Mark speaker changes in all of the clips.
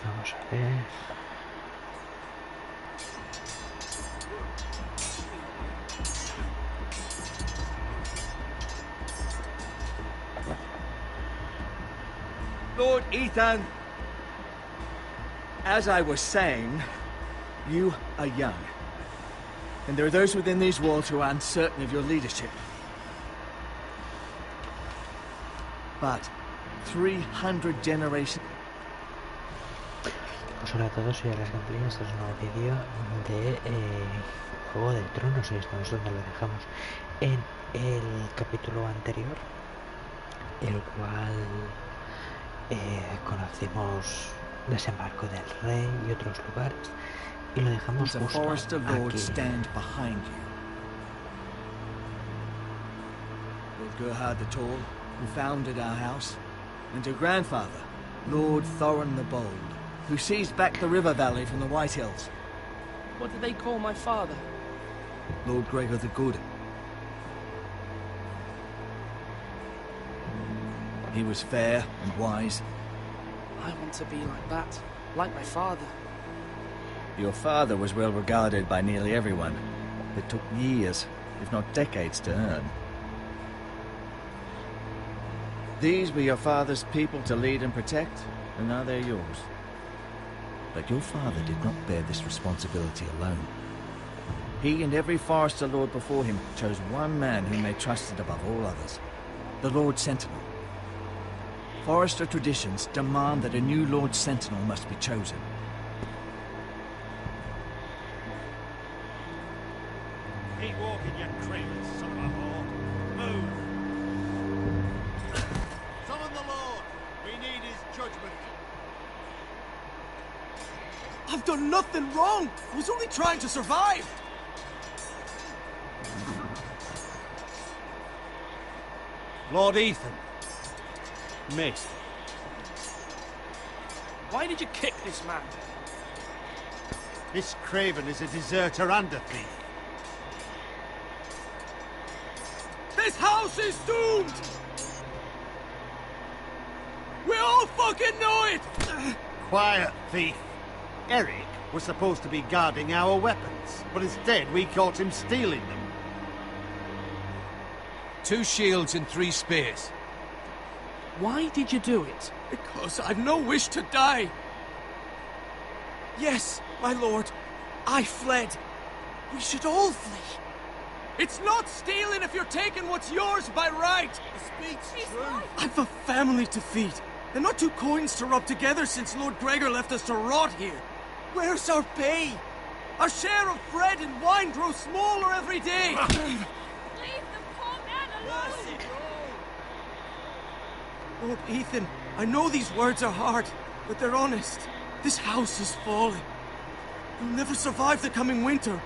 Speaker 1: Vamos a ver.
Speaker 2: Lord Ethan, as I was saying, you are young. And there are those within these walls who are uncertain of your leadership. But 300 generations...
Speaker 1: Pues hola a todos, soy Alas Gameplay. Este es un nuevo vídeo de Juego de Tronos, y esto es donde lo dejamos en el capítulo anterior, el cual conocimos desembarco del rey y otros lugares, y lo dejamos justo aquí.
Speaker 2: Lord Gerhard the Tall, who founded our house, and your grandfather, Lord Thorin the Bold, who seized back the river valley from the White Hills.
Speaker 3: What did they call my father?
Speaker 2: Lord Gregor the Good. He was fair and wise.
Speaker 3: I want to be like that, like my father.
Speaker 2: Your father was well regarded by nearly everyone. It took years, if not decades, to earn. These were your father's people to lead and protect, and now they're yours. But your father did not bear this responsibility alone. He and every Forester Lord before him chose one man whom they trusted above all others, the Lord Sentinel. Forester traditions demand that a new Lord Sentinel must be chosen.
Speaker 4: Keep walking, you craven son of a whore. Move! Summon the Lord! We need his judgment.
Speaker 5: I've done nothing wrong! I was only trying to survive!
Speaker 4: Lord Ethan. Missed.
Speaker 3: Why did you kick this man?
Speaker 4: This craven is a deserter and a thief.
Speaker 5: This house is doomed! We all fucking know it!
Speaker 4: Quiet, thief. Eric was supposed to be guarding our weapons, but instead we caught him stealing them.
Speaker 5: 2 shields and 3 spears.
Speaker 3: Why did you do it?
Speaker 5: Because I've no wish to die. Yes, my lord, I fled. We should all flee. It's not stealing if you're taking what's yours by right.
Speaker 4: He speaks true.
Speaker 5: I've a family to feed, and not 2 coins to rub together since Lord Gregor left us to rot here. Where's our pay? Our share of bread and wine grows smaller every day.
Speaker 6: Leave the poor man alone!
Speaker 5: Lord Ethan, I know these words are hard, but they're honest. This house is falling. We'll never survive the coming winter.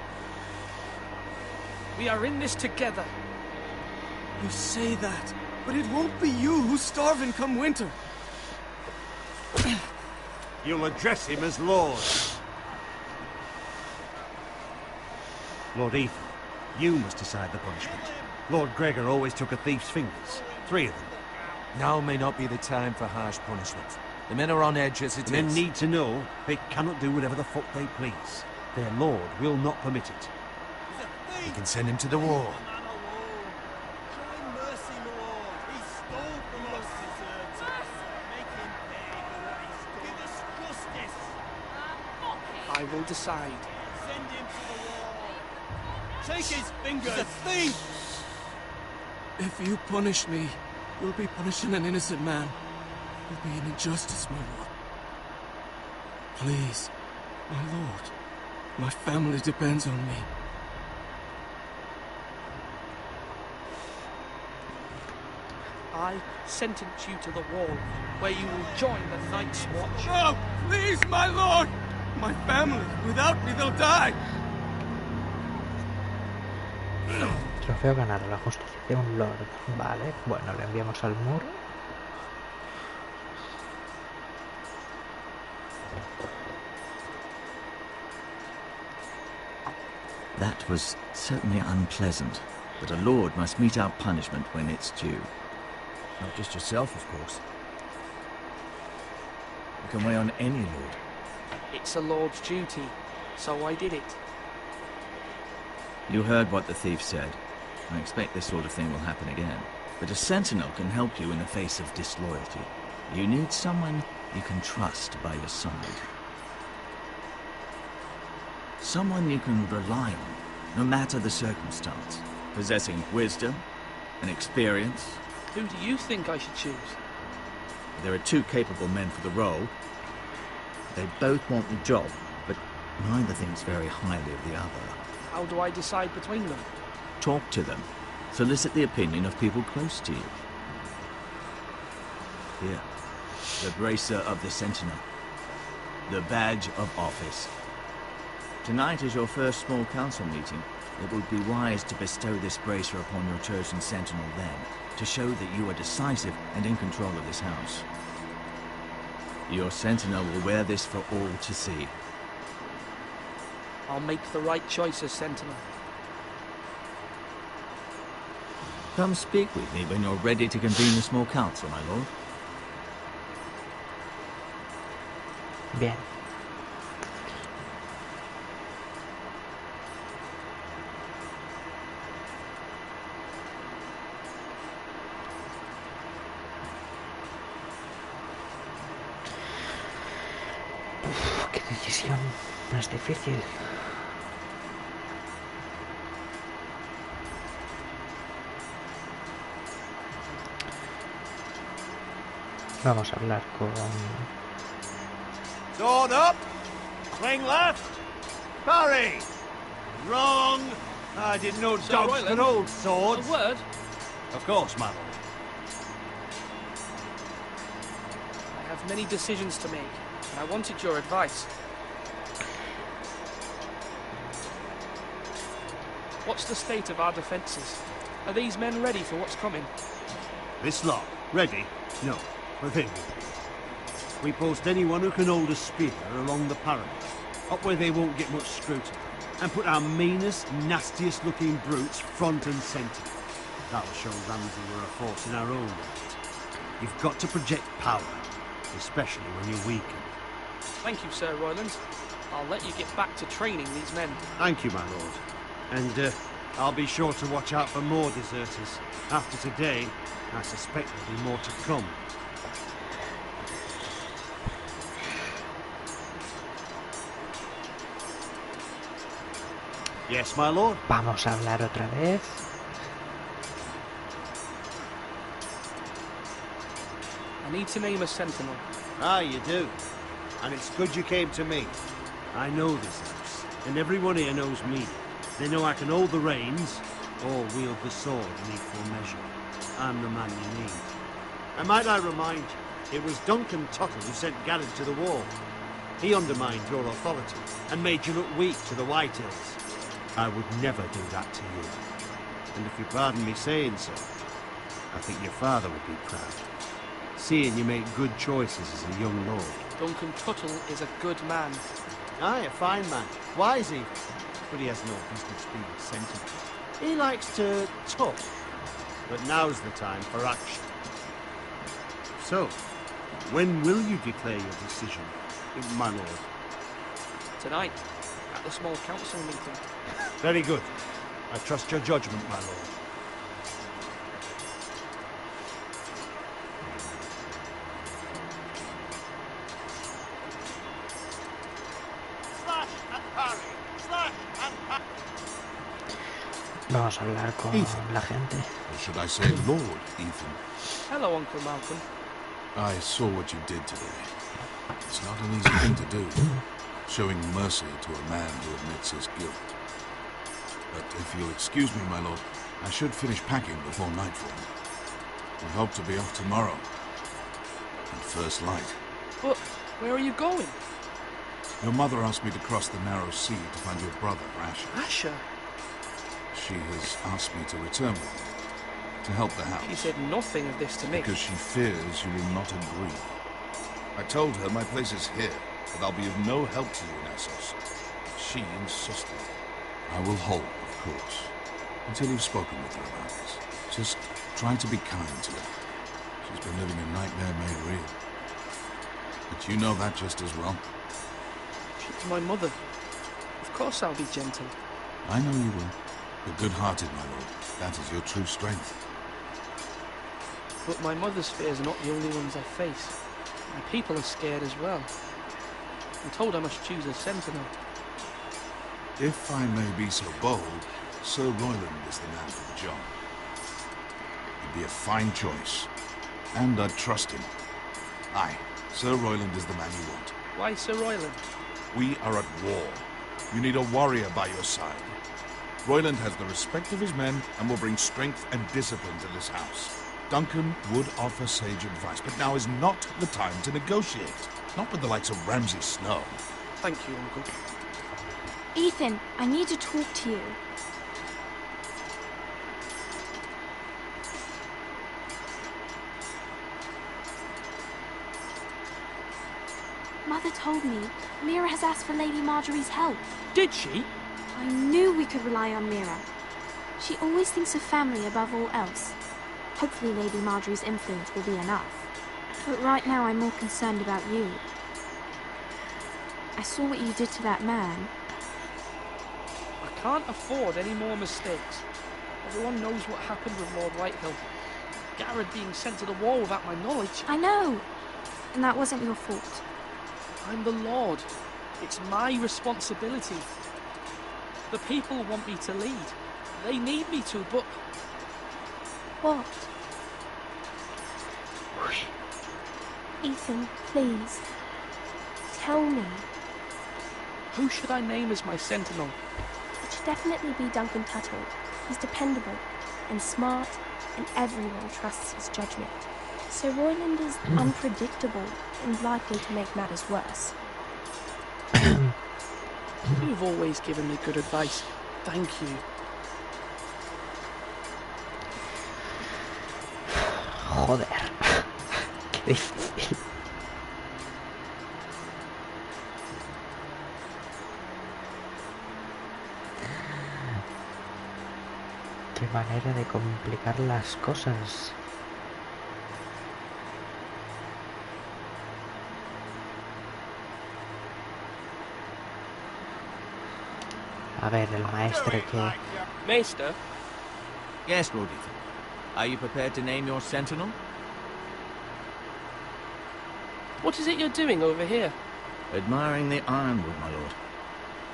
Speaker 3: We are in this together.
Speaker 5: You say that, but it won't be you who's starving come winter.
Speaker 4: You'll address him as Lord. Lord Ethan, you must decide the punishment. Lord Gregor always took a thief's fingers. 3 of them.
Speaker 7: Now may not be the time for harsh punishment. The men are on edge as it is.
Speaker 4: Men need to know they cannot do whatever the fuck they please. Their lord will not permit it.
Speaker 7: We can send him to the wall.
Speaker 3: I will decide.
Speaker 4: Send him to the wall. Take his fingers. He's a thief.
Speaker 5: If you punish me, you'll be punishing an innocent man. It'll be an injustice, my lord. Please, my lord. My family depends on me.
Speaker 3: I sentence you to the wall, where you will join the Night's Watch.
Speaker 5: No! Please, my lord! My family, without me, they'll die!
Speaker 1: Trofeo ganado, la justicia de un lord. Vale, bueno, le enviamos al muro.
Speaker 2: That was certainly unpleasant, but a lord must mete out punishment when it's due. Not just yourself, of course. You can weigh on any lord.
Speaker 3: It's a lord's duty, so I did it.
Speaker 2: You heard what the thief said. I expect this sort of thing will happen again. But a sentinel can help you in the face of disloyalty. You need someone you can trust by your side. Someone you can rely on, no matter the circumstance. Possessing wisdom and experience.
Speaker 3: Who do you think I should choose?
Speaker 2: There are two capable men for the role. They both want the job, but neither thinks very highly of the other.
Speaker 3: How do I decide between them?
Speaker 2: Talk to them. Solicit the opinion of people close to you. Here, the bracer of the Sentinel. The badge of office. Tonight is your first small council meeting. It would be wise to bestow this bracer upon your chosen Sentinel then, to show that you are decisive and in control of this house. Your Sentinel will wear this for all to see.
Speaker 3: I'll make the right choice as Sentinel.
Speaker 2: Come speak with me when you're ready to convene the small council, my lord.
Speaker 1: Bien. Uf, qué decisión más difícil. Vamos a hablar con...
Speaker 4: Sword up! Swing left! Parry! Wrong! I didn't know
Speaker 3: Sir
Speaker 4: dogs
Speaker 3: Royland,
Speaker 4: could hold
Speaker 3: A
Speaker 4: swords.
Speaker 3: word?
Speaker 4: Of course, my lord.
Speaker 3: I have many decisions to make, and I wanted your advice. What's the state of our defences? Are these men ready for what's coming?
Speaker 4: This lot, ready? No, but they will be. We post anyone who can hold a spear along the parapet, up where they won't get much scrutiny, and put our meanest, nastiest looking brutes front and centre. That'll show Ramsay we're a force in our own right. You've got to project power, especially when you're weakened.
Speaker 3: Thank you, Sir Royland. I'll let you get back to training these men.
Speaker 4: Thank you, my lord. And I'll be sure to watch out for more deserters. After today, I suspect there'll be more to come. Yes, my lord.
Speaker 1: Vamos a hablar otra vez.
Speaker 3: I need to name a sentinel.
Speaker 4: Ah, you do. And it's good you came to me. I know this house, and everyone here knows me. They know I can hold the reins, or wield the sword in equal measure. I'm the man you need. And might I remind you, it was Duncan Tuttle who sent Garrett to the wall. He undermined your authority, and made you look weak to the Whitehills. I would never do that to you. And if you pardon me saying so, I think your father would be proud. Seeing you make good choices as a young lord.
Speaker 3: Duncan Tuttle is a good man.
Speaker 4: Aye, a fine man. Wise even. But he has no business being a sentinel. He likes to talk. But now's the time for action. So, when will you declare your decision, my lord?
Speaker 3: Tonight, at the small council meeting.
Speaker 4: Very good. I trust your judgment, my lord.
Speaker 1: Vamos a hablar con la gente.
Speaker 8: Or should I say Lord Ethan?
Speaker 3: Hello, Uncle Malcolm.
Speaker 8: I saw what you did today. It's not an easy thing to do, showing mercy to a man who admits his guilt. But if you'll excuse me, my lord, I should finish packing before nightfall. We hope to be off tomorrow. At first light.
Speaker 3: But where are you going?
Speaker 8: Your mother asked me to cross the narrow sea to find your brother, Asher.
Speaker 3: Asher?
Speaker 8: She has asked me to return with you, to help the house.
Speaker 3: She said nothing of this to me.
Speaker 8: Because she fears you will not agree. I told her my place is here, that I'll be of no help to you in Essos. She insisted. I will hold, of course, until you've spoken with her about this. Just try to be kind to her. She's been living a nightmare made real. But you know that just as well.
Speaker 3: She's my mother. Of course I'll be gentle.
Speaker 8: I know you will. You're good-hearted, my lord. That is your true strength.
Speaker 3: But my mother's fears are not the only ones I face. My people are scared as well. I'm told I must choose a sentinel.
Speaker 8: If I may be so bold, Sir Royland is the man for the job. He'd be a fine choice. And I'd trust him. Aye, Sir Royland is the man you want.
Speaker 3: Why Sir Royland?
Speaker 8: We are at war. You need a warrior by your side. Royland has the respect of his men and will bring strength and discipline to this house. Duncan would offer sage advice, but now is not the time to negotiate. Not with the likes of Ramsay Snow.
Speaker 3: Thank you, Uncle.
Speaker 6: Ethan, I need to talk to you. Mother told me Mira has asked for Lady Marjorie's help.
Speaker 3: Did she?
Speaker 6: I knew we could rely on Mira. She always thinks of family above all else. Hopefully Lady Marjorie's influence will be enough. But right now I'm more concerned about you. I saw what you did to that man.
Speaker 3: I can't afford any more mistakes. Everyone knows what happened with Lord Whitehill. Garrett being sent to the wall without my knowledge.
Speaker 6: I know. And that wasn't your fault.
Speaker 3: I'm the Lord. It's my responsibility. The people want me to lead. They need me to, but...
Speaker 6: What? Ethan, please. Tell me.
Speaker 3: Who should I name as my sentinel?
Speaker 6: It should definitely be Duncan Tuttle. He's dependable and smart, and everyone trusts his judgment. Sir Royland is unpredictable and likely to make matters worse.
Speaker 3: You've always given me good advice. Thank you.
Speaker 1: Joder. Qué difícil. Qué manera de complicar las cosas. A ver, el maestre que...
Speaker 3: Maester?
Speaker 2: Yes, Lord Ethan. Are you prepared to name your sentinel?
Speaker 3: What is it you're doing over here?
Speaker 2: Admiring the ironwood, my lord.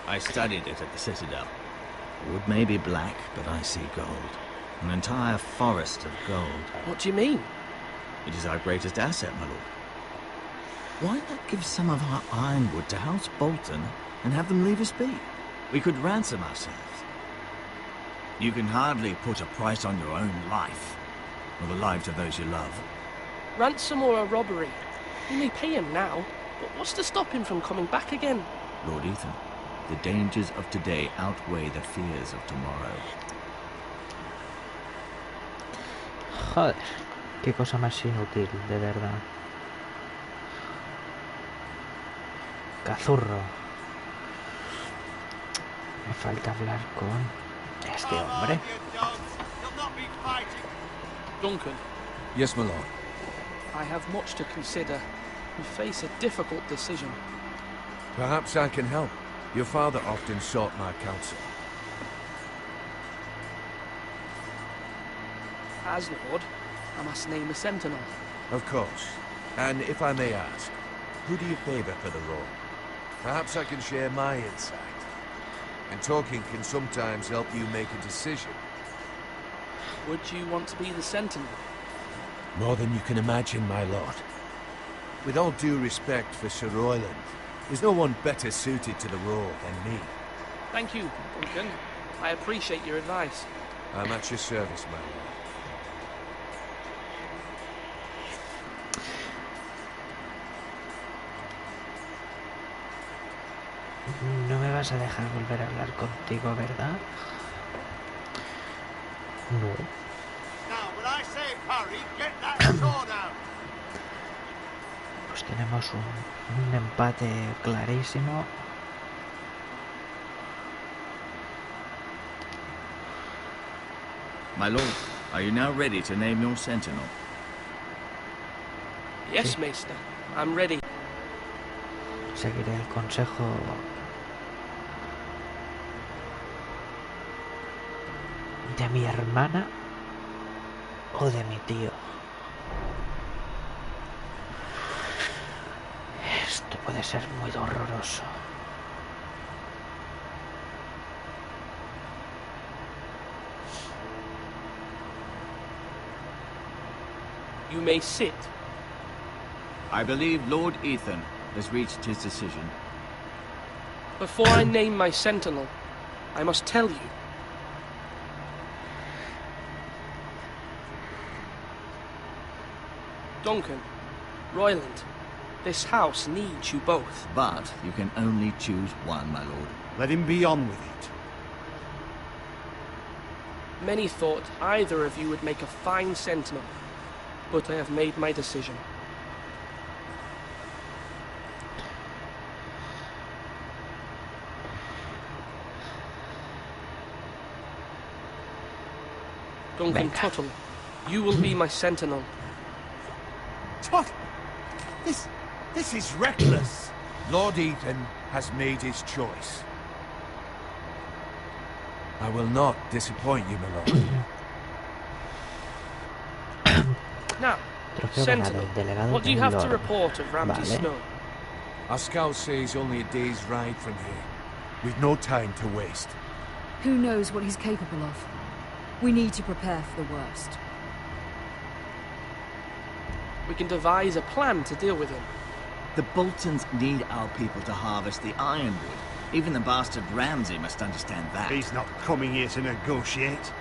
Speaker 2: I studied it at the Citadel. Wood may be black, but I see gold. An entire forest of gold.
Speaker 3: What do you mean?
Speaker 2: It is our greatest asset, my lord. Why not give some of our ironwood to House Bolton and have them leave us be? We could ransom ourselves. You can hardly put a price on your own life, or the lives of those you love.
Speaker 3: Ransom or a robbery? You may pay him now, but what's to stop him from coming back again?
Speaker 2: Lord Ethan, the dangers of today outweigh the fears of tomorrow.
Speaker 1: Joder, qué cosa más inútil, de verdad. Cazurro. Me falta hablar con este hombre.
Speaker 3: Duncan,
Speaker 7: Yes, my lord.
Speaker 3: I have much to consider. We face a difficult decision.
Speaker 7: Perhaps I can help. Your father often sought my counsel.
Speaker 3: As Lord, I must name a sentinel.
Speaker 7: Of course. And if I may ask, who do you favor for the role? Perhaps I can share my insight. And talking can sometimes help you make a decision.
Speaker 3: Would you want to be the sentinel?
Speaker 7: More than you can imagine, my lord. With all due respect for Sir Royland, there's no one better suited to the role than me.
Speaker 3: Thank you, Duncan. I appreciate your advice.
Speaker 7: I'm at your service, my lord.
Speaker 1: No me vas a dejar volver a hablar contigo, ¿verdad? No. Pues tenemos un empate clarísimo.
Speaker 2: My lord, are you now ready to name your sentinel?
Speaker 3: Yes, Maester. I'm ready.
Speaker 1: seguiré el consejo de mi hermana o de mi tío. Esto puede ser muy horroroso.
Speaker 3: You may sit.
Speaker 2: I believe Lord Ethan has reached his decision.
Speaker 3: Before I name my sentinel, I must tell you. Duncan, Royland, this house needs you both.
Speaker 2: But you can only choose one, my lord.
Speaker 4: Let him be on with it.
Speaker 3: Many thought either of you would make a fine sentinel, but I have made my decision. Duncan Tuttle, you will be my sentinel.
Speaker 4: Tut! This is reckless.
Speaker 7: Lord Ethan has made his choice. I will not disappoint you, my lord.
Speaker 3: Now, sentinel, what do you have to report of Ramsay Snow?
Speaker 7: Our scout says only a day's ride from here. We've no time to waste.
Speaker 9: Who knows what he's capable of? We need to prepare for the worst.
Speaker 3: We can devise a plan to deal with him.
Speaker 2: The Boltons need our people to harvest the ironwood. Even the bastard Ramsay must understand that.
Speaker 4: He's not coming here to negotiate.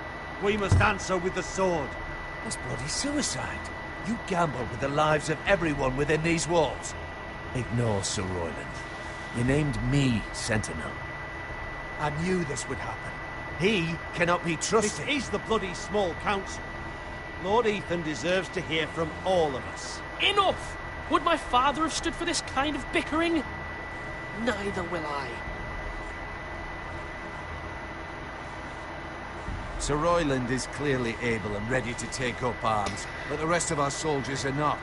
Speaker 4: We must answer with the sword.
Speaker 7: That's bloody suicide. You gamble with the lives of everyone within these walls. Ignore Sir Royland. You named me Sentinel. I knew this would happen. He cannot be trusted.
Speaker 4: This is the bloody small council. Lord Ethan deserves to hear from all of us.
Speaker 3: Enough! Would my father have stood for this kind of bickering? Neither will I.
Speaker 7: Sir Royland is clearly able and ready to take up arms, but the rest of our soldiers are not.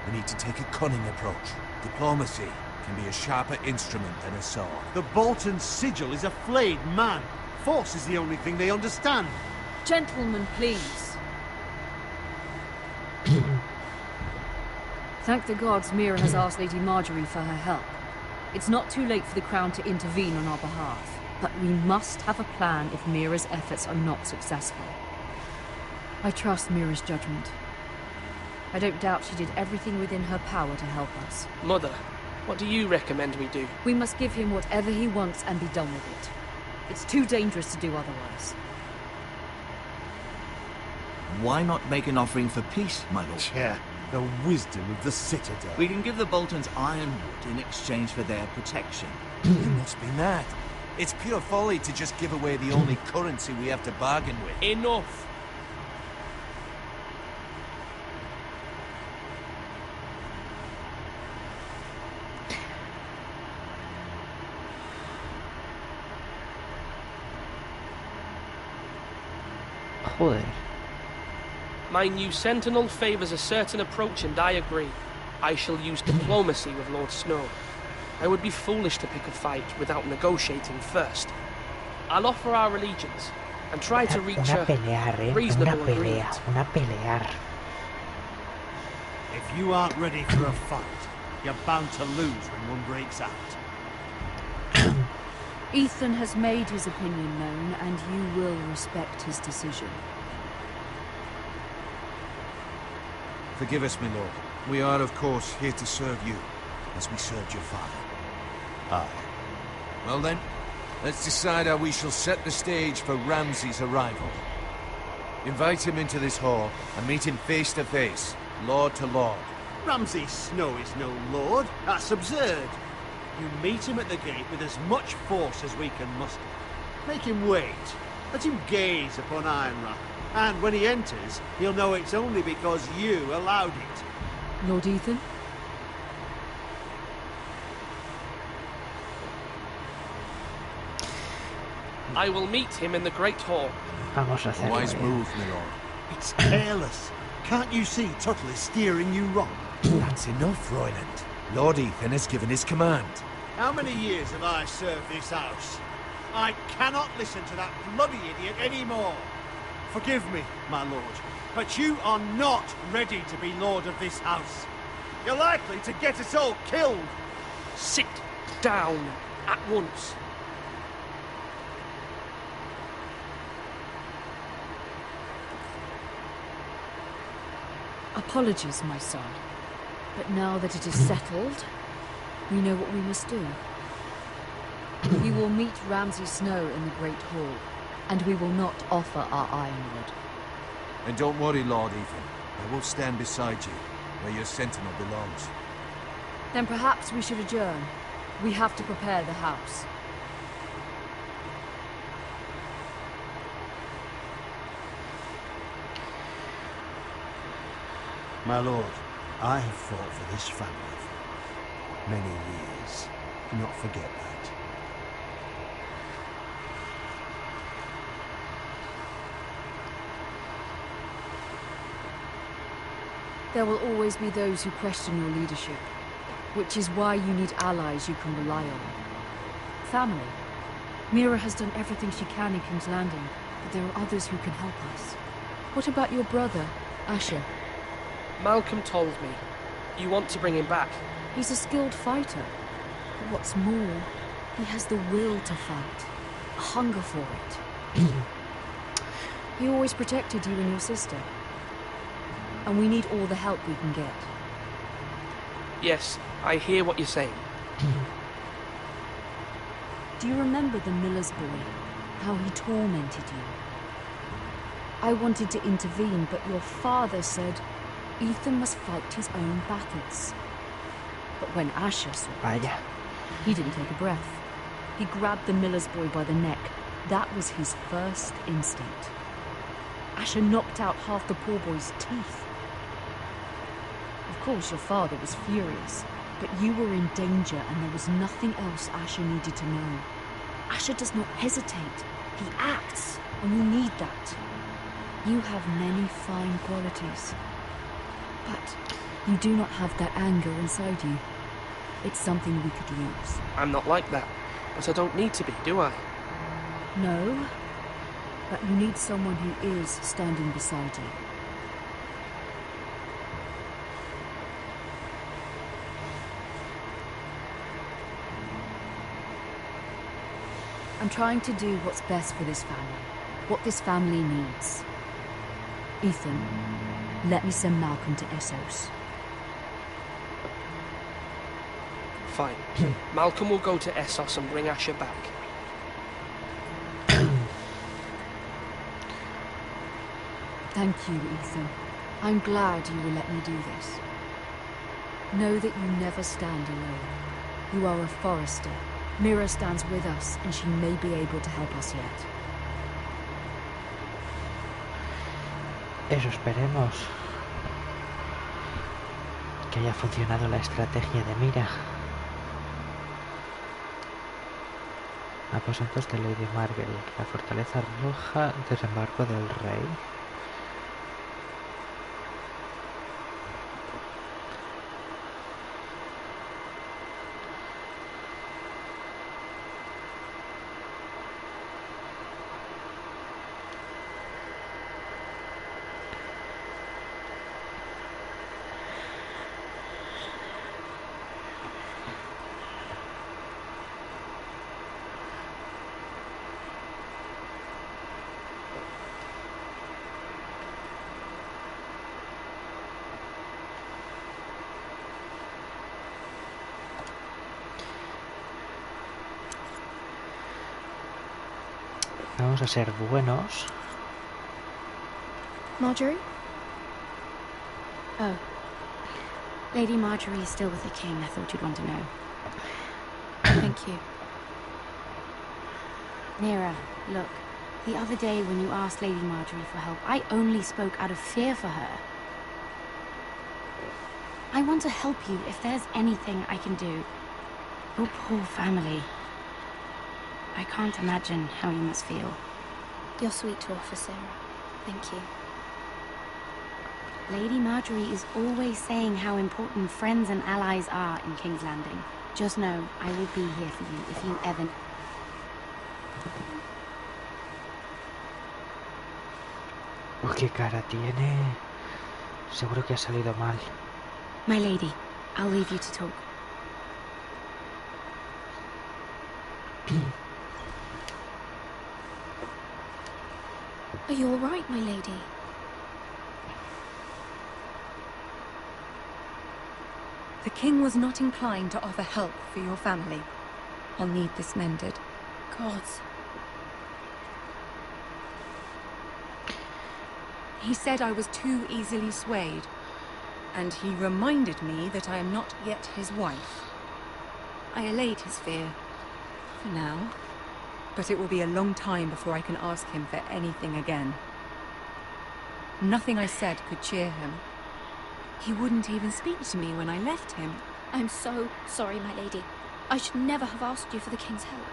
Speaker 7: We need to take a cunning approach. Diplomacy can be a sharper instrument than a sword.
Speaker 4: The Bolton sigil is a flayed man. Force is the only thing they understand.
Speaker 9: Gentlemen, please. Thank the gods Mira has asked Lady Marjorie for her help. It's not too late for the Crown to intervene on our behalf, but we must have a plan if Mira's efforts are not successful. I trust Mira's judgment. I don't doubt she did everything within her power to help us.
Speaker 3: Mother, what do you recommend we do?
Speaker 9: We must give him whatever he wants and be done with it. It's too dangerous to do otherwise.
Speaker 2: Why not make an offering for peace, my lord?
Speaker 4: Yeah, the wisdom of the Citadel.
Speaker 2: We can give the Boltons ironwood in exchange for their protection.
Speaker 7: You must be mad. It's pure folly to just give away the only currency we have to bargain with.
Speaker 3: Enough!
Speaker 1: Joder.
Speaker 3: My new sentinel favors a certain approach, and I agree. I shall use diplomacy with Lord Snow. I would be foolish to pick a fight without negotiating first. I'll offer our allegiance and try to reach a reasonable agreement.
Speaker 1: Una pelear.
Speaker 4: If you aren't ready for a fight, you're bound to lose when one breaks out.
Speaker 9: Ethan has made his opinion known, and you will respect his decision.
Speaker 7: Forgive us, my lord. We are, of course, here to serve you, as we served your father.
Speaker 4: Aye.
Speaker 7: Well then, let's decide how we shall set the stage for Ramsay's arrival. Invite him into this hall, and meet him face to face, lord to lord.
Speaker 4: Ramsay Snow is no lord. That's absurd. You meet him at the gate with as much force as we can muster. Make him wait. Let him gaze upon Ironrath. And when he enters, he'll know it's only because you allowed it.
Speaker 9: Lord Ethan?
Speaker 3: I will meet him in the Great Hall.
Speaker 1: Vamos a hacerlo.
Speaker 7: Wise
Speaker 1: Ya.
Speaker 7: move, my lord.
Speaker 4: It's careless. Can't you see Tuttle is steering you wrong?
Speaker 7: That's enough, Royland. Lord Ethan has given his command.
Speaker 4: How many years have I served this house? I cannot listen to that bloody idiot anymore. Forgive me, my lord, but you are not ready to be lord of this house. You're likely to get us all killed.
Speaker 3: Sit down at once.
Speaker 9: Apologies, my son. But now that it is settled, we know what we must do. We will meet Ramsay Snow in the Great Hall, and we will not offer our ironwood.
Speaker 7: And don't worry, Lord Ethan. I will stand beside you, where your sentinel belongs.
Speaker 9: Then perhaps we should adjourn. We have to prepare the house.
Speaker 4: My lord, I have fought for this family for many years. Do not forget that.
Speaker 9: There will always be those who question your leadership, which is why you need allies you can rely on. Family. Mira has done everything she can in King's Landing, but there are others who can help us. What about your brother, Asher?
Speaker 3: Malcolm told me. You want to bring him back?
Speaker 9: He's a skilled fighter. But what's more, he has the will to fight. A hunger for it. He always protected you and your sister. And we need all the help we can get.
Speaker 3: Yes, I hear what you're saying.
Speaker 9: Do you remember the miller's boy? How he tormented you? I wanted to intervene, but your father said Ethan must fight his own battles. But when Asher saw it, he didn't take a breath. He grabbed the miller's boy by the neck. That was his first instinct. Asher knocked out half the poor boy's teeth. Of course, your father was furious, but you were in danger and there was nothing else Asher needed to know. Asher does not hesitate. He acts, and we need that. You have many fine qualities. But you do not have that anger inside you. It's something we could use.
Speaker 3: I'm not like that, but I don't need to be, do I?
Speaker 9: No, but you need someone who is standing beside you. I'm trying to do what's best for this family, what this family needs. Ethan, let me send Malcolm to Essos.
Speaker 3: Fine. Malcolm will go to Essos and bring Asher back.
Speaker 9: Thank you, Ethan. I'm glad you will let me do this. Know that you never stand alone. You are a forester. Mira stands with us, and she may be able to help us yet.
Speaker 1: Eso esperemos. Que haya funcionado la estrategia de Mira. Aposentos de Lady Marguerite. La fortaleza roja. Desembarco del rey. Vamos a ser buenos.
Speaker 6: Marjorie? Oh. Lady Marjorie is still with the king. I thought you'd want to know. Thank you. Mira, look. The other day when you asked Lady Marjorie for help, I only spoke out of fear for her. I want to help you if there's anything I can do. Your poor family. I can't imagine how you must feel.
Speaker 10: You're sweet to offer, Sarah. Thank you. Lady Marjorie is always saying how important friends and allies are in King's Landing. Just know, I will be here for you if you ever...
Speaker 1: Oh, qué cara tiene. Seguro que ha salido mal.
Speaker 10: My lady, I'll leave you to talk.
Speaker 6: Are you all right, my lady?
Speaker 11: The king was not inclined to offer help for your family. I'll need this mended.
Speaker 6: Gods.
Speaker 11: He said I was too easily swayed, and he reminded me that I am not yet his wife. I allayed his fear, for now, but it will be a long time before I can ask him for anything again. Nothing I said could cheer him. He wouldn't even speak to me when I left him.
Speaker 6: I'm so sorry, my lady. I should never have asked you for the king's help.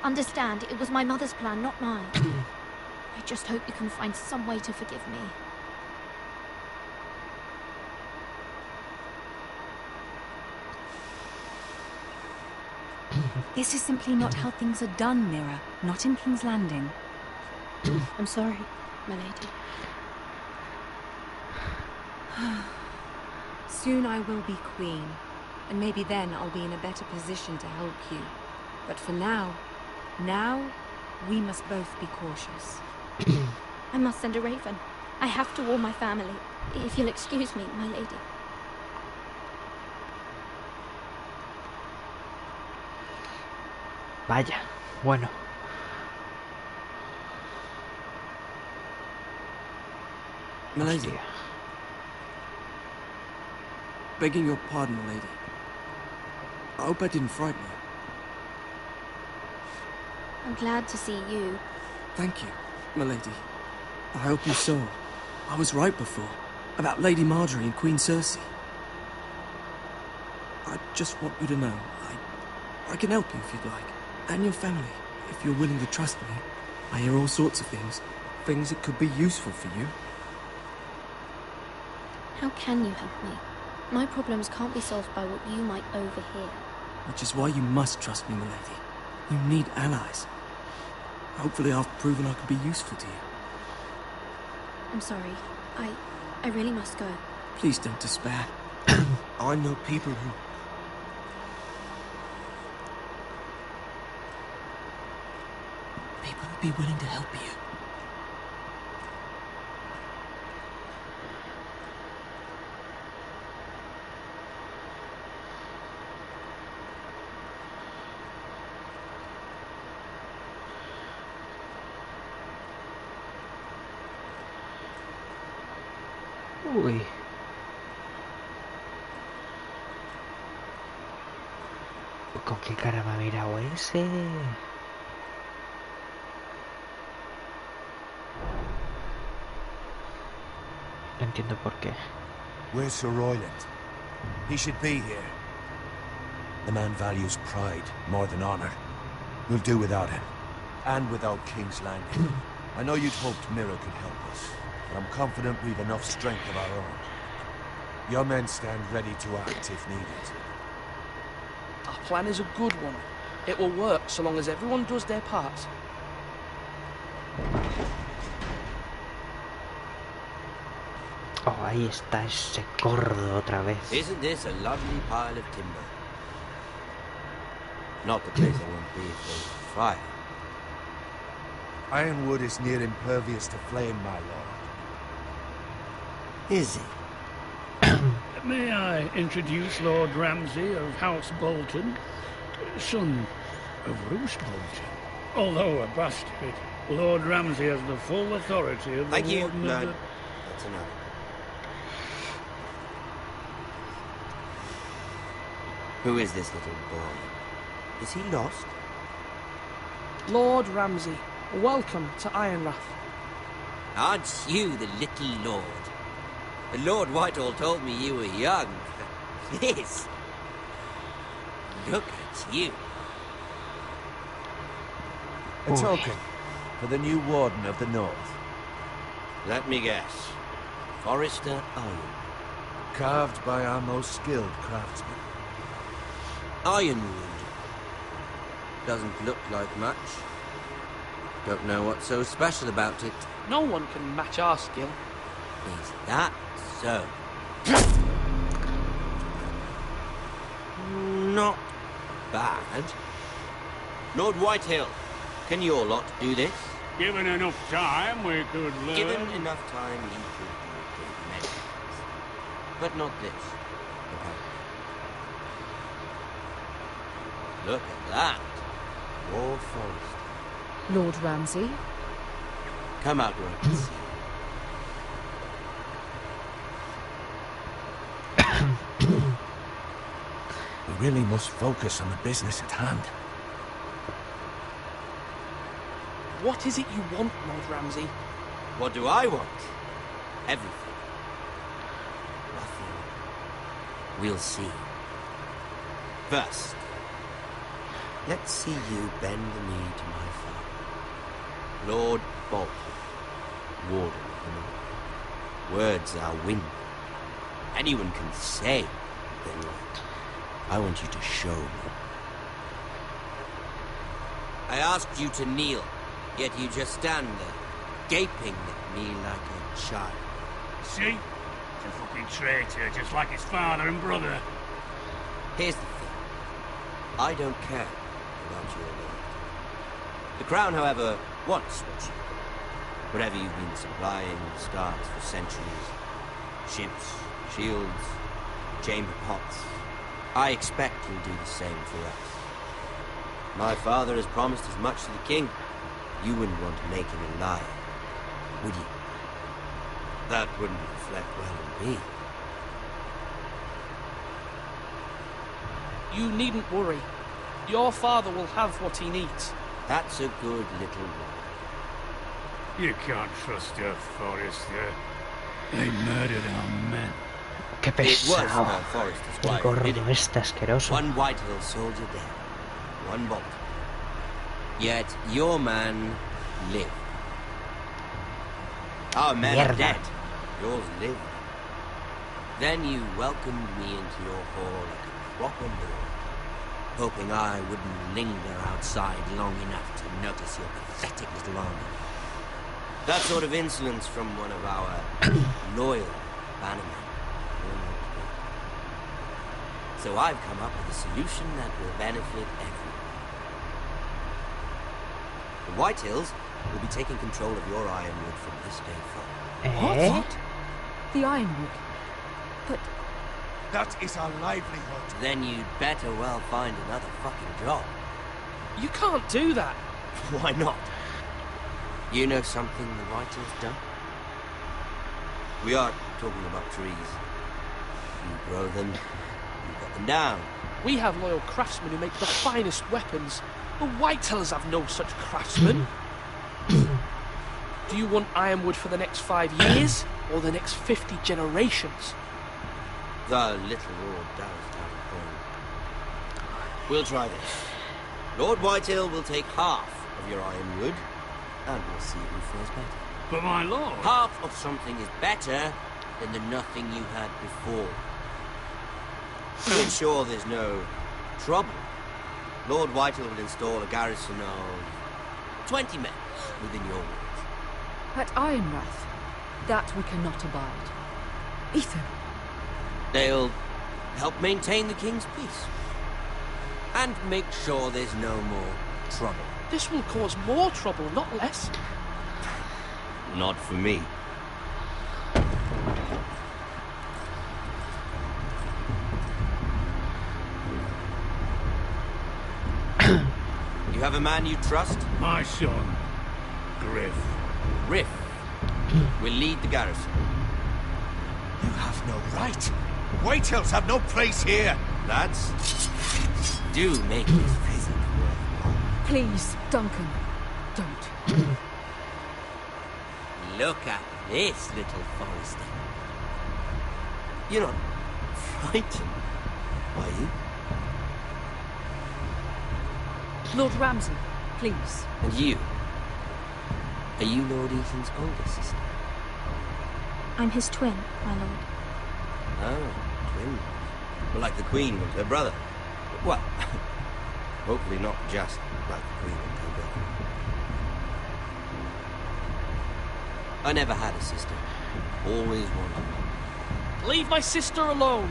Speaker 6: Understand, it was my mother's plan, not mine. I just hope you can find some way to forgive me.
Speaker 11: This is simply not how things are done, Mira. Not in King's Landing.
Speaker 6: I'm sorry, my lady.
Speaker 11: Soon I will be queen, and maybe then I'll be in a better position to help you. But for now, we must both be cautious.
Speaker 6: I must send a raven. I have to warn my family. If you'll excuse me, my lady.
Speaker 1: Vaya, bueno.
Speaker 5: My lady.
Speaker 1: Hostia.
Speaker 5: Begging your pardon, my lady. I hope I didn't frighten you.
Speaker 6: I'm glad to see you.
Speaker 5: Thank you, my lady. I hope you saw. I was right before. About Lady Marjorie and Queen Cersei. I just want you to know, I can help you if you'd like. And your family, if you're willing to trust me. I hear all sorts of things. Things that could be useful for you.
Speaker 6: How can you help me? My problems can't be solved by what you might overhear.
Speaker 5: Which is why you must trust me, my lady. You need allies. Hopefully I've proven I can be useful to you.
Speaker 6: I'm sorry. I really must go.
Speaker 5: Please don't despair. I know people who... People who'd be willing to help you.
Speaker 1: Uy. ¿Con qué cara me ha mirado ese? No entiendo por qué.
Speaker 7: Where's Sir Royland? He should be here. The man values pride more than honor. We'll do without him. And without King's Landing. I know you'd hoped Mira could help us, but I'm confident we've enough strength of our own. Your men stand ready to act if needed.
Speaker 3: Our plan is a good one. It will work so long as everyone does their part.
Speaker 1: Oh, ahí está ese gordo otra vez.
Speaker 12: Isn't this a lovely pile of timber? Not the place I won't be for fire.
Speaker 7: Ironwood is near impervious to flame, my lord.
Speaker 12: Is it?
Speaker 13: May I introduce Lord Ramsay of House Bolton, son of Roose Bolton. Although a bastard, Lord Ramsay has the full authority of the
Speaker 12: Thank you,
Speaker 13: Warden
Speaker 12: Lord.
Speaker 13: of the...
Speaker 12: That's enough. Who is this little boy? Is he lost?
Speaker 3: Lord Ramsay, welcome to Ironrath.
Speaker 12: Aren't you the little lord? Lord Whitehall told me you were young. Yes. Look at you.
Speaker 7: A token for the new Warden of the North.
Speaker 12: Let me guess. Forrester Iron.
Speaker 7: Carved by our most skilled craftsmen.
Speaker 12: Ironwood. Doesn't look like much. Don't know what's so special about it.
Speaker 3: No one can match our skill.
Speaker 12: Is that so? Not bad. Lord Whitehill, can your lot do this?
Speaker 13: Given enough time, we could learn.
Speaker 12: Given enough time, you could do a great many things. But not this, apparently. Look at that. More forest.
Speaker 9: Lord Ramsay?
Speaker 12: Come out where I can see.
Speaker 7: We really must focus on the business at hand.
Speaker 3: What is it you want, Lord Ramsay?
Speaker 12: What do I want? Everything. Nothing. We'll see. First, let's see you bend the knee to my father. Lord Bolton, Warden of the North. Words are wind. Anyone can say they like. I want you to show me. I asked you to kneel, yet you just stand there, gaping at me like a child.
Speaker 13: See? He's a fucking traitor, just like his father and brother.
Speaker 12: Here's the thing. I don't care about your lord. The crown, however, wants what you do. Whatever you've been supplying stars for centuries. Ships, shields, chamber pots. I expect you'll do the same for us. My father has promised as much to the king. You wouldn't want to make him a liar, would you? That wouldn't reflect well on me.
Speaker 3: You needn't worry. Your father will have what he needs.
Speaker 12: That's a good little boy.
Speaker 13: You can't trust her, Forrester. They murdered our men.
Speaker 1: Qué pesado. El gordo este asqueroso.
Speaker 12: One Whitehill soldier dead. One Bolton. Yet your man lived. Our men are dead. Yours lived. Then you welcomed me into your hall like a proper lord, hoping I wouldn't linger outside long enough to notice your pathetic little army. That sort of insolence from one of our loyal bannermen. So I've come up with a solution that will benefit everyone. The Whitehills will be taking control of your ironwood from this day forward.
Speaker 9: What? The ironwood? But...
Speaker 7: That is our livelihood.
Speaker 12: Then you'd better well find another fucking job.
Speaker 3: You can't do that.
Speaker 12: Why not? You know something the Whitehills don't? We aren't talking about trees. You grow them, you cut them down.
Speaker 3: We have loyal craftsmen who make the finest weapons. The Whitehills have no such craftsmen. Do you want ironwood for the next 5 years, or the next 50 generations?
Speaker 12: The little Lord does have a point. We'll try this. Lord Whitehill will take half of your ironwood, and we'll see who feels better.
Speaker 13: But my lord...
Speaker 12: Half of something is better than the nothing you had before. To ensure there's no trouble, Lord Whitehill will install a garrison of 20 men within your walls.
Speaker 9: At Ironrath, that we cannot abide. Ethan.
Speaker 12: They'll help maintain the king's peace. And make sure there's no more trouble.
Speaker 3: This will cause more trouble, not less.
Speaker 12: Not for me. You have a man you trust?
Speaker 13: My son, Griff.
Speaker 12: Griff will lead the garrison.
Speaker 7: You have no right. Whitehills have no place here.
Speaker 12: Lads, do make this visit worthwhile.
Speaker 9: Please, Duncan, don't.
Speaker 12: Look at this, little Forrester. You're not frightened, are you?
Speaker 9: Lord Ramsay, please.
Speaker 12: And you? Are you Lord Ethan's older sister?
Speaker 6: I'm his twin, my lord.
Speaker 12: Oh, twin. Well, like the Queen and her brother. Well, hopefully not just like the Queen and her brother. I never had a sister. Always wanted.
Speaker 3: Leave my sister alone!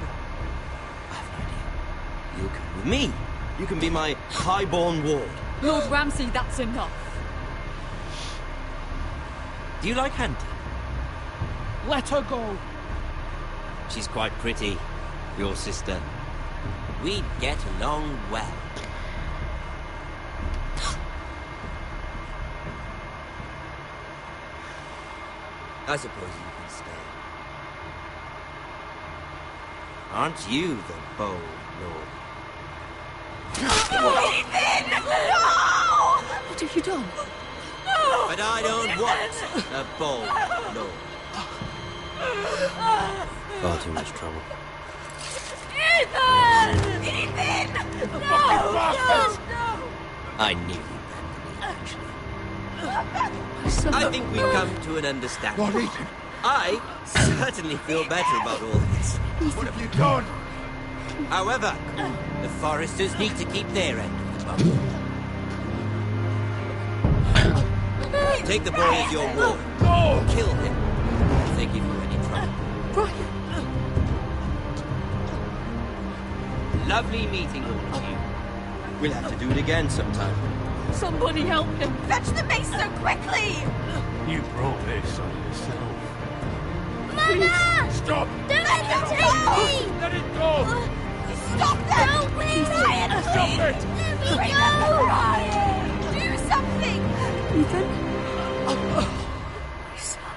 Speaker 12: I have an idea. You come with me. You can be my highborn ward.
Speaker 9: Lord Ramsay, that's enough.
Speaker 12: Do you like hunting?
Speaker 3: Let her go!
Speaker 12: She's quite pretty, your sister. We'd get along well. I suppose you can stay. Aren't you the bold lord?
Speaker 9: Ethan! No! What have you done? No!
Speaker 12: But I don't want a bold lord. Far too much trouble.
Speaker 9: Ethan! Ethan!
Speaker 13: The fucking bastards!
Speaker 9: No!
Speaker 12: I knew you'd actually. I think we've come to an understanding.
Speaker 7: Lord Ethan!
Speaker 12: I certainly feel better about all this.
Speaker 7: What have you done?
Speaker 12: However, the foresters need to keep their end of the bargain. Take the boy as your ward.
Speaker 7: No!
Speaker 12: Kill him if they give you any trouble.
Speaker 9: Brian!
Speaker 12: Lovely meeting all of you. We'll have to do it again sometime.
Speaker 9: Somebody help him!
Speaker 11: Fetch the mace so quickly!
Speaker 13: You brought this on yourself.
Speaker 9: Mama!
Speaker 13: Stop!
Speaker 9: Don't let him take me!
Speaker 13: Let it go!
Speaker 11: Stop them!
Speaker 9: Help me!
Speaker 11: Ryan,
Speaker 13: Stop
Speaker 11: please!
Speaker 13: it!
Speaker 11: Bring them, Ryan! Do something!
Speaker 9: Ethan? My son.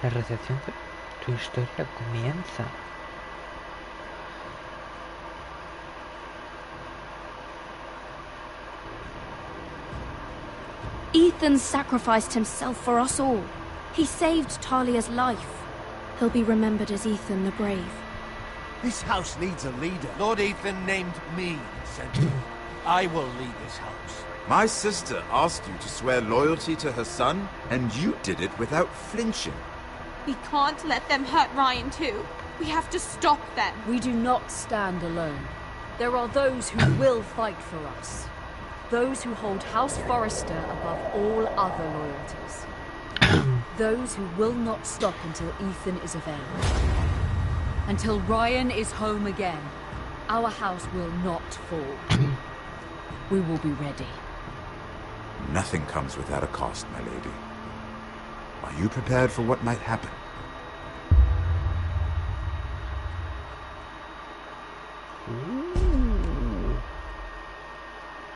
Speaker 1: La recepción de tu historia comienza.
Speaker 6: Ethan sacrificed himself for us all. He saved Talia's life. He'll be remembered as Ethan the Brave.
Speaker 7: This house needs a leader. Lord Ethan named me Sentinel. I will lead this house.
Speaker 14: My sister asked you to swear loyalty to her son, and you did it without flinching.
Speaker 11: We can't let them hurt Ryan too. We have to stop them.
Speaker 9: We do not stand alone. There are those who will fight for us. Those who hold House Forrester above all other loyalties. Those who will not stop until Ethan is avenged. Until Ryan is home again, our house will not fall. We will be ready.
Speaker 14: Nothing comes without a cost, my lady. Are you prepared for what might happen?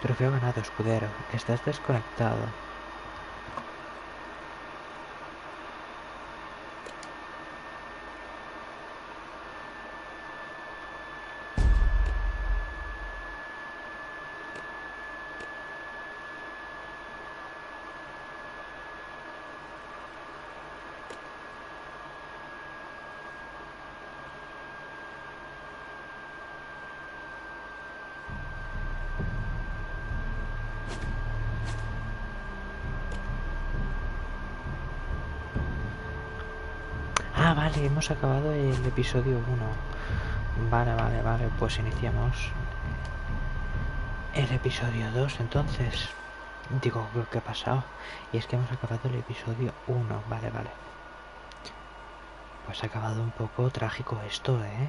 Speaker 1: Trofeo ganado, escudero. Estás desconectado. Ah, vale, hemos acabado el episodio 1. Vale, pues iniciamos el episodio 2 entonces. Digo, ¿qué ha pasado? Y es que hemos acabado el episodio 1, vale. Pues ha acabado un poco trágico esto, ¿eh?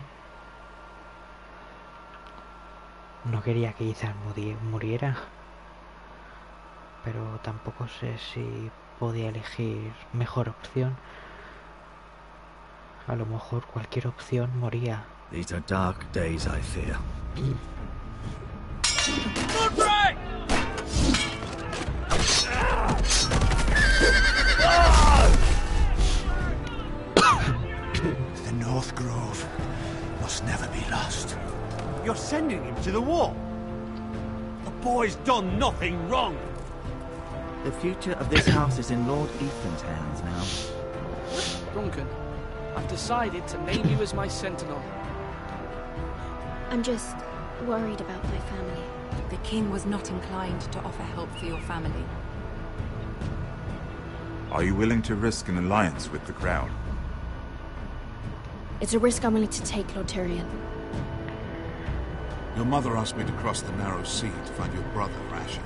Speaker 1: No quería que Ethan muriera. Pero tampoco sé si podía elegir mejor opción. A lo mejor cualquier opción moría.
Speaker 2: These are dark days, I fear. The North Grove must never be lost.
Speaker 4: You're sending him to the war. The boy's done nothing wrong.
Speaker 2: The future of this house is in Lord Ethan's hands now.
Speaker 3: Duncan, I've decided to name you as my sentinel.
Speaker 6: I'm just worried about my family.
Speaker 11: The king was not inclined to offer help for your family.
Speaker 14: Are you willing to risk an alliance with the Crown?
Speaker 6: It's a risk I'm willing to take, Lord Tyrion.
Speaker 8: Your mother asked me to cross the narrow sea to find your brother, Asher.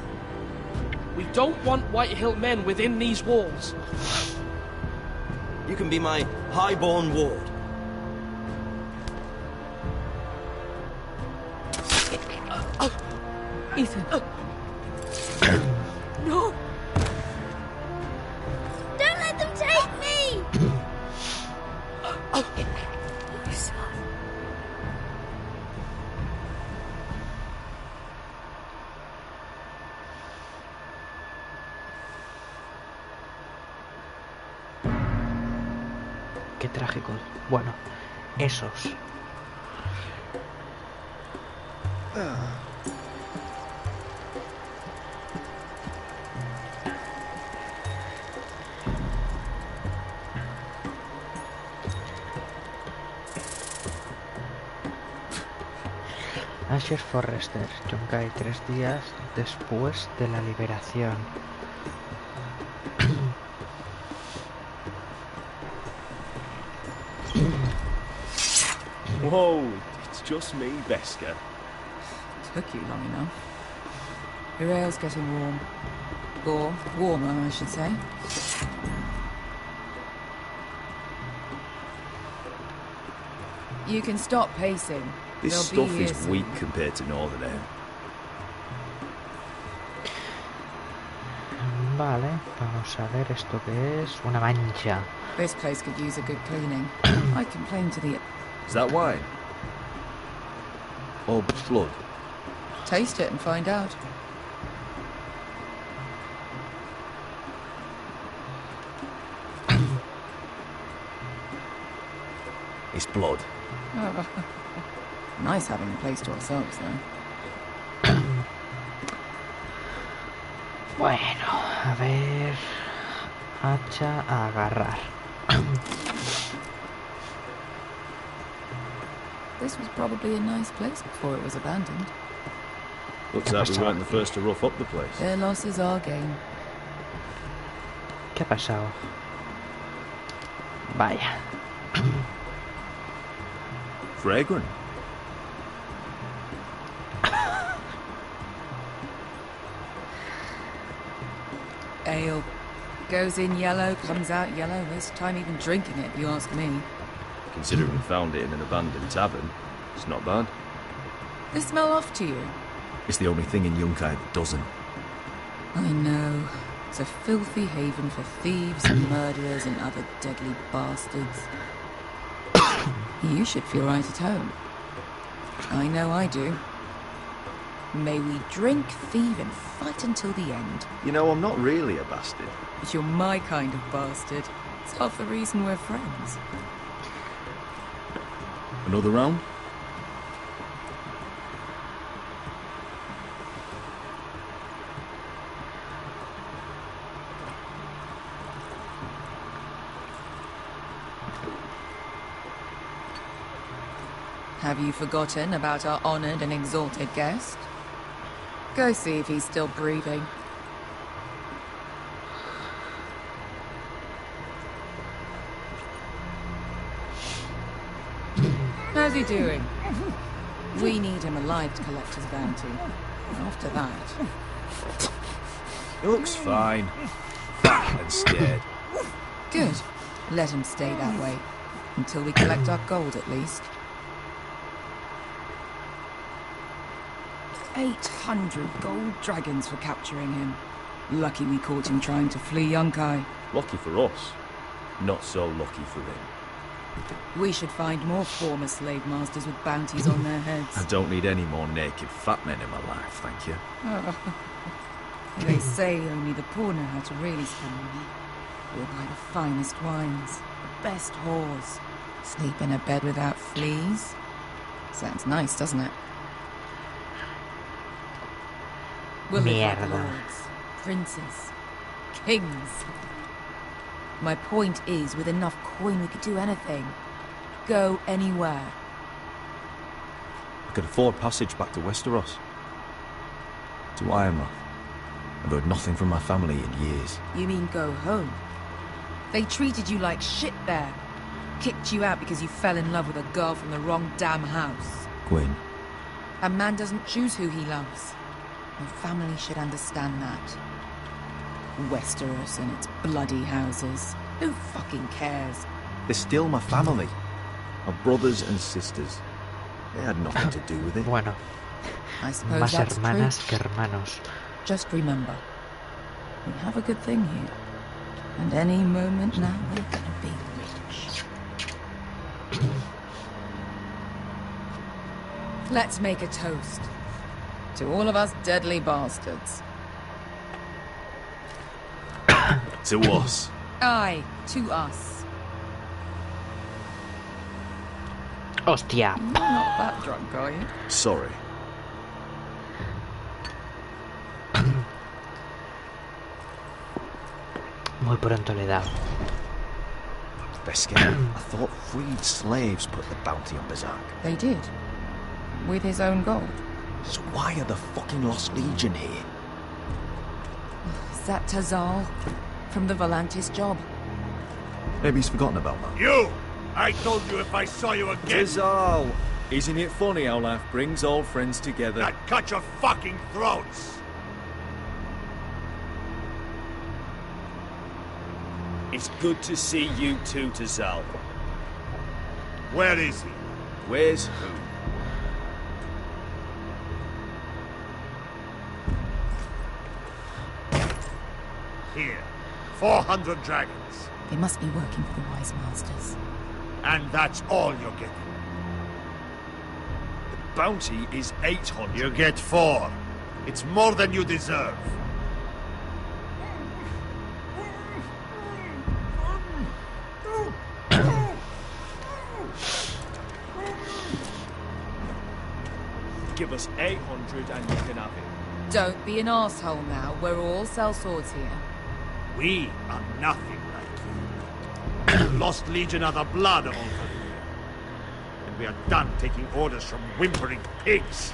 Speaker 3: We don't want Whitehill men within these walls.
Speaker 12: You can be my highborn ward.
Speaker 9: Ethan.
Speaker 6: No! Don't let them take me! My son.
Speaker 1: Qué trágico. Bueno, esos. Asher Forrester, Yunkai 3 días después de la liberación.
Speaker 15: Whoa, it's just me, Veska.
Speaker 11: Took you long enough. Your ale's getting warm. Or warmer, I should say. You can stop pacing.
Speaker 15: This
Speaker 11: They'll be
Speaker 15: stuff
Speaker 11: here
Speaker 15: is
Speaker 11: soon.
Speaker 15: weak compared to Northern Ale.
Speaker 1: Vale, vamos a ver esto que es una mancha.
Speaker 11: This place could use a good cleaning. I complained to the...
Speaker 15: Is that wine? Or blood?
Speaker 11: Taste it and find out.
Speaker 15: It's blood.
Speaker 11: Nice having the place to ourselves, though.
Speaker 1: Bueno, a ver... Hacha a agarrar.
Speaker 11: This was probably a nice place before it was abandoned.
Speaker 15: Looks like we weren't the first to rough up the place.
Speaker 11: Their loss is our gain.
Speaker 1: ¿Qué ha pasado? Vaya.
Speaker 15: Fragrant.
Speaker 11: Ale. Goes in yellow, comes out yellow. Waste time even drinking it, if you ask me.
Speaker 15: Considering we found it in an abandoned tavern, it's not bad.
Speaker 11: They smell off to you.
Speaker 15: It's the only thing in Yunkai that doesn't.
Speaker 11: I know. It's a filthy haven for thieves and murderers and other deadly bastards. You should feel right at home. I know I do. May we drink, thieve, and fight until the end.
Speaker 15: You know, I'm not really a bastard.
Speaker 11: But you're my kind of bastard. It's half the reason we're friends.
Speaker 15: Another round?
Speaker 11: Have you forgotten about our honored and exalted guest? Go see if he's still breathing. How's he doing? We need him alive to collect his bounty. After that...
Speaker 15: He looks fine. Fat and scared.
Speaker 11: Good. Let him stay that way. Until we collect our gold, at least. 800 gold dragons for capturing him. Lucky we caught him trying to flee Yunkai.
Speaker 15: Lucky for us. Not so lucky for him.
Speaker 11: We should find more former slave masters with bounties on their heads.
Speaker 15: I don't need any more naked fat men in my life, thank you.
Speaker 11: They say only the poor know how to really spend money. We'll buy the finest wines, the best whores, sleep in a bed without fleas. Sounds nice, doesn't it? We'll live like lords, princes, kings. My point is, with enough coin we could do anything. Go anywhere.
Speaker 15: I could afford passage back to Westeros. To Weimar. I've heard nothing from my family in years.
Speaker 11: You mean go home? They treated you like shit there. Kicked you out because you fell in love with a girl from the wrong damn house.
Speaker 15: Quinn.
Speaker 11: A man doesn't choose who he loves. Your family should understand that. Westeros and its bloody houses. Who fucking cares?
Speaker 15: They're still my family. My brothers and sisters. They had nothing to do with it.
Speaker 1: Bueno,
Speaker 11: I suppose
Speaker 1: más
Speaker 11: that's
Speaker 1: hermanas
Speaker 11: true.
Speaker 1: que hermanos.
Speaker 11: Just remember, we have a good thing here. And any moment now, we're gonna be rich. Let's make a toast. To all of us deadly bastards.
Speaker 15: To us.
Speaker 11: Aye, to us.
Speaker 1: Hostia.
Speaker 11: You're not that drunk, are you?
Speaker 15: Sorry.
Speaker 1: Muy pronto le he dado.
Speaker 15: Beskid, I thought freed slaves put the bounty on Berserk.
Speaker 11: They did. With his own gold.
Speaker 15: So why are the fucking Lost Legion here?
Speaker 11: Is that Tazal? From the Volantis job?
Speaker 15: Maybe he's forgotten about that.
Speaker 7: You! I told you if I saw you again...
Speaker 15: Tizal! Isn't it funny how life brings old friends together?
Speaker 7: I'd cut your fucking throats!
Speaker 16: It's good to see you too, Tazal.
Speaker 7: Where is he?
Speaker 15: Where's who?
Speaker 7: Here. 400 dragons.
Speaker 11: They must be working for the Wise Masters.
Speaker 7: And that's all you're getting.
Speaker 16: The bounty is 800.
Speaker 7: You get 4. It's more than you deserve.
Speaker 16: Give us 800 and you can have it.
Speaker 11: Don't be an asshole now. We're all sellswords here.
Speaker 7: We are nothing like you. The Lost Legion are the blood of all Valyria. And we are done taking orders from whimpering pigs.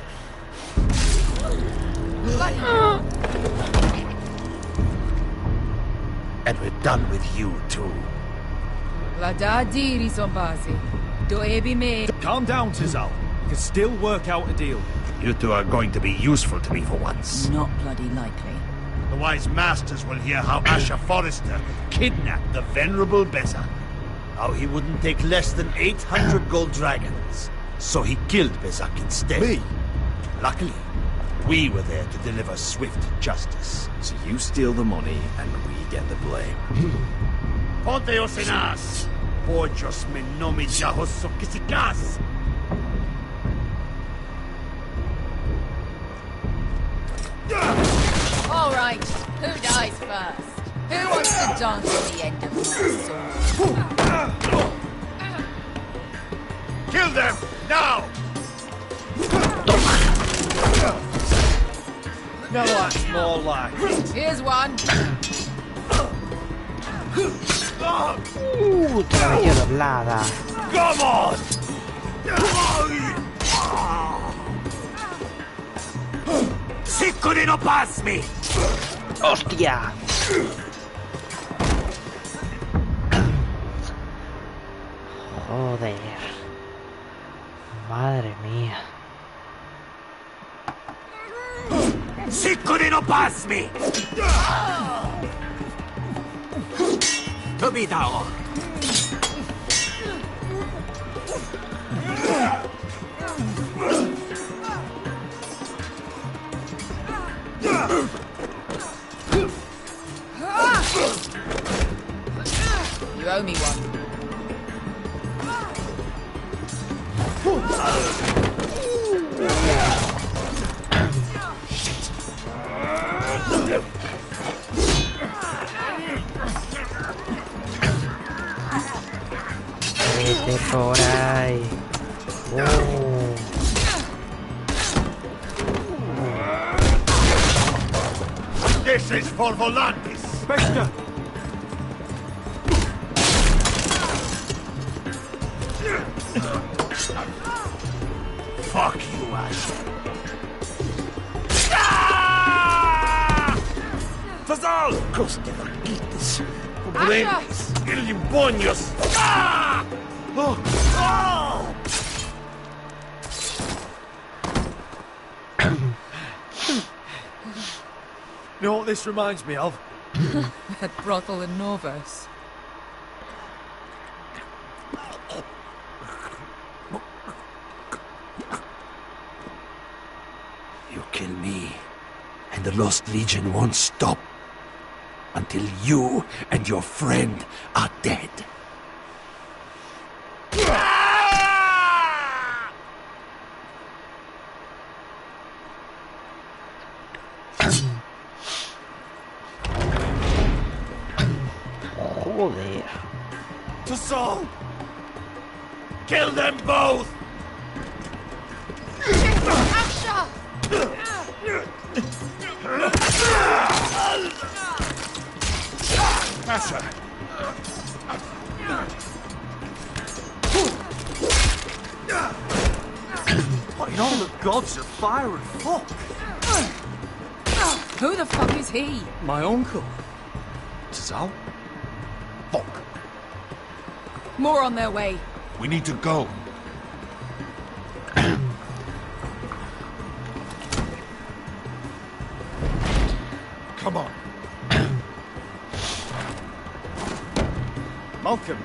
Speaker 7: And we're done with you too.
Speaker 16: Calm down, Tizal. We can still work out a deal.
Speaker 7: You two are going to be useful to me for once.
Speaker 11: Not bloody likely.
Speaker 7: The Wise Masters will hear how Asher Forrester kidnapped the venerable Beza. How he wouldn't take less than 800 gold dragons. So he killed Bezak instead.
Speaker 15: Me?
Speaker 7: Luckily, we were there to deliver swift justice.
Speaker 15: So you steal the money and we get the blame.
Speaker 7: Ponteos en as! Pojos me nomi jahos sokisikas!
Speaker 11: All right, who dies first? Who wants to dance at the end of my sword?
Speaker 7: Kill them, now!
Speaker 16: Now that's more like it.
Speaker 11: Here's one.
Speaker 1: Te la metió doblada.
Speaker 7: Come on! Siccone no pasmi!
Speaker 1: ¡Hostia! Joder. Madre mía.
Speaker 7: Siccone no pasmi! To be dao.
Speaker 11: You owe me one.
Speaker 1: Vete por ahí.
Speaker 7: This is for Volantis.
Speaker 16: Bester!
Speaker 7: Fuck you, Ash. Tazal!
Speaker 5: Coste vergites.
Speaker 7: Pobrenis! Illimbonius! Ah! Oh! Oh! You know what this reminds me of?
Speaker 11: That brothel in Novus.
Speaker 5: You kill me, and the Lost Legion won't stop until you and your friend are dead.
Speaker 1: Joder.
Speaker 7: To Saul! Kill them both! Asher!
Speaker 5: What in all the gods of fire and fuck?
Speaker 11: Who the fuck is he?
Speaker 5: My uncle. Tazal? Fuck.
Speaker 11: More on their way.
Speaker 8: We need to go.
Speaker 7: Come on. Malcolm.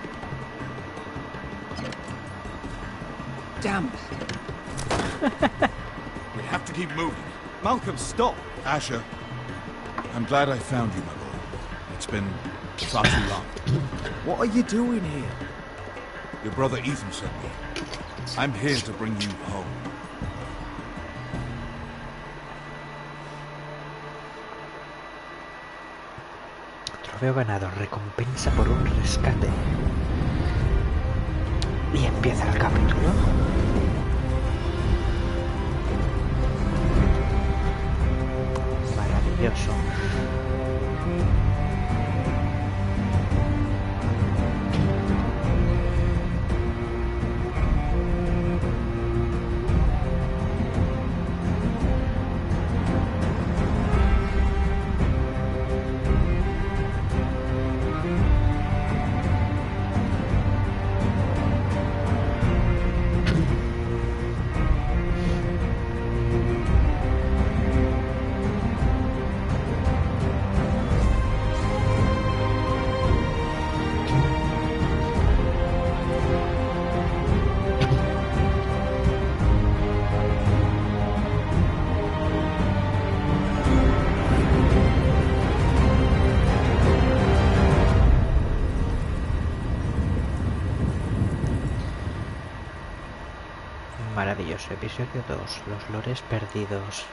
Speaker 11: Damn.
Speaker 8: We have to keep moving.
Speaker 7: Malcolm, stop.
Speaker 8: Asher, I'm glad I found you, my lord. It's been far too long.
Speaker 7: What are you doing here?
Speaker 8: Your brother Ethan sent me. I'm here to bring you home.
Speaker 1: Trofeo ganado, recompensa por un rescate. Y empieza el capítulo. Maravilloso. Maravilloso. Episodio 2. Los lores perdidos.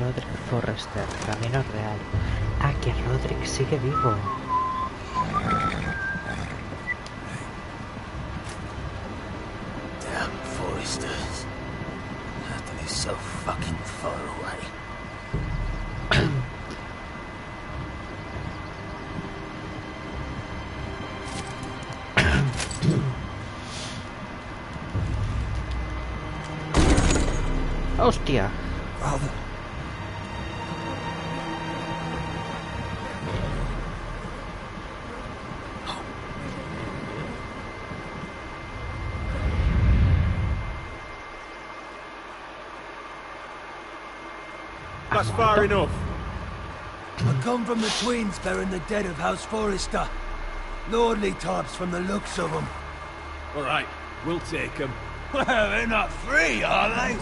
Speaker 1: Roderick Forrester, camino real. Ah, que Roderick sigue vivo.
Speaker 5: Damn Foresters. Have to be so fucking far away.
Speaker 1: ¡Hostia!
Speaker 5: Father.
Speaker 16: That's far enough.
Speaker 5: I come from the twins bearing the dead of House Forrester. Lordly types from the looks of them.
Speaker 16: All right, we'll take them.
Speaker 7: Well, they're not free, are they?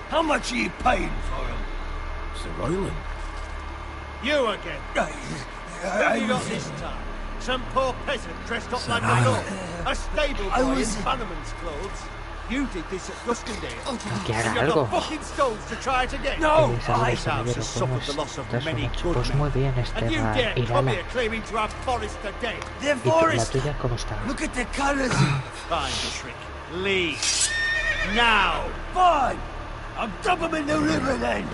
Speaker 7: How much are you paying for them?
Speaker 15: Sir Royland.
Speaker 4: You again. Who have you got this time? Some poor peasant dressed up like a dog. A stable boy in bannerman's clothes. You did this at Duskendale.
Speaker 1: Que haga
Speaker 4: And you've
Speaker 1: algo.
Speaker 4: got fucking stones to try it again.
Speaker 7: No!
Speaker 4: This house has suffered the loss of many good
Speaker 1: Pues muy
Speaker 4: men.
Speaker 1: bien, este
Speaker 4: And you
Speaker 1: va
Speaker 4: dare come
Speaker 1: Irala.
Speaker 4: here claiming to have Forrester dead.
Speaker 7: They're
Speaker 1: ¿Y la
Speaker 7: forest!
Speaker 1: tuya cómo está?
Speaker 7: Look at the colours!
Speaker 4: Fine, trick. Leave. Now.
Speaker 7: Fine! I'll dump them in the river then!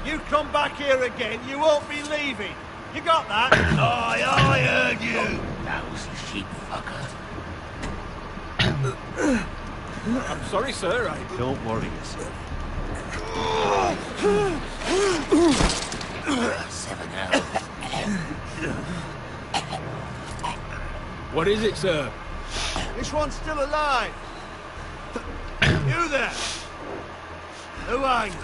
Speaker 4: You come back here again, you won't be leaving. You got that?
Speaker 7: Aye, I heard you! Lousy sheep fucker.
Speaker 16: I'm sorry, sir.
Speaker 4: Don't worry yourself.
Speaker 7: 7 hours.
Speaker 16: What is it, sir?
Speaker 4: This one's still alive. You there? Who are you?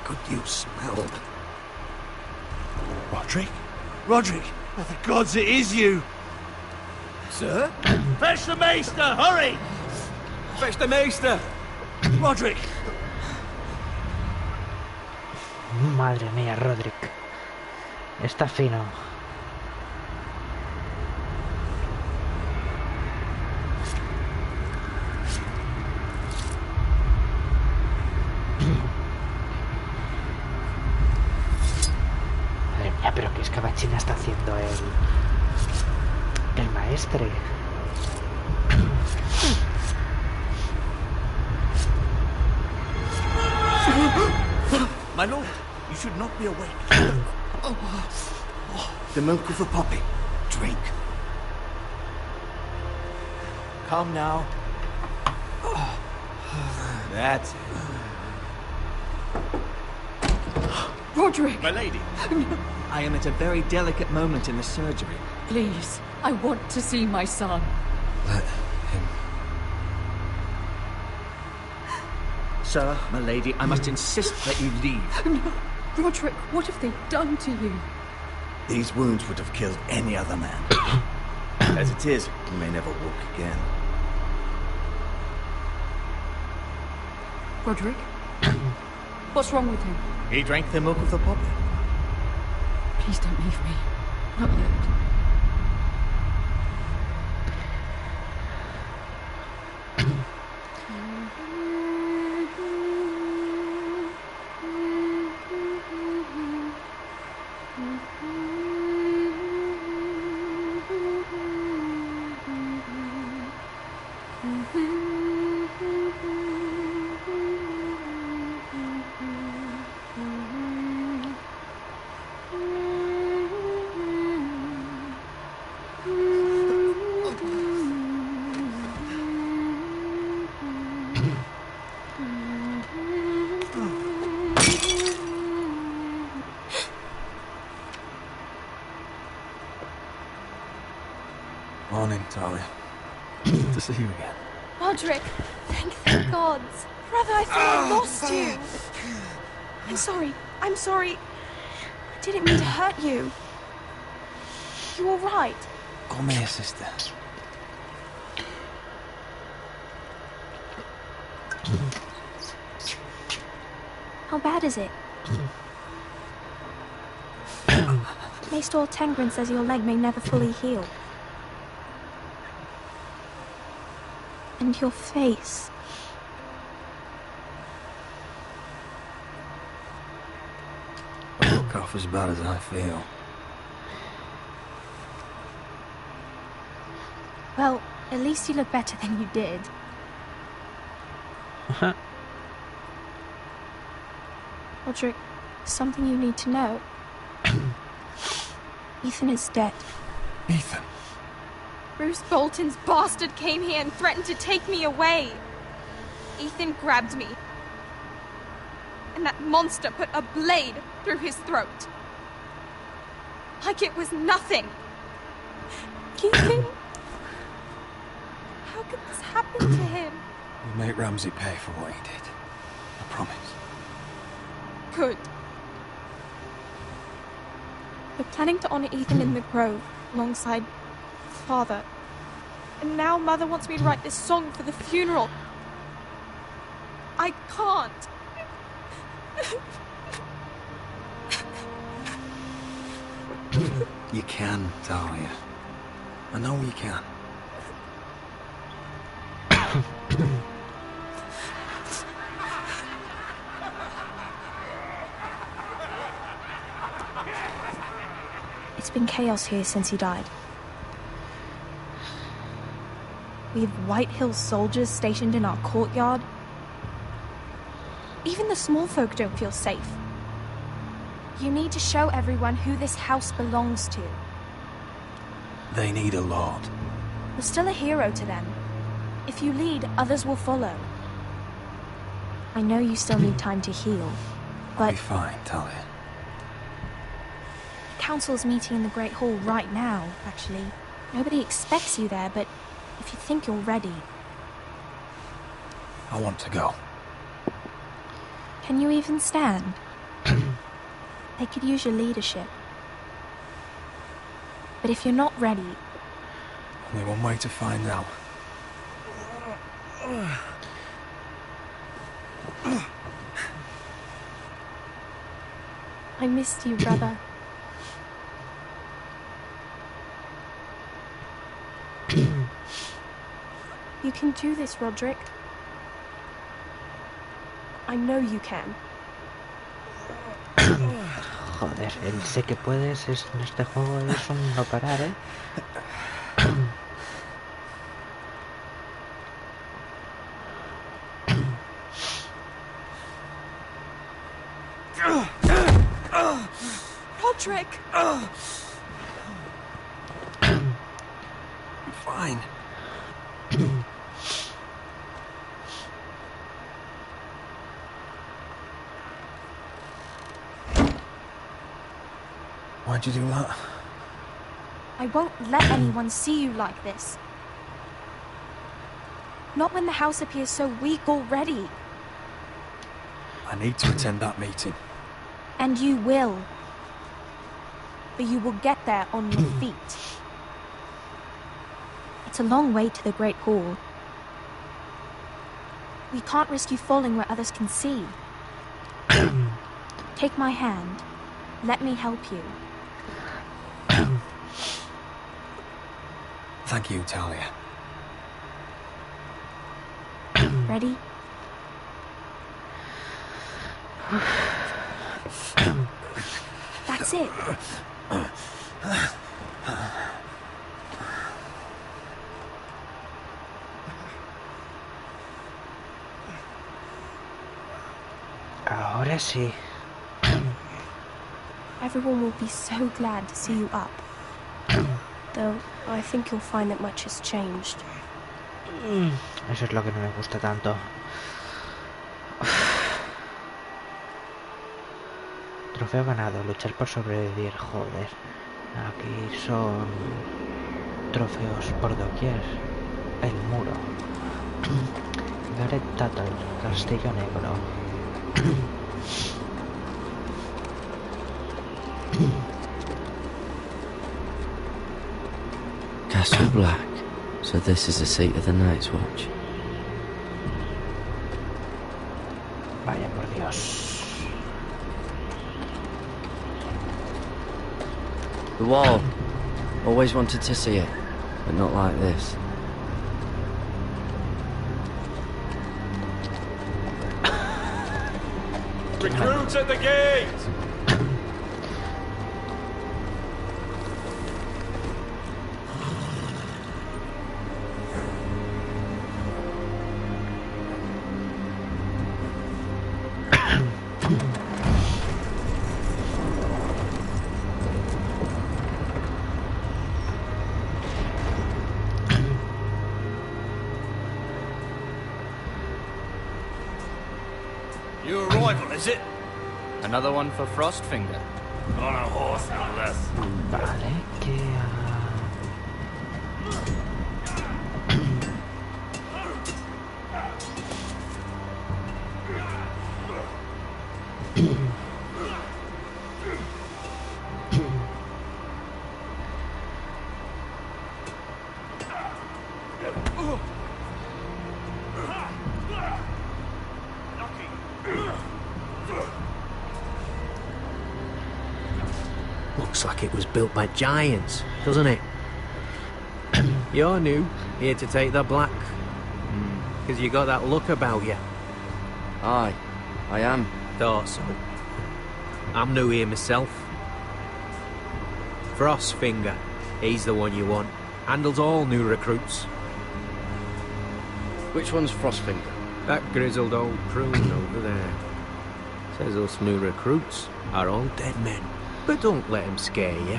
Speaker 15: Could you smell?
Speaker 4: Roderick? Roderick! Oh, the gods, it is you!
Speaker 16: Sir?
Speaker 4: Fetch the maester, hurry!
Speaker 16: Fetch the maester!
Speaker 4: Roderick!
Speaker 1: Madre mía, Roderick. Está fino. Madre mía, pero qué escabachina está haciendo el maestre.
Speaker 7: My lord, you should not be awake. The milk of the poppy. Drink. Calm now. That's it.
Speaker 9: Roderick!
Speaker 7: My lady, I am at a very delicate moment in the surgery.
Speaker 9: Please, I want to see my son.
Speaker 15: Let him.
Speaker 7: Sir, my lady, I must insist that you leave.
Speaker 9: No. Roderick, what have they done to you?
Speaker 15: These wounds would have killed any other man. As it is, he may never walk again.
Speaker 9: Roderick? What's wrong with him?
Speaker 7: He drank the milk of the poppy.
Speaker 9: Please don't leave me. Not yet.
Speaker 15: Morning, Talia. Good to see you again.
Speaker 6: Roderick, thank the gods. Brother, I thought I lost you. I'm sorry. I didn't mean to hurt you. You all right?
Speaker 15: Come here, sister.
Speaker 6: How bad is it? Maester Tengrin says your leg may never fully heal. And your face.
Speaker 15: I look off as bad as I feel.
Speaker 6: Well, at least you look better than you did. Roderick, something you need to know. Ethan is dead.
Speaker 15: Ethan?
Speaker 17: Bruce Bolton's bastard came here and threatened to take me away. Ethan grabbed me. And that monster put a blade through his throat. Like it was nothing.
Speaker 6: Ethan? How could this happen to him?
Speaker 15: We'll make Ramsay pay for what he did. I promise.
Speaker 17: Good. We're planning to honor Ethan in the grove, alongside Father. And now Mother wants me to write this song for the funeral. I can't.
Speaker 18: You can, Talia. I know you can.
Speaker 6: It's been chaos here since he died. We have White Hill soldiers stationed in our courtyard. Even the small folk don't feel safe. You need to show everyone who this house belongs to.
Speaker 18: They need a lord.
Speaker 6: You're still a hero to them. If you lead, others will follow. I know you still need time to heal,
Speaker 18: I'll
Speaker 6: but
Speaker 18: be fine, Talia.
Speaker 6: the council's meeting in the Great Hall right now, actually. Nobody expects you there, but if you think you're ready...
Speaker 18: I want to go.
Speaker 6: Can you even stand? They could use your leadership. But if you're not ready...
Speaker 18: Only one way to find out.
Speaker 6: I missed you, brother. You can do this, Roderick. I know you can.
Speaker 1: Joder, el sé que puedes es, en este juego es un no parar, ¿eh?
Speaker 17: Roderick!
Speaker 18: I'm fine. Why'd you do that?
Speaker 6: I won't let anyone see you like this. Not when the house appears so weak already.
Speaker 18: I need to attend that meeting.
Speaker 6: And you will. But you will get there on your feet. It's a long way to the Great Hall. We can't risk you falling where others can see. Take my hand. Let me help you.
Speaker 18: Thank you, Talia.
Speaker 6: Ready? That's it.
Speaker 1: Ahora sí.
Speaker 6: Everyone will be so glad to see you up. Though I think you'll find that much has changed.
Speaker 1: Eso es lo que no me gusta tanto. Trofeo ganado, luchar por sobrevivir, joder. Aquí son trofeos por doquier. El muro. Gareth Tuttle, Castillo Negro.
Speaker 19: Castle Black. So this is the seat of the Night's Watch.
Speaker 1: Vaya por Dios.
Speaker 19: The wall. Always wanted to see it, but not like this.
Speaker 16: Recruits at the gate!
Speaker 20: New arrival, is it? Another one for Frostfinger. On a horse, no less.
Speaker 1: Vale, que...
Speaker 21: Looks like it was built by giants, doesn't it? You're new, here to take the black. Because you got that look about you.
Speaker 19: Aye, I am.
Speaker 21: Thought so. I'm new here myself. Frostfinger, he's the one you want. Handles all new recruits.
Speaker 19: Which one's Frostfinger?
Speaker 21: That grizzled old prune over there. Says us new recruits are all dead men. But don't let him scare you.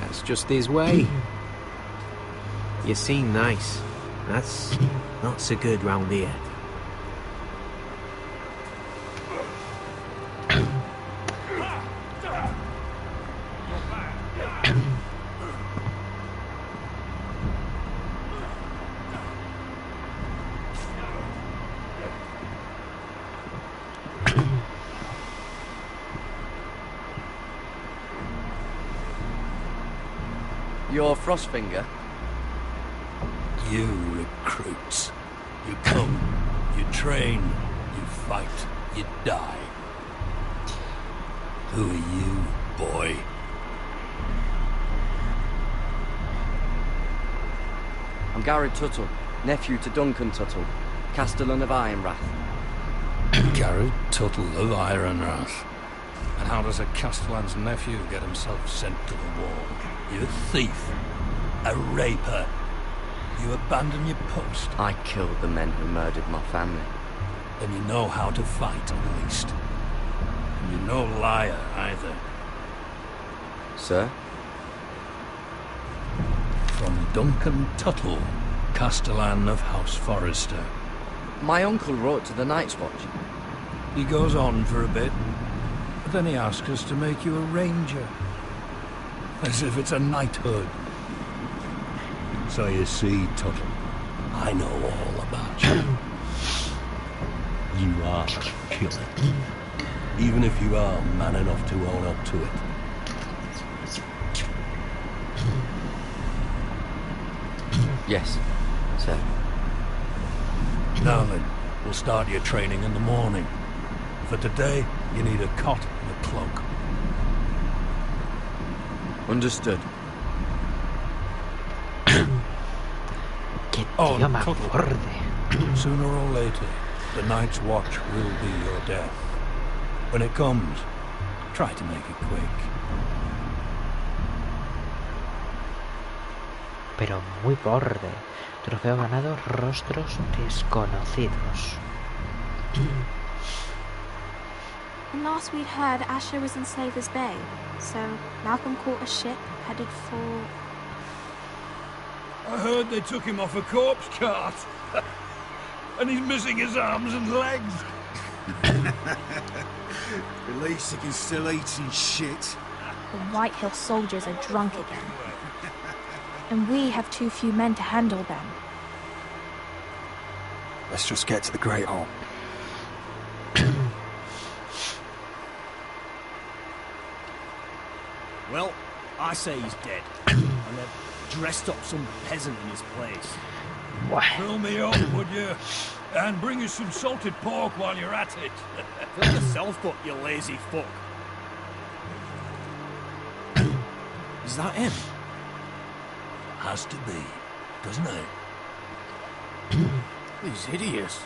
Speaker 21: That's just his way. You seem nice. That's not so good round here.
Speaker 19: You're Frostfinger?
Speaker 22: You recruits. You come, you train, you fight, you die. Who are you, boy?
Speaker 19: I'm Garrett Tuttle, nephew to Duncan Tuttle, Castellan of Ironrath.
Speaker 22: Garrett Tuttle of Ironrath. And how does a Castellan's nephew get himself sent to the wall? You're a thief, a raper. You abandon your post.
Speaker 19: I killed the men who murdered my family.
Speaker 22: Then you know how to fight, at least. And you're no liar, either.
Speaker 19: Sir?
Speaker 22: From Duncan Tuttle, Castellan of House Forrester.
Speaker 19: My uncle wrote to the Night's Watch.
Speaker 22: He goes on for a bit, but then he asks us to make you a ranger. As if it's a knighthood. So you see, Tuttle, I know all about you. You are a killer. Even if you are man enough to own up to it.
Speaker 19: Yes, sir.
Speaker 22: Now then, we'll start your training in the morning. For today, you need a cot and a cloak.
Speaker 19: Understood.
Speaker 22: Sooner or later, the Night's Watch will be your death. When it comes, try to make it quick.
Speaker 1: Pero muy borde. Trofeo ganado, rostros desconocidos.
Speaker 6: And last we'd heard Asher was in Slaver's Bay, so Malcolm caught a ship headed for...
Speaker 22: I heard they took him off a corpse cart. And he's missing his arms and legs.
Speaker 4: At least he can still eat and shit.
Speaker 6: The White Hill soldiers are drunk again. And we have too few men to handle them.
Speaker 18: Let's just get to the Great Hall.
Speaker 4: Well, I say he's dead. And they've dressed up some peasant in his place.
Speaker 22: Fill me up, would you? And bring us some salted pork while you're at it.
Speaker 4: Fill yourself up, you lazy fuck. Is that him?
Speaker 22: Has to be, doesn't it?
Speaker 4: He's hideous.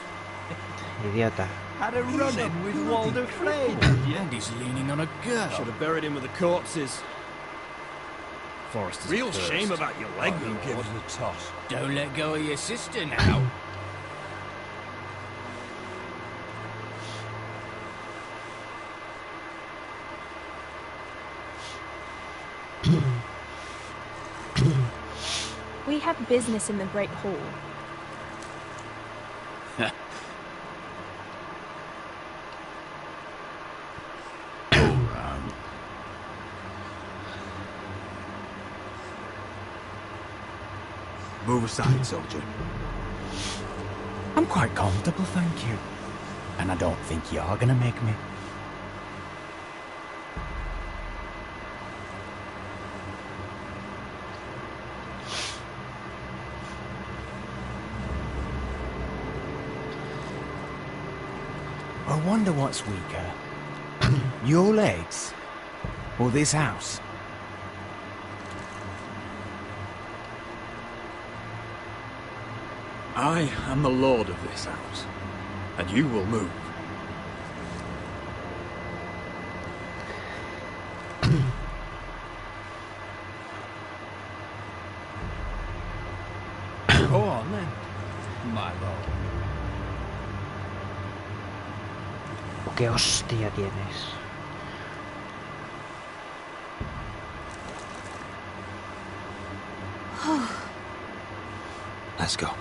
Speaker 1: Idiota.
Speaker 4: Had a run-in with Walder Flade. And he's leaning on a girl. Should have buried him with the corpses. Forrester's real shame about your leg,
Speaker 22: Who gives a toss?
Speaker 4: Don't let go of your sister now.
Speaker 6: We have business in the Great Hall.
Speaker 15: Move aside, soldier.
Speaker 23: I'm quite comfortable, thank you. And I don't think you're gonna make me. I wonder what's weaker. Your legs? Or this house?
Speaker 18: I am the lord of this house, and you will move. Go on then, my lord.
Speaker 1: ¿Qué hostia tienes?
Speaker 18: Let's go.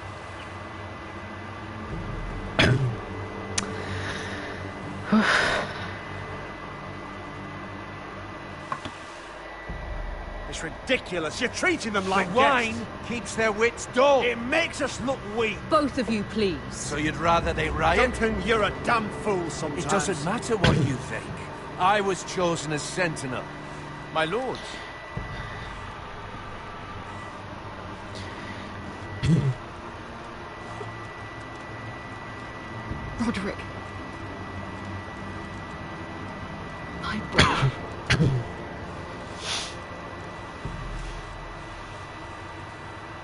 Speaker 4: It's ridiculous. You're treating them like
Speaker 7: The wine keeps their wits dull.
Speaker 4: It makes us look weak.
Speaker 9: Both of you, please.
Speaker 7: So you'd rather they riot?
Speaker 4: Duncan, you're a damn fool sometimes.
Speaker 7: It doesn't matter what you think. I was chosen as Sentinel. My lords.
Speaker 9: Roderick. My brother.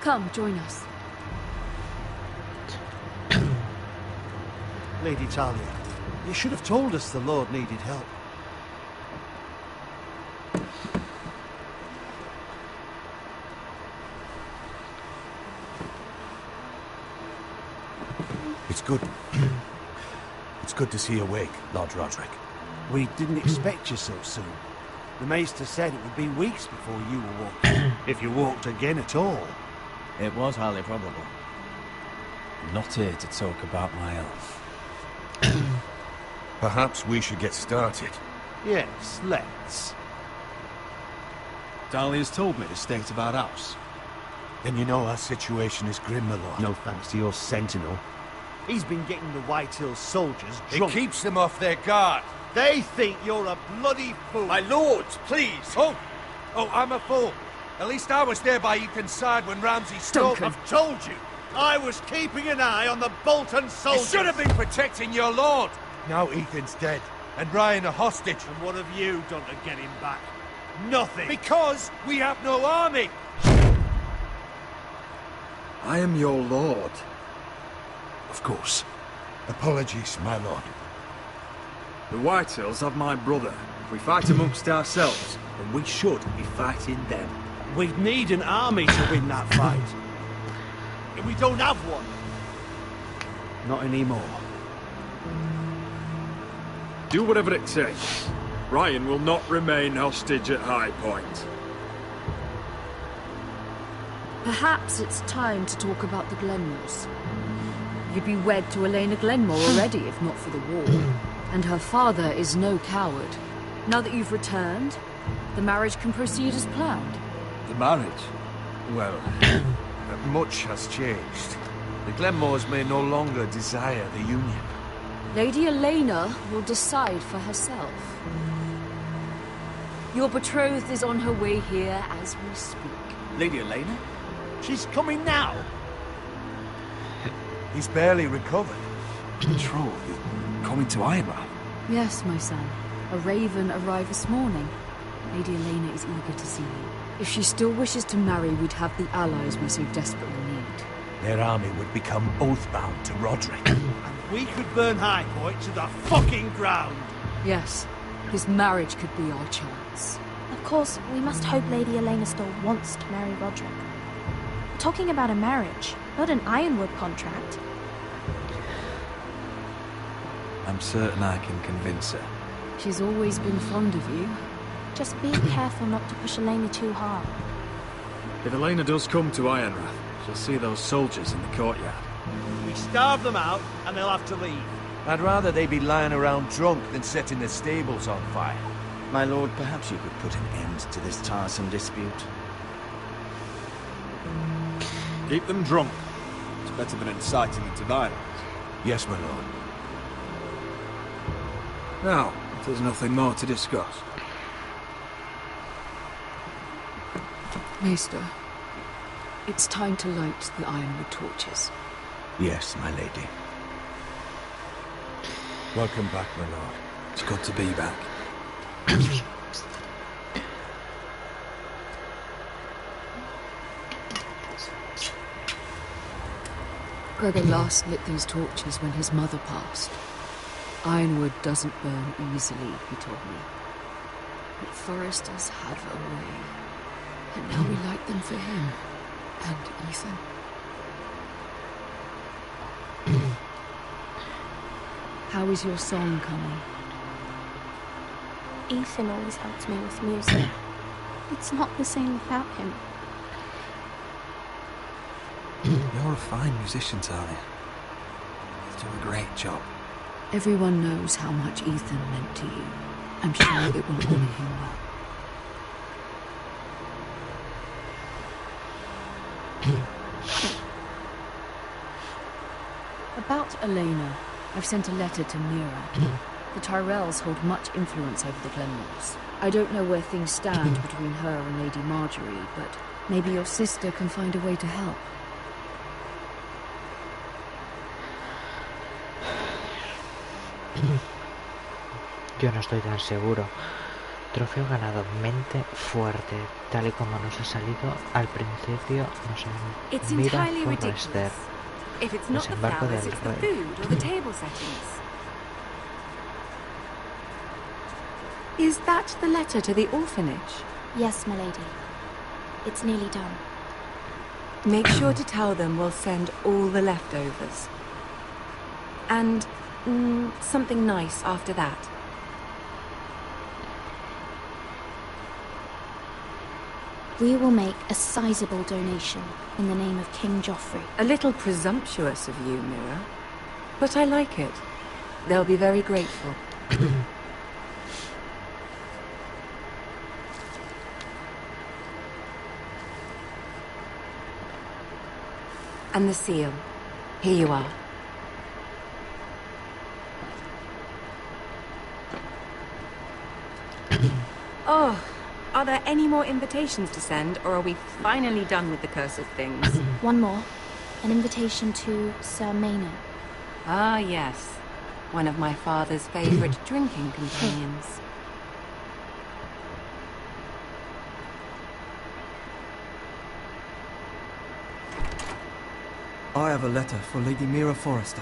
Speaker 9: Come, join us.
Speaker 4: Lady Talia, you should have told us the Lord needed help.
Speaker 7: It's good. It's good to see you awake, Lord Roderick.
Speaker 4: We didn't expect you so soon. The Maester said it would be weeks before you were walking, if you walked again at all.
Speaker 15: It was highly probable. I'm not here to talk about my elf.
Speaker 7: Perhaps we should get started.
Speaker 4: Yes, let's.
Speaker 18: Dahlia's told me the state of our house.
Speaker 7: Then you know our situation is grim, my lord.
Speaker 4: No thanks to your sentinel. He's been getting the White Hills soldiers drunk.
Speaker 7: It keeps them off their guard.
Speaker 4: They think you're a bloody fool.
Speaker 7: My lords, please. Oh, I'm a fool. At least I was there by Ethan's side when Ramsay stole.
Speaker 4: I've told you. I was keeping an eye on the Bolton soldiers.
Speaker 7: You should have been protecting your lord. Now Ethan's dead, and Ryan a hostage.
Speaker 4: And what have you done to get him back? Nothing.
Speaker 7: Because we have no army.
Speaker 18: I am your lord. Of course.
Speaker 7: Apologies, my lord.
Speaker 18: The Whitehills have my brother. If we fight amongst ourselves, then we should be fighting them.
Speaker 4: We'd need an army to win that fight. And we don't have one. Not anymore.
Speaker 18: Do whatever it takes. Ryan will not remain hostage at High Point.
Speaker 9: Perhaps it's time to talk about the Glenmores. You'd be wed to Elena Glenmore already, if not for the war. And her father is no coward. Now that you've returned, the marriage can proceed as planned.
Speaker 18: The marriage?
Speaker 7: Well, much has changed. The Glenmores may no longer desire the union.
Speaker 9: Lady Elena will decide for herself. Your betrothed is on her way here as we speak.
Speaker 18: Lady Elena?
Speaker 4: She's coming now.
Speaker 7: He's barely recovered.
Speaker 18: Betrothed? You're coming to Ironrath?
Speaker 9: Yes, my son. A raven arrived this morning. Lady Elena is eager to see you. If she still wishes to marry, we'd have the allies we so desperately need.
Speaker 7: Their army would become oath-bound to Roderick.
Speaker 4: And we could burn High Point to the fucking ground.
Speaker 9: Yes, this marriage could be our chance.
Speaker 6: Of course, we must hope Lady Elena still wants to marry Roderick. We're talking about a marriage, not an Ironwood contract.
Speaker 18: I'm certain I can convince her.
Speaker 9: She's always been fond of you.
Speaker 6: Just be careful not to push Elena too hard.
Speaker 18: If Elena does come to Ironrath, she'll see those soldiers in the courtyard.
Speaker 4: We starve them out, and they'll have to leave.
Speaker 7: I'd rather they be lying around drunk than setting the stables on fire.
Speaker 15: My lord, perhaps you could put an end to this tiresome dispute.
Speaker 18: Keep them drunk. It's better than inciting them to violence.
Speaker 7: Yes, my lord.
Speaker 18: Now, if there's nothing more to discuss.
Speaker 9: Maester, it's time to light the Ironwood torches.
Speaker 15: Yes, my lady.
Speaker 7: Welcome back, my lord.
Speaker 18: It's good to be back.
Speaker 9: Gregor last lit these torches when his mother passed. Ironwood doesn't burn easily, he told me. But Forresters have a way. And now we light them for him. And Ethan. How is your song coming?
Speaker 6: Ethan always helps me with music. It's not the same without him.
Speaker 2: You're a fine musician, Talia. You do a great job.
Speaker 9: Everyone knows how much Ethan meant to you. I'm sure it will honor him well. About Elena, I've sent a letter to Mira. The Tyrells hold much influence over the Glenmores. I don't know where things stand between her and Lady Marjorie, but maybe your sister can find a way to help.
Speaker 1: Yo no estoy tan seguro. Trofeo ganado, mente fuerte, tal y como nos ha salido al principio, nos mira Forrester. Desembarco del rey.
Speaker 11: Is that the letter to the orphanage?
Speaker 6: Yes, my lady. It's nearly done.
Speaker 11: Make sure to tell them we'll send all the leftovers. And something nice after that.
Speaker 6: We will make a sizable donation in the name of King Joffrey.
Speaker 11: A little presumptuous of you, Mira. But I like it. They'll be very grateful. And the seal. Here you are. Oh, are there any more invitations to send, or are we finally done with the cursed things?
Speaker 6: One more. An invitation to Sir Maynard.
Speaker 11: Ah, yes. One of my father's favorite drinking companions.
Speaker 2: I have a letter for Lady Mira Forrester.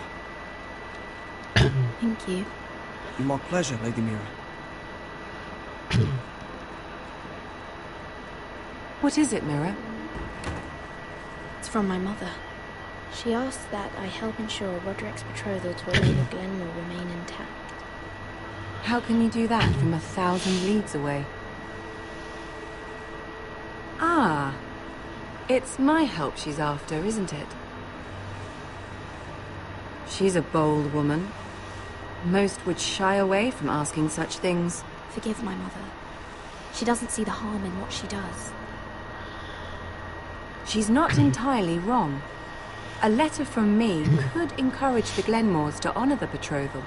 Speaker 6: Thank you.
Speaker 2: My pleasure, Lady Mira.
Speaker 11: What is it, Mira?
Speaker 6: It's from my mother. She asked that I help ensure Roderick's betrothal to Elena Glenmore remain intact.
Speaker 11: How can you do that from 1,000 leagues away? Ah, it's my help she's after, isn't it? She's a bold woman. Most would shy away from asking such things.
Speaker 6: Forgive my mother. She doesn't see the harm in what she does.
Speaker 11: She's not entirely wrong. A letter from me could encourage the Glenmores to honor the betrothal.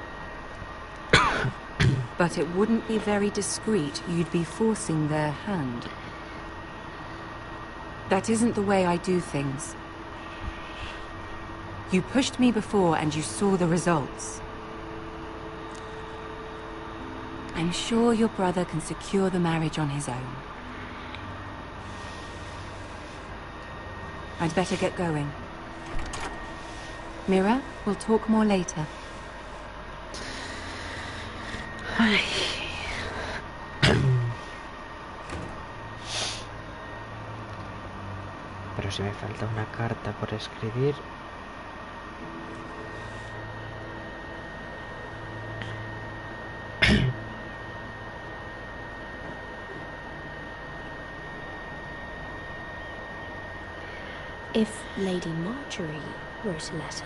Speaker 11: But it wouldn't be very discreet. You'd be forcing their hand. That isn't the way I do things. You pushed me before and you saw the results. I'm sure your brother can secure the marriage on his own. I'd better get going. Mira, we'll talk more later.
Speaker 1: Pero si me falta una carta por escribir.
Speaker 6: If Lady Marjorie wrote a letter...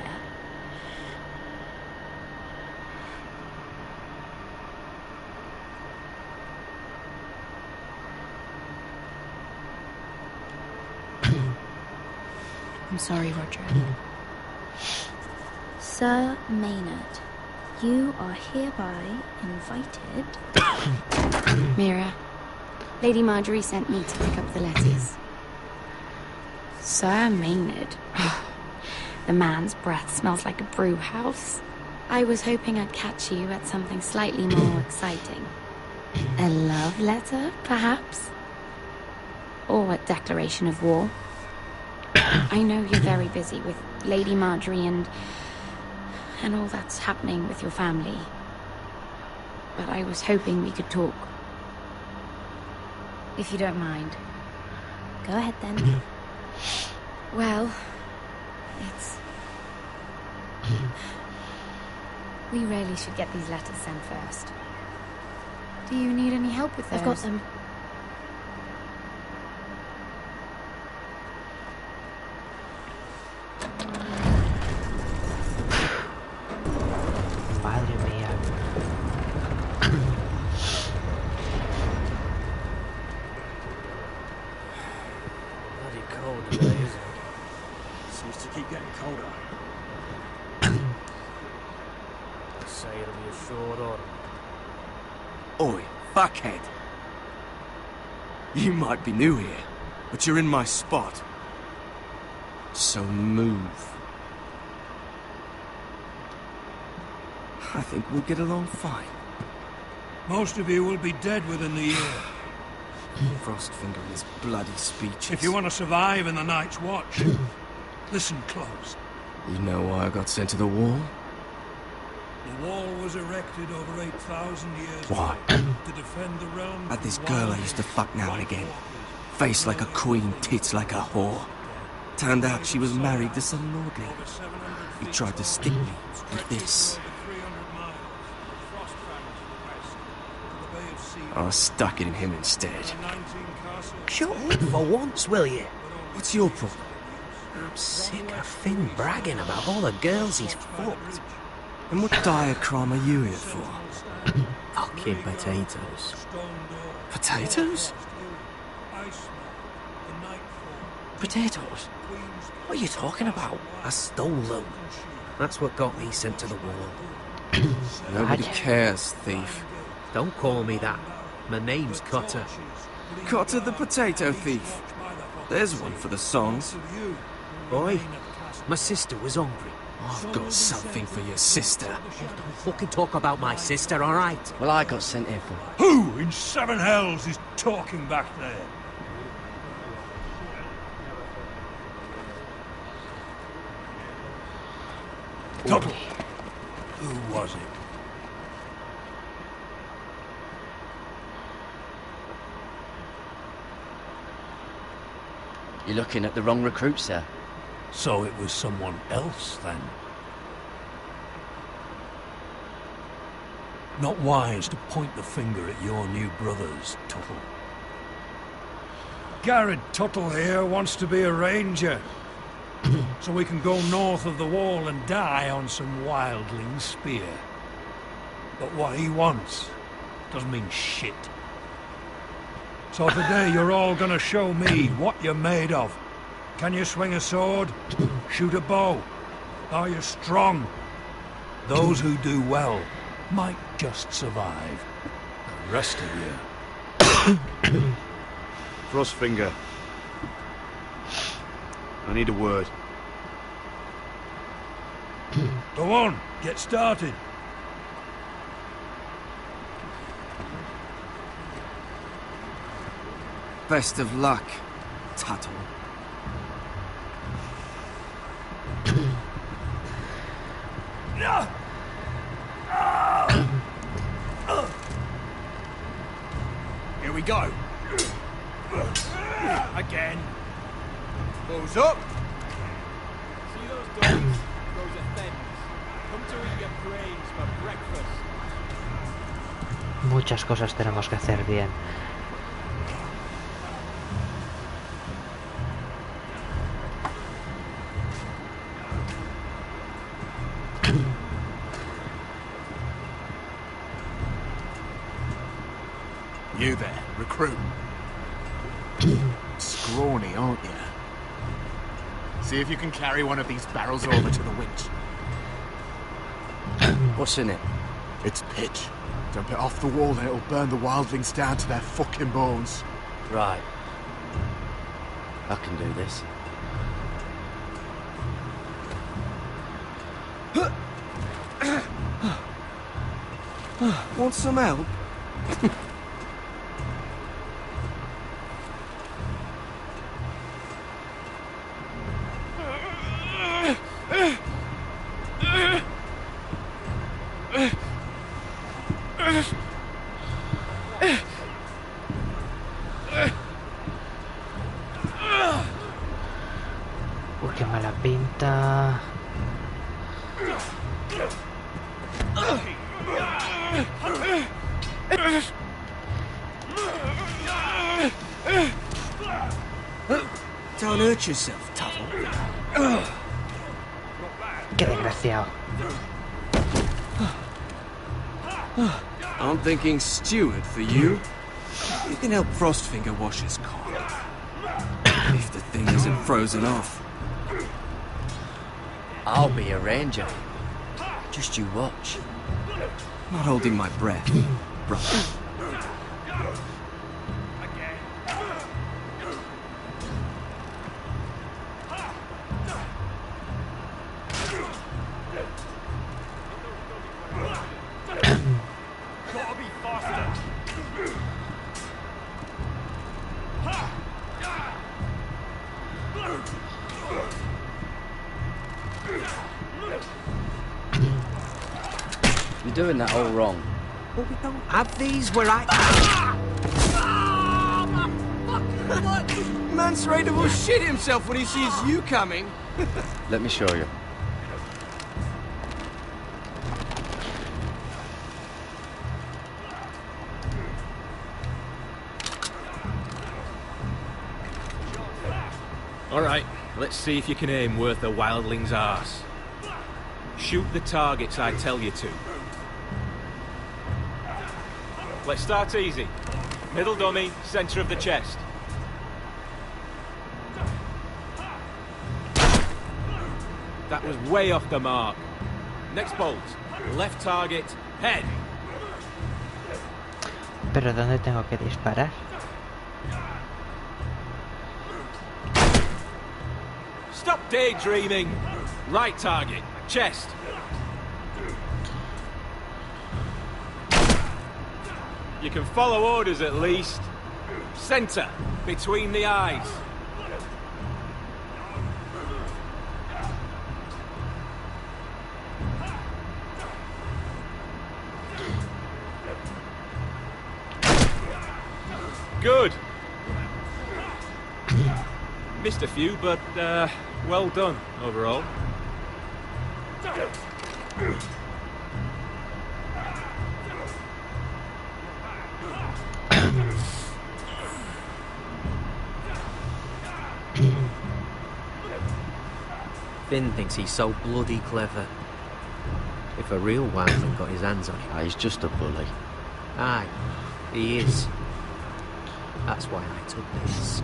Speaker 6: I'm sorry, Roderick. Sir Maynard, you are hereby invited...
Speaker 10: Mira, Lady Marjorie sent me to pick up the letters. Sir Maynard. The man's breath smells like a brew house. I was hoping I'd catch you at something slightly more exciting. A love letter, perhaps? Or a declaration of war? I know you're very busy with Lady Marjorie and all that's happening with your family. But I was hoping we could talk. If you don't mind.
Speaker 6: Go ahead then.
Speaker 10: Well, it's... We really should get these letters sent first. Do you need any help with those?
Speaker 6: I've got them.
Speaker 1: Madre mía.
Speaker 16: Bloody cold today, isn't it? Seems to keep getting colder. They say it'll be a short autumn.
Speaker 7: Oi, fuckhead. You might be new here, but you're in my spot. So move. I think we'll get along fine.
Speaker 22: Most of you will be dead within the year.
Speaker 7: Frostfinger and his bloody speeches.
Speaker 22: If you want to survive in the Night's Watch, listen close.
Speaker 7: You know why I got sent to the wall?
Speaker 22: The wall was erected over 8,000 years
Speaker 7: Why?
Speaker 22: ago to defend the realm.
Speaker 7: Had this girl I used to fuck now and again. Face like a queen, tits like a whore. Turned out she was married to some lordling. He tried to stick me with this. I stuck it in him instead.
Speaker 21: Shut up for once, will you?
Speaker 7: What's your problem?
Speaker 21: I'm sick of Finn bragging about all the girls he's fucked.
Speaker 7: And what diacrime are you here for?
Speaker 21: Fucking potatoes.
Speaker 7: Potatoes?
Speaker 21: Potatoes? What are you talking about? I stole them. That's what got me sent to the wall.
Speaker 7: Nobody cares, thief.
Speaker 21: Don't call me that. My name's Cutter.
Speaker 7: Cutter the potato thief. There's one for the songs.
Speaker 21: Boy, my sister was hungry.
Speaker 7: I've got something for your sister.
Speaker 21: Don't fucking talk about my sister, alright?
Speaker 19: Well, I got sent here for it.
Speaker 22: Who in seven hells is talking back there? Tuttle. Who was it?
Speaker 19: You're looking at the wrong recruit, sir.
Speaker 22: So it was someone else, then? Not wise to point the finger at your new brothers, Tuttle. Garrett Tuttle here wants to be a ranger. So we can go north of the wall and die on some wildling's spear. But what he wants doesn't mean shit. So today you're all gonna show me what you're made of. Can you swing a sword? Shoot a bow? Are you strong? Those who do well might just survive. The rest of you...
Speaker 18: Frostfinger. I need a word.
Speaker 22: Go on, get started.
Speaker 7: Best of luck, Tuttle.
Speaker 16: Here we go. Again. Close up. See those dogs? Those are thens. Come to eat your brains for breakfast.
Speaker 1: Muchas cosas tenemos que hacer bien.
Speaker 3: You there, recruit. Scrawny, aren't you? See if you can carry one of these barrels over to the winch.
Speaker 19: What's in it?
Speaker 3: It's pitch. Dump it off the wall and it'll burn the wildlings down to their fucking bones.
Speaker 19: Right. I can do this.
Speaker 7: Want some help?
Speaker 1: Uy, qué mala pinta.
Speaker 5: Don't hurt yourself, Tuttle.
Speaker 1: Qué desgraciado.
Speaker 5: I'm thinking steward for you. You can help Frostfinger wash his car. If the thing isn't frozen off.
Speaker 19: I'll be a ranger. Just you watch.
Speaker 5: Not holding my breath, brother.
Speaker 16: Gotta be faster.
Speaker 19: You're doing that all wrong.
Speaker 21: But we don't have these where I...
Speaker 5: Man's ready to shit himself when he sees you coming.
Speaker 19: Let me show you.
Speaker 20: Alright, let's see if you can aim worth a wildling's arse. Shoot the targets I tell you to. Let's start easy. Middle dummy, center of the chest. That was way off the mark. Next bolt. Left target, head.
Speaker 1: Pero ¿dónde tengo que disparar?
Speaker 20: Stop daydreaming. Right target, chest. You can follow orders at least. Center, between the eyes. Good. Missed a few, but well done overall.
Speaker 21: Finn thinks he's so bloody clever. If a real wildling got his hands on him...
Speaker 19: He's just a bully.
Speaker 21: Aye, he is. That's why I took this.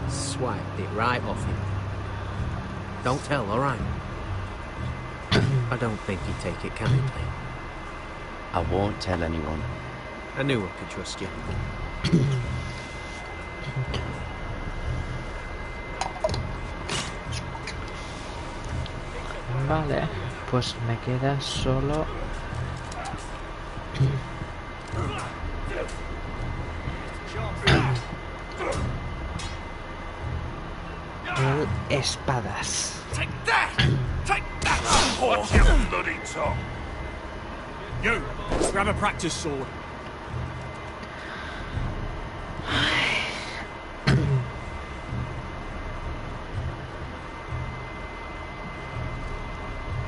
Speaker 21: Swiped it right off him. Don't tell, alright? I don't think he'd take it kindly.
Speaker 19: I won't tell anyone.
Speaker 21: I knew I could trust you.
Speaker 1: Vale, pues me queda solo... el espadas.
Speaker 16: Take that! Take that! What's your bloody tongue? You, grab a practice sword.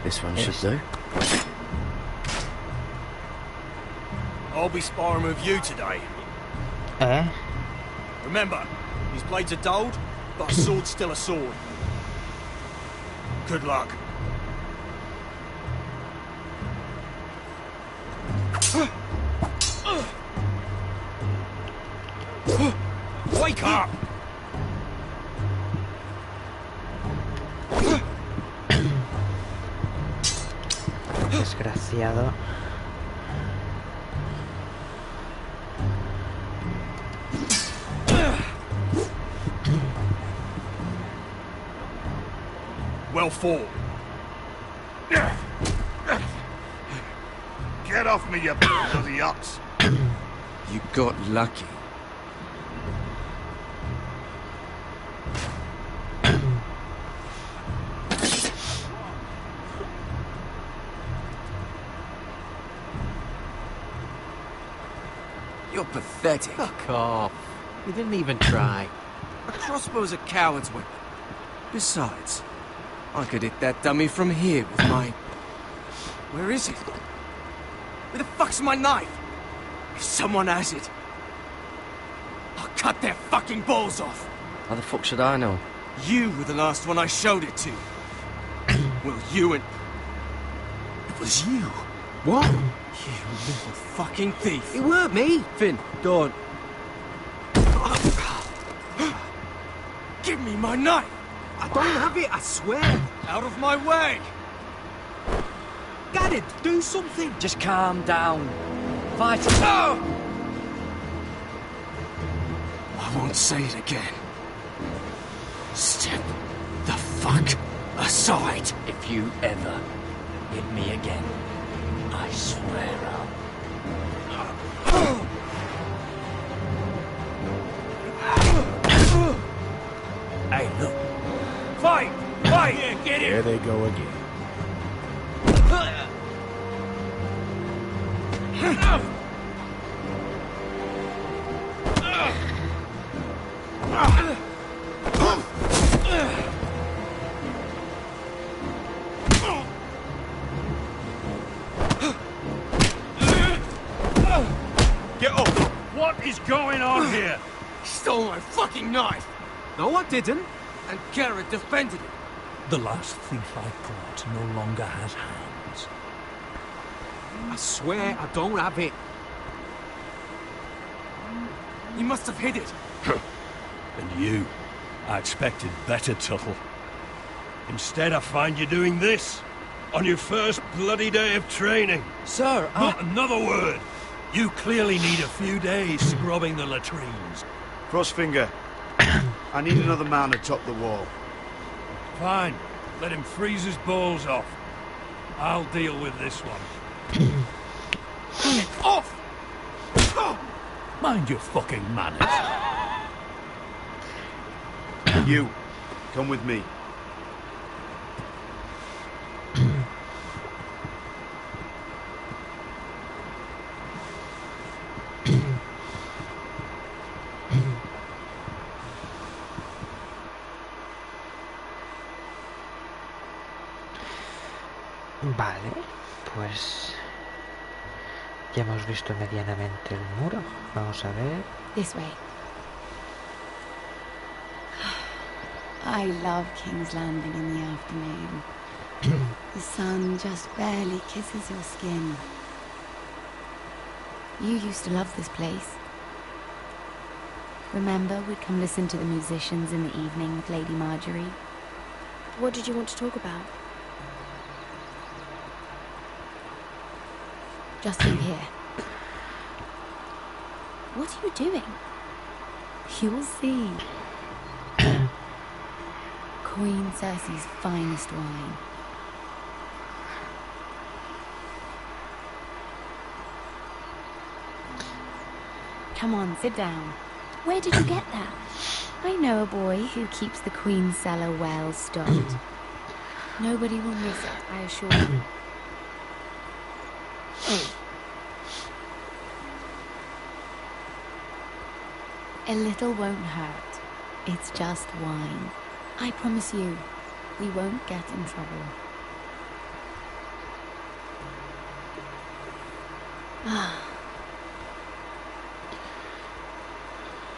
Speaker 19: This one should do.
Speaker 16: I'll be sparring with you today.
Speaker 1: Eh?
Speaker 16: Remember, these blades are dulled, but a sword's still a sword. Good luck. Wake up!
Speaker 1: Desgraciado.
Speaker 16: Well fought. Get off me, you bloody ox.
Speaker 5: You got lucky.
Speaker 7: You're pathetic.
Speaker 21: Fuck off. You didn't even try.
Speaker 7: A crossbow's a coward's weapon. Besides, I could hit that dummy from here with my... Where is it? Where the fuck's my knife? If someone has it, I'll cut their fucking balls off.
Speaker 19: How the fuck should I know?
Speaker 7: You were the last one I showed it to. Well, you and... It was you.
Speaker 21: What?
Speaker 7: You little fucking thief.
Speaker 21: It weren't me.
Speaker 7: Finn, don't. Give me my knife.
Speaker 21: I don't have it, I swear.
Speaker 7: Out of my way.
Speaker 21: Garrett, do something.
Speaker 19: Just calm down. Fight.
Speaker 7: Oh! I won't say it again. Step the fuck aside.
Speaker 19: If you ever hit me again, I swear I'll...
Speaker 22: Hey, look.
Speaker 7: Fight! Fight! Yeah, get
Speaker 22: There they go again.
Speaker 18: Get up! What is going on here?
Speaker 7: He stole my fucking knife!
Speaker 21: No, I didn't.
Speaker 7: And Garrett defended it.
Speaker 22: The last thief I caught no longer has hands.
Speaker 21: I swear I don't have it.
Speaker 7: He must have hid it.
Speaker 18: And you? I expected better, Tuttle. Instead, I find you doing this. On your first bloody day of training.
Speaker 19: Sir,
Speaker 18: Not another word! You clearly need a few days scrubbing the latrines.
Speaker 3: Crossfinger, I need another man to top the wall.
Speaker 18: Fine. Let him freeze his balls off. I'll deal with this one.
Speaker 7: Off!
Speaker 22: Mind your fucking manners.
Speaker 3: You, come with me.
Speaker 1: Vale, pues ya hemos visto medianamente el muro. Vamos a ver.
Speaker 10: This way. I love King's Landing in the afternoon. The sun just barely kisses your skin. You used to love this place. Remember, we'd come listen to the musicians in the evening with Lady Marjorie?
Speaker 6: What did you want to talk about?
Speaker 10: Just in here. What are you doing? You'll see. Queen Cersei's finest wine. Come on, sit down.
Speaker 6: Where did you get that?
Speaker 10: I know a boy who keeps the Queen's cellar well stocked. Nobody will miss it, I assure you. A little won't hurt. It's just wine. I promise you, we won't get in trouble.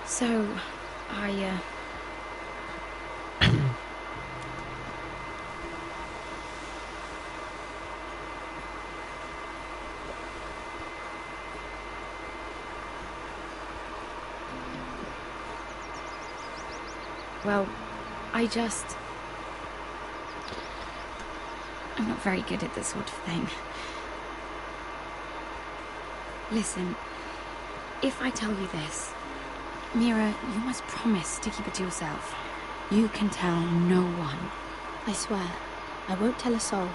Speaker 10: So, well, I'm not very good at this sort of thing. Listen, if I tell you this, Mira, you must promise to keep it to yourself. You can tell no one.
Speaker 6: I swear, I won't tell a soul.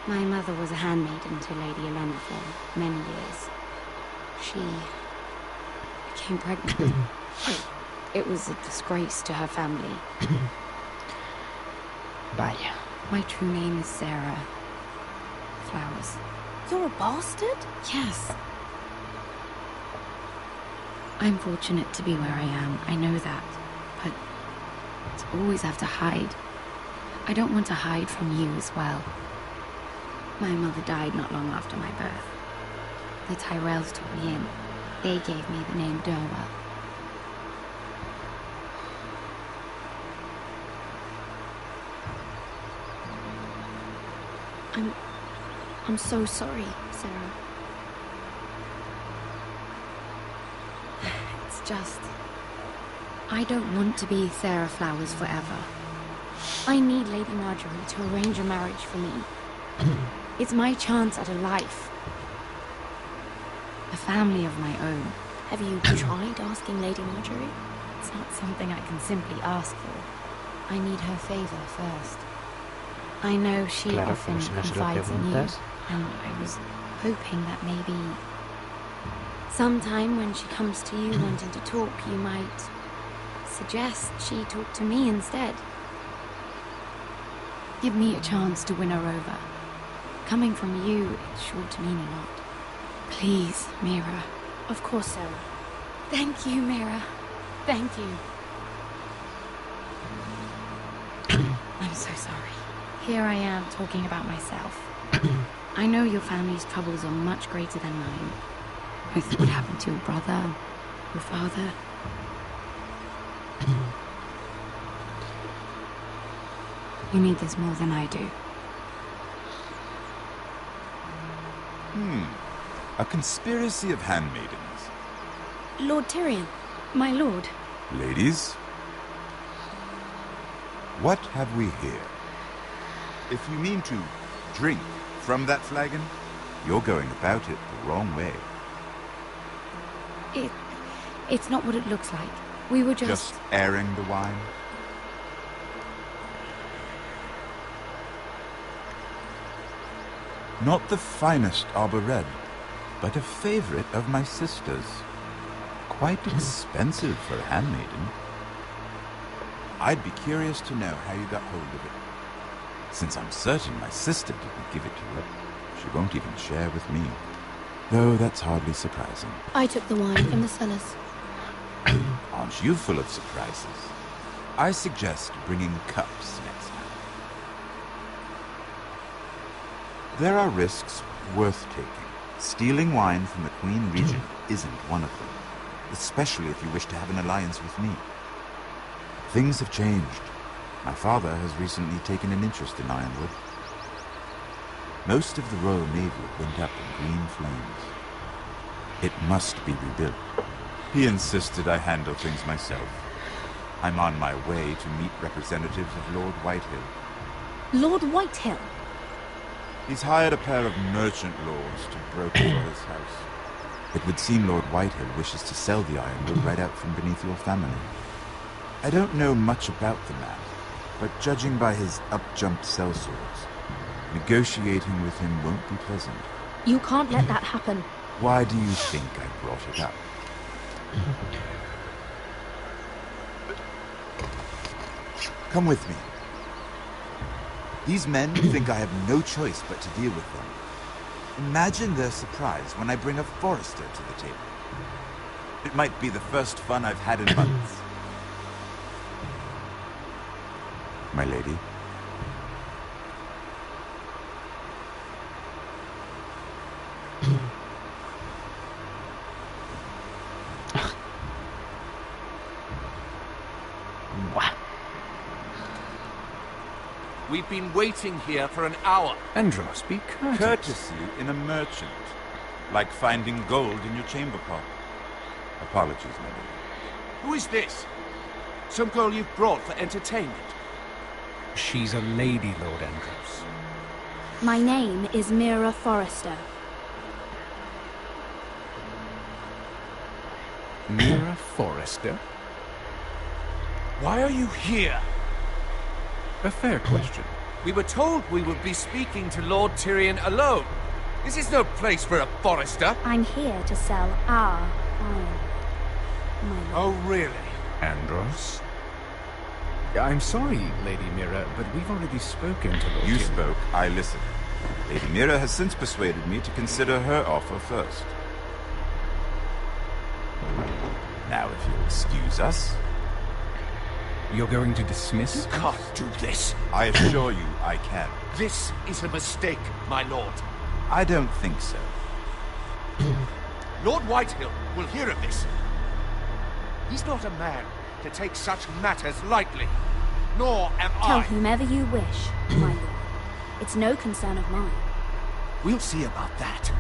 Speaker 10: My mother was a handmaiden to Lady Olenna for many years. She became pregnant. It was a disgrace to her family.
Speaker 1: Vaya.
Speaker 10: My true name is Sarah Flowers.
Speaker 6: You're a bastard?
Speaker 10: Yes. I'm fortunate to be where I am, I know that. But to always have to hide. I don't want to hide from you as well. My mother died not long after my birth. The Tyrells took me in. They gave me the name Derwell.
Speaker 6: I'm so sorry, Sarah.
Speaker 10: It's just... I don't want to be Sarah Flowers forever. I need Lady Marjorie to arrange a marriage for me. It's my chance at a life. A family of my own.
Speaker 6: Have you tried asking Lady Marjorie?
Speaker 10: It's not something I can simply ask for. I need her favor first. I know she often confides in you, and I was hoping that maybe sometime when she comes to you wanting to talk, you might suggest she talk to me instead. Give me a chance to win her over. Coming from you, it's sure to mean a lot. Please, Mira.
Speaker 6: Of course, Sarah.
Speaker 10: Thank you, Mira. Thank you. I'm so sorry. Here I am talking about myself. I know your family's troubles are much greater than mine. With what happened to your brother, your father. You need this more than I do.
Speaker 12: A conspiracy of handmaidens.
Speaker 6: Lord Tyrion.
Speaker 10: My lord.
Speaker 12: Ladies, what have we here? If you mean to drink from that flagon, you're going about it the wrong way.
Speaker 10: It's not what it looks like. We were
Speaker 12: Just airing the wine? Not the finest arbor red, but a favorite of my sister's. Quite expensive for a handmaiden. I'd be curious to know how you got hold of it. Since I'm certain my sister didn't give it to her, she won't even share with me. Though that's hardly surprising.
Speaker 6: I took the wine from the cellars.
Speaker 12: Aren't you full of surprises? I suggest bringing cups next time. There are risks worth taking. Stealing wine from the Queen Regent isn't one of them, especially if you wish to have an alliance with me. Things have changed. My father has recently taken an interest in Ironwood. Most of the Royal Navy went up in green flames. It must be rebuilt. He insisted I handle things myself. I'm on my way to meet representatives of Lord Whitehill.
Speaker 6: Lord Whitehill?
Speaker 12: He's hired a pair of merchant lords to broker for his house. It would seem Lord Whitehill wishes to sell the Ironwood right out from beneath your family. I don't know much about the man, but judging by his up-jumped sellswords, negotiating with him won't be pleasant.
Speaker 6: You can't let that happen.
Speaker 12: Why do you think I brought it up? Come with me. These men think I have no choice but to deal with them. Imagine their surprise when I bring a Forester to the table. It might be the first fun I've had in months. My lady.
Speaker 7: We've been waiting here for an hour.
Speaker 2: Andros, be courteous.
Speaker 12: Courtesy in a merchant. Like finding gold in your chamber pot. Apologies, my lady.
Speaker 7: Who is this? Some girl you've brought for entertainment?
Speaker 2: She's a lady, Lord Andros.
Speaker 6: My name is Mira Forrester.
Speaker 2: Mira Forrester?
Speaker 7: Why are you here?
Speaker 2: A fair question.
Speaker 7: We were told we would be speaking to Lord Tyrion alone. This is no place for a Forrester.
Speaker 6: I'm here to sell our iron.
Speaker 7: Oh, really?
Speaker 2: Andros? I'm sorry, Lady Mira, but we've already spoken to Lord
Speaker 12: You
Speaker 2: Tyrion.
Speaker 12: spoke, I listened. Lady Mira has since persuaded me to consider her offer first. Now, if you'll excuse us...
Speaker 23: You're going to dismiss?
Speaker 7: You can't do this.
Speaker 12: I assure you I can.
Speaker 7: This is a mistake, my lord.
Speaker 12: I don't think so.
Speaker 7: Lord Whitehill will hear of this. He's not a man to take such matters lightly. Nor am
Speaker 10: Tell
Speaker 7: I.
Speaker 10: whomever you wish, my lord. It's no concern of mine.
Speaker 7: We'll see about that.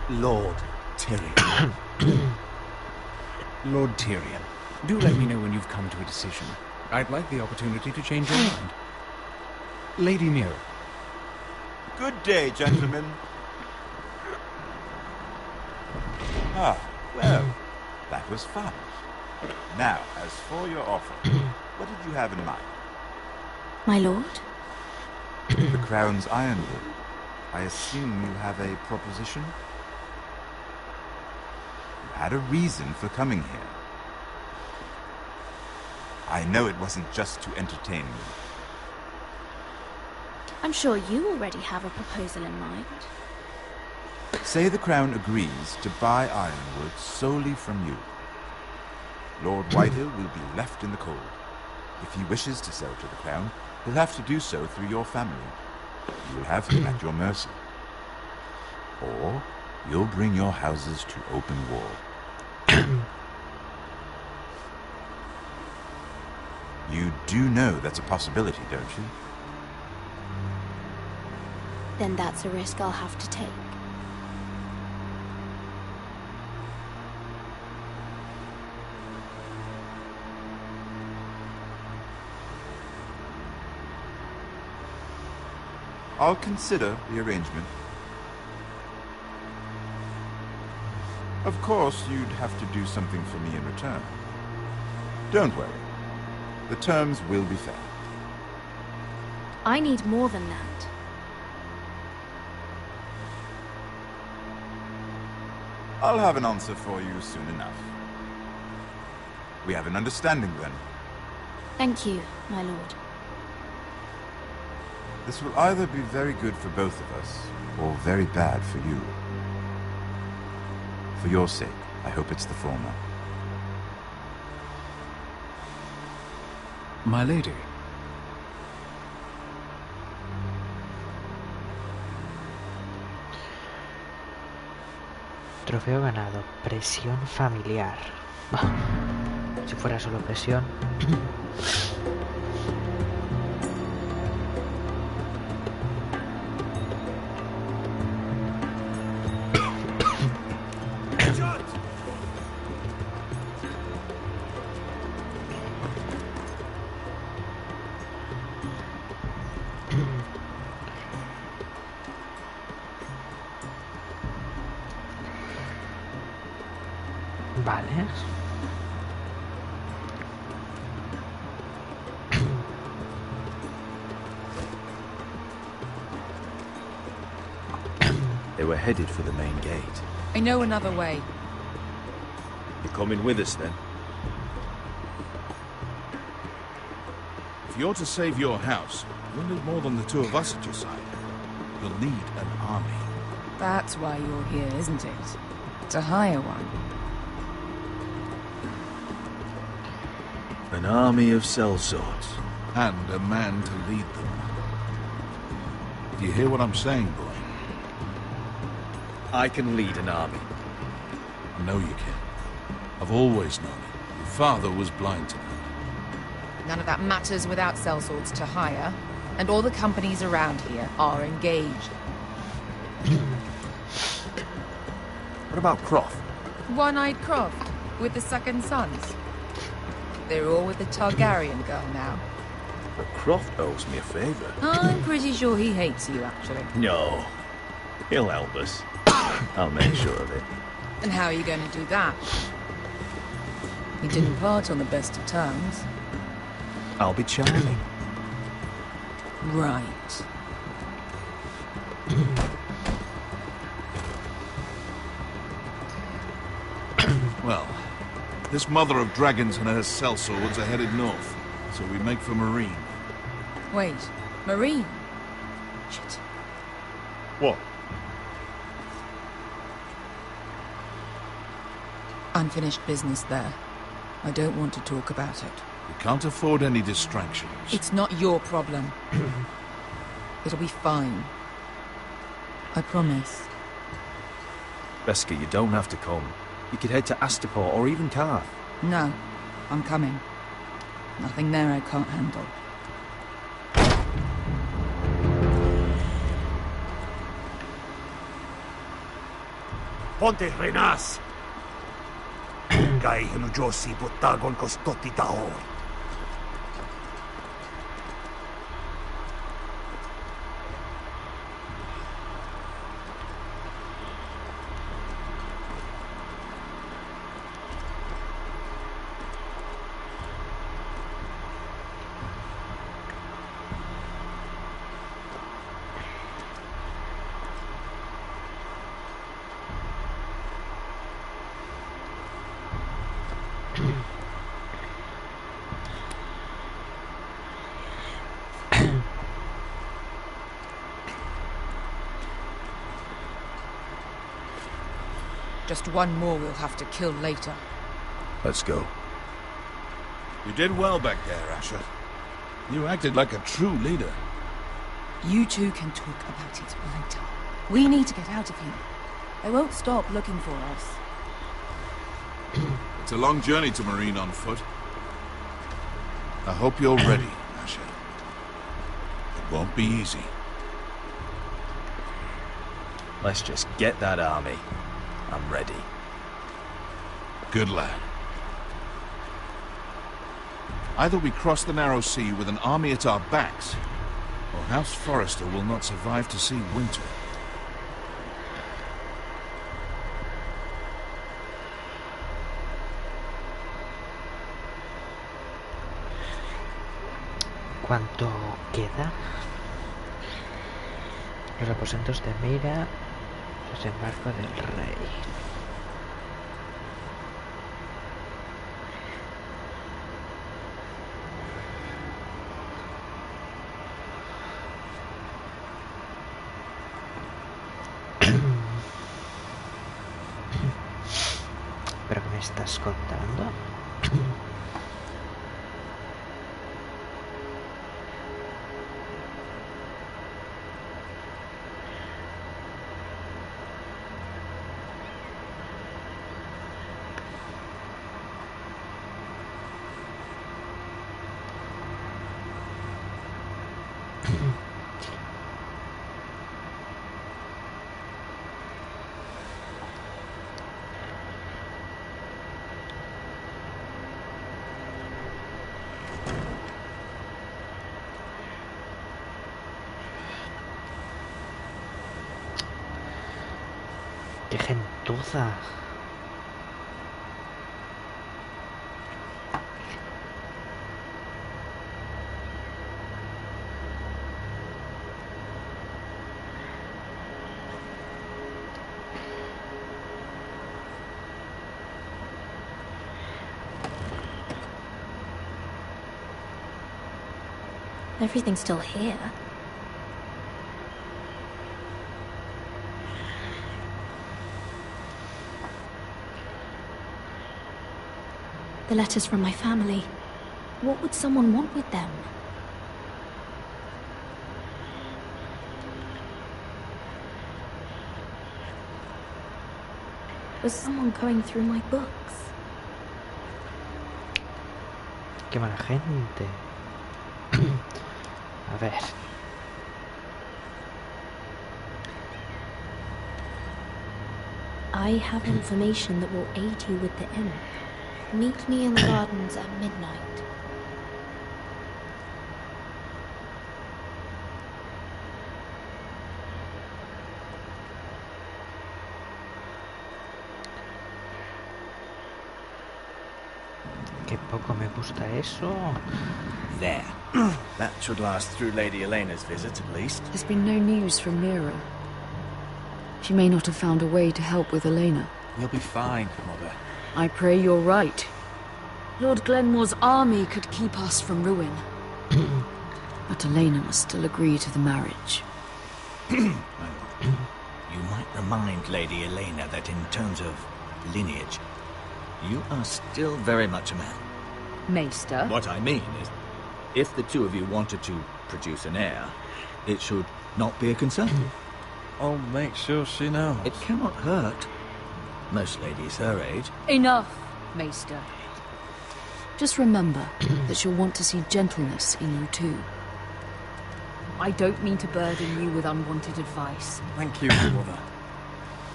Speaker 7: Lord Tyrion.
Speaker 23: Lord Tyrion, do let me know when you've come to a decision. I'd like the opportunity to change your mind. Lady Mira.
Speaker 12: Good day, gentlemen. Ah, well, that was fun. Now, as for your offer, what did you have in mind?
Speaker 10: My lord?
Speaker 12: The Crown's Ironwood. I assume you have a proposition? You had a reason for coming here. I know it wasn't just to entertain me.
Speaker 10: I'm sure you already have a proposal in mind.
Speaker 12: Say the Crown agrees to buy Ironwood solely from you. Lord Whitehill will be left in the cold. If he wishes to sell to the Crown, he'll have to do so through your family. You will have him at your mercy. Or you'll bring your houses to open war. You do know that's a possibility, don't you?
Speaker 10: Then that's a risk I'll have to take.
Speaker 12: I'll consider the arrangement. Of course, you'd have to do something for me in return. Don't worry. The terms will be fair.
Speaker 10: I need more than that.
Speaker 12: I'll have an answer for you soon enough. We have an understanding then.
Speaker 10: Thank you, my lord.
Speaker 12: This will either be very good for both of us, or very bad for you. For your sake, I hope it's the former.
Speaker 23: My lady.
Speaker 1: Trofeo ganado. Presión familiar. Si fuera solo presión. Vale.
Speaker 15: They were headed for the main gate.
Speaker 11: I know another way.
Speaker 15: You're coming with us, then?
Speaker 3: If you're to save your house, you'll need more than the two of us at your side. You'll need an army.
Speaker 11: That's why you're here, isn't it? To hire one.
Speaker 15: An army of sellswords.
Speaker 3: And a man to lead them. Do you hear what I'm saying, boy?
Speaker 15: I can lead an army.
Speaker 3: I know you can. I've always known it. Your father was blind to that.
Speaker 11: None of that matters without sellswords to hire, and all the companies around here are engaged.
Speaker 15: What about Croft?
Speaker 11: One-eyed Croft, with the second sons. They're all with the Targaryen girl now.
Speaker 15: But Croft owes me a favor.
Speaker 11: I'm pretty sure he hates you, actually.
Speaker 15: No. He'll help us. I'll make sure of it.
Speaker 11: And how are you going to do that? He didn't part on the best of terms.
Speaker 15: I'll be charming.
Speaker 11: Right.
Speaker 3: Well, this mother of dragons and her sellswords are headed north, so we make for Marine.
Speaker 11: Wait, Marine?
Speaker 3: What?
Speaker 11: Unfinished business there. I don't want to talk about it.
Speaker 3: We can't afford any distractions.
Speaker 11: It's not your problem. It'll be fine. I promise.
Speaker 15: Beska, you don't have to come. You could head to Astapor or even Karth.
Speaker 11: No, I'm coming. Nothing there I can't handle.
Speaker 7: Ponte Renas! Gai Hinujosi Botagon Kostoti Tahor.
Speaker 11: Just one more we'll have to kill later.
Speaker 15: Let's go.
Speaker 3: You did well back there, Asher. You acted like a true leader.
Speaker 11: You two can talk about it later. We need to get out of here. They won't stop looking for us.
Speaker 3: It's a long journey to Marine on foot. I hope you're ready, Asher. It won't be easy.
Speaker 15: Let's just get that army. I'm ready.
Speaker 3: Good lad. Either we cross the narrow sea with an army at our backs, or House Forrester will not survive to see winter.
Speaker 1: ¿Cuánto queda? Los aposentos de Mira, desembarco del rey. ¿Pero qué me estás contando? ¡Qué gentuza!
Speaker 6: Everything's still here. The letters from my family. What would someone want with them? Was someone going through my books?
Speaker 1: ¡Qué mala gente! A ver.
Speaker 6: I have information that will aid you with the imp. Meet me in the gardens at midnight.
Speaker 1: Qué poco me gusta eso.
Speaker 15: There. That should last through Lady Elena's visit, at least.
Speaker 9: There's been no news from Mira. She may not have found a way to help with Elena.
Speaker 23: You'll be fine, Mother.
Speaker 9: I pray you're right. Lord Glenmore's army could keep us from ruin. But Elena must still agree to the marriage.
Speaker 3: Hang on.
Speaker 15: You might remind Lady Elena that in terms of lineage, you are still very much a man.
Speaker 9: Maester?
Speaker 15: What I mean is, if the two of you wanted to produce an heir, it should not be a concern.
Speaker 2: I'll make sure she knows.
Speaker 15: It cannot hurt. Most ladies her age.
Speaker 9: Enough, Maester. Just remember that she'll want to see gentleness in you too. I don't mean to burden you with unwanted advice.
Speaker 23: Thank you, Mother.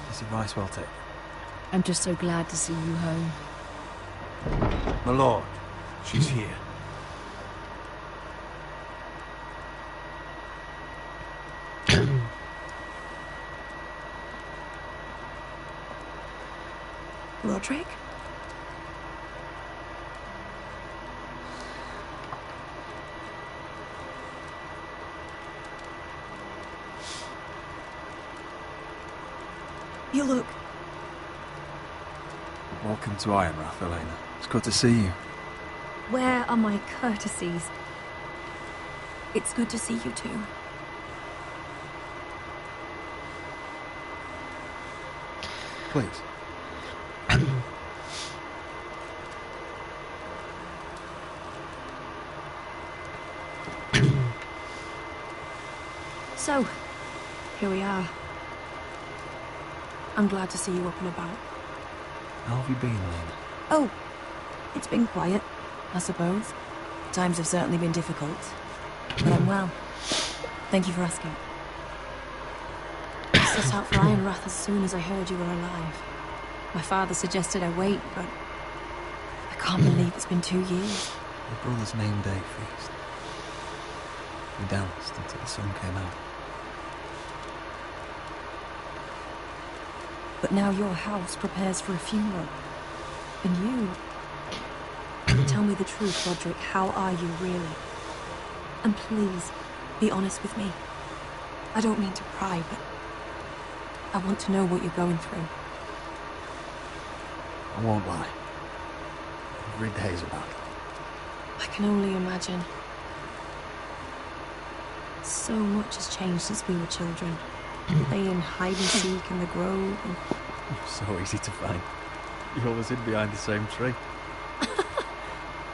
Speaker 23: This advice well taken.
Speaker 9: I'm just so glad to see you home.
Speaker 22: My lord, she's here.
Speaker 11: Roderick? You look...
Speaker 23: Welcome to Ironrath, Elena. It's good to see you.
Speaker 11: Where are my courtesies? It's good to see you too.
Speaker 23: Please.
Speaker 11: So, here we are. I'm glad to see you up and about.
Speaker 23: How have you been, Elena?
Speaker 11: Oh, it's been quiet, I suppose. Times have certainly been difficult, but I'm well. Thank you for asking. I set out for Ironrath as soon as I heard you were alive. My father suggested I wait, but I can't believe it's been 2 years.
Speaker 23: Your brother's name day feast. We danced until the sun came out.
Speaker 11: But now your house prepares for a funeral. And you... Tell me the truth, Roderick. How are you, really? And please, be honest with me. I don't mean to pry, but I want to know what you're going through.
Speaker 23: I won't lie. Every day's a battle.
Speaker 11: I can only imagine. So much has changed since we were children. Playing hide-and-seek in the grove and...
Speaker 23: So easy to find. You always hid behind the same tree.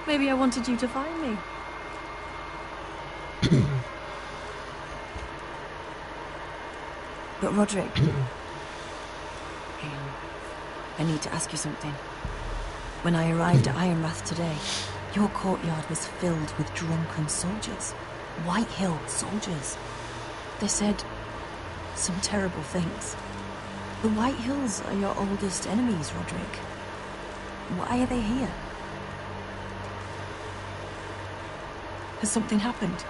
Speaker 11: Maybe I wanted you to find me. But Roderick... I need to ask you something. When I arrived at Ironrath today, your courtyard was filled with drunken soldiers. White Hill soldiers. They said some terrible things. The White Hills are your oldest enemies, Roderick. Why are they here? Has something happened?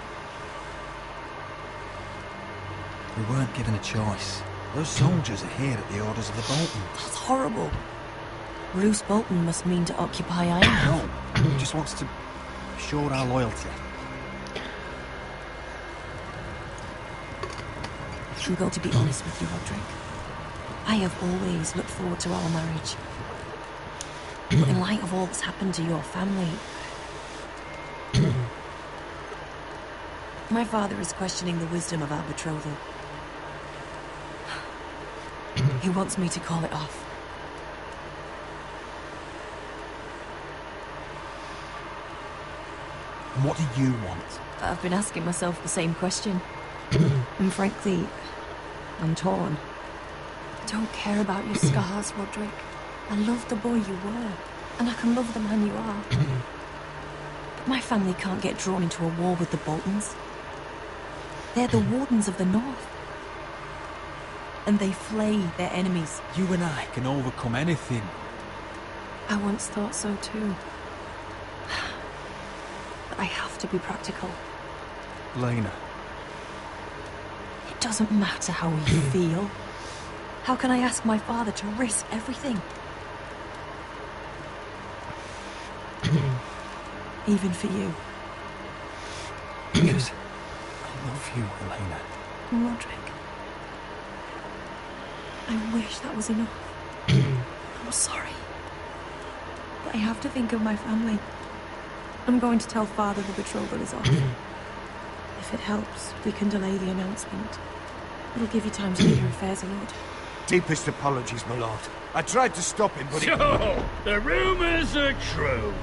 Speaker 23: We weren't given a choice. Those soldiers are here at the orders of the Boltons.
Speaker 11: That's horrible. Roose Bolton must mean to occupy Ironrath.
Speaker 23: No, he just wants to assure our loyalty.
Speaker 11: I'm going to be honest with you, Roderick. I have always looked forward to our marriage. But in light of all that's happened to your family... My father is questioning the wisdom of our betrothal. He wants me to call it off.
Speaker 23: And what do you want?
Speaker 11: I've been asking myself the same question. And frankly, I'm torn. I don't care about your scars, Roderick. I love the boy you were, and I can love the man you are. But my family can't get drawn into a war with the Boltons. They're the Wardens of the North. And they flay their enemies.
Speaker 23: You and I can overcome anything.
Speaker 11: I once thought so too. But I have to be practical.
Speaker 23: Lena.
Speaker 11: It doesn't matter how we feel. How can I ask my father to risk everything? Even for you.
Speaker 23: Because I love you, Elena.
Speaker 11: Roderick. I wish that was enough. I'm sorry. But I have to think of my family. I'm going to tell Father the betrothal is off. If it helps, we can delay the announcement.
Speaker 8: It'll give you time to get your affairs in order.
Speaker 7: Deepest apologies, my lord. I tried to stop him, but
Speaker 18: So, the rumors are true.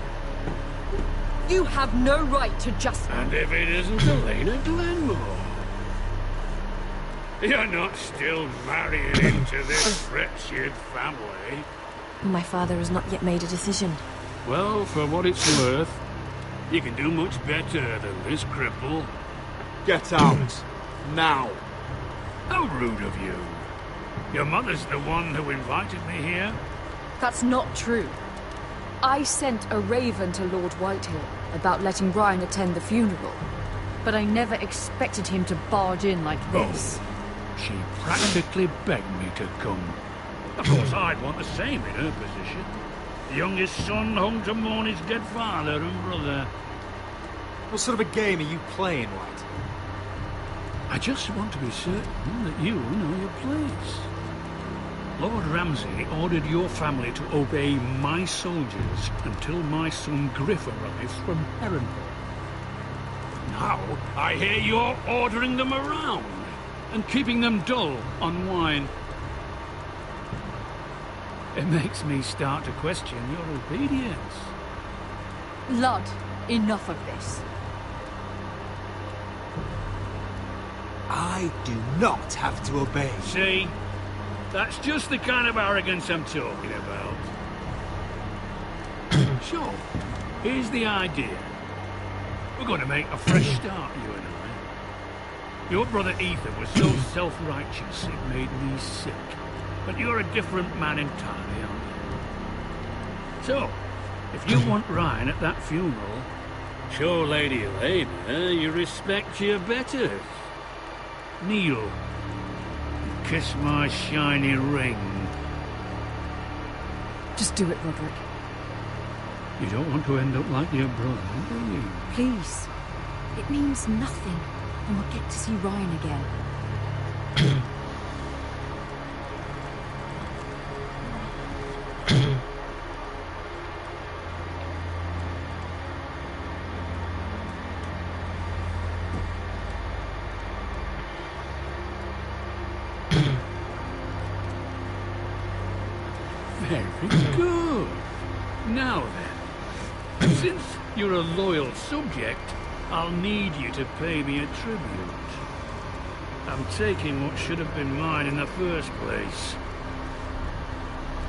Speaker 9: You have no right to just...
Speaker 18: And if it isn't Elena Glenmore? You're not still marrying into this wretched family.
Speaker 8: My father has not yet made a decision.
Speaker 18: Well, for what it's worth, you can do much better than this cripple.
Speaker 16: Get out. Now.
Speaker 18: How rude of you. Your mother's the one who invited me here.
Speaker 9: That's not true. I sent a raven to Lord Whitehill about letting Brian attend the funeral. But I never expected him to barge in like this.
Speaker 18: She practically begged me to come. Of course, I'd want the same in her position. The youngest son home to mourn his dead father and brother.
Speaker 16: What sort of a game are you playing, White?
Speaker 18: I just want to be certain that you know your place. Lord Ramsay ordered your family to obey my soldiers until my son Griff arrives from Herrenhall. Now, I hear you're ordering them around and keeping them dull on wine. It makes me start to question your obedience.
Speaker 9: Lud, enough of this.
Speaker 7: I do not have to obey.
Speaker 18: See? That's just the kind of arrogance I'm talking about. So, here's the idea. We're going to make a fresh start, you and I. Your brother Ethan was so self-righteous it made me sick. But you're a different man entirely, aren't you? So, if you want Ryan at that funeral, show Lady Elena you respect your betters. Kneel and kiss my shiny ring.
Speaker 9: Just do it, Roderick.
Speaker 18: You don't want to end up like your brother, do you?
Speaker 9: Please. It means nothing, and we'll get to see Ryan again.
Speaker 18: Very good. Now then, since you're a loyal subject, I'll need you to pay me a tribute. I'm taking what should have been mine in the first place.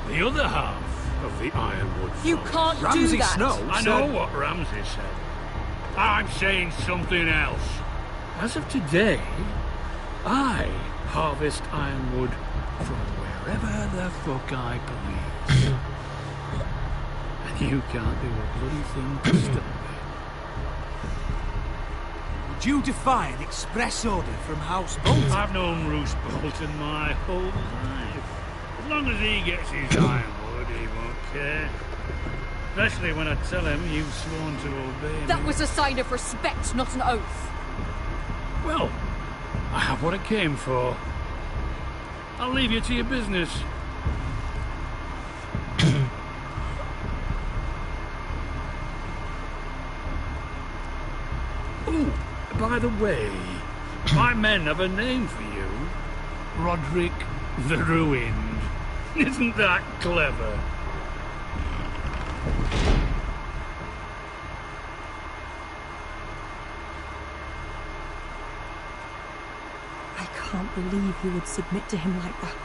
Speaker 18: The other half of the Ironwood
Speaker 9: You
Speaker 18: Forest.
Speaker 9: can't do that!
Speaker 18: I know what Ramsay said. I'm saying something else. As of today, I harvest ironwood from wherever the fuck I please. And you can't do a bloody thing to stop me.
Speaker 7: Would you defy an express order from House Bolton?
Speaker 18: I've known Roose Bolton my whole life. As long as he gets his ironwood, he won't care. Especially when I tell him you've sworn to obey me.
Speaker 9: That was a sign of respect, not an oath.
Speaker 18: Well, I have what I came for. I'll leave you to your business. Oh, by the way, my men have a name for you. Roderick the Ruined. Isn't that clever?
Speaker 8: I can't believe you would submit to him like that.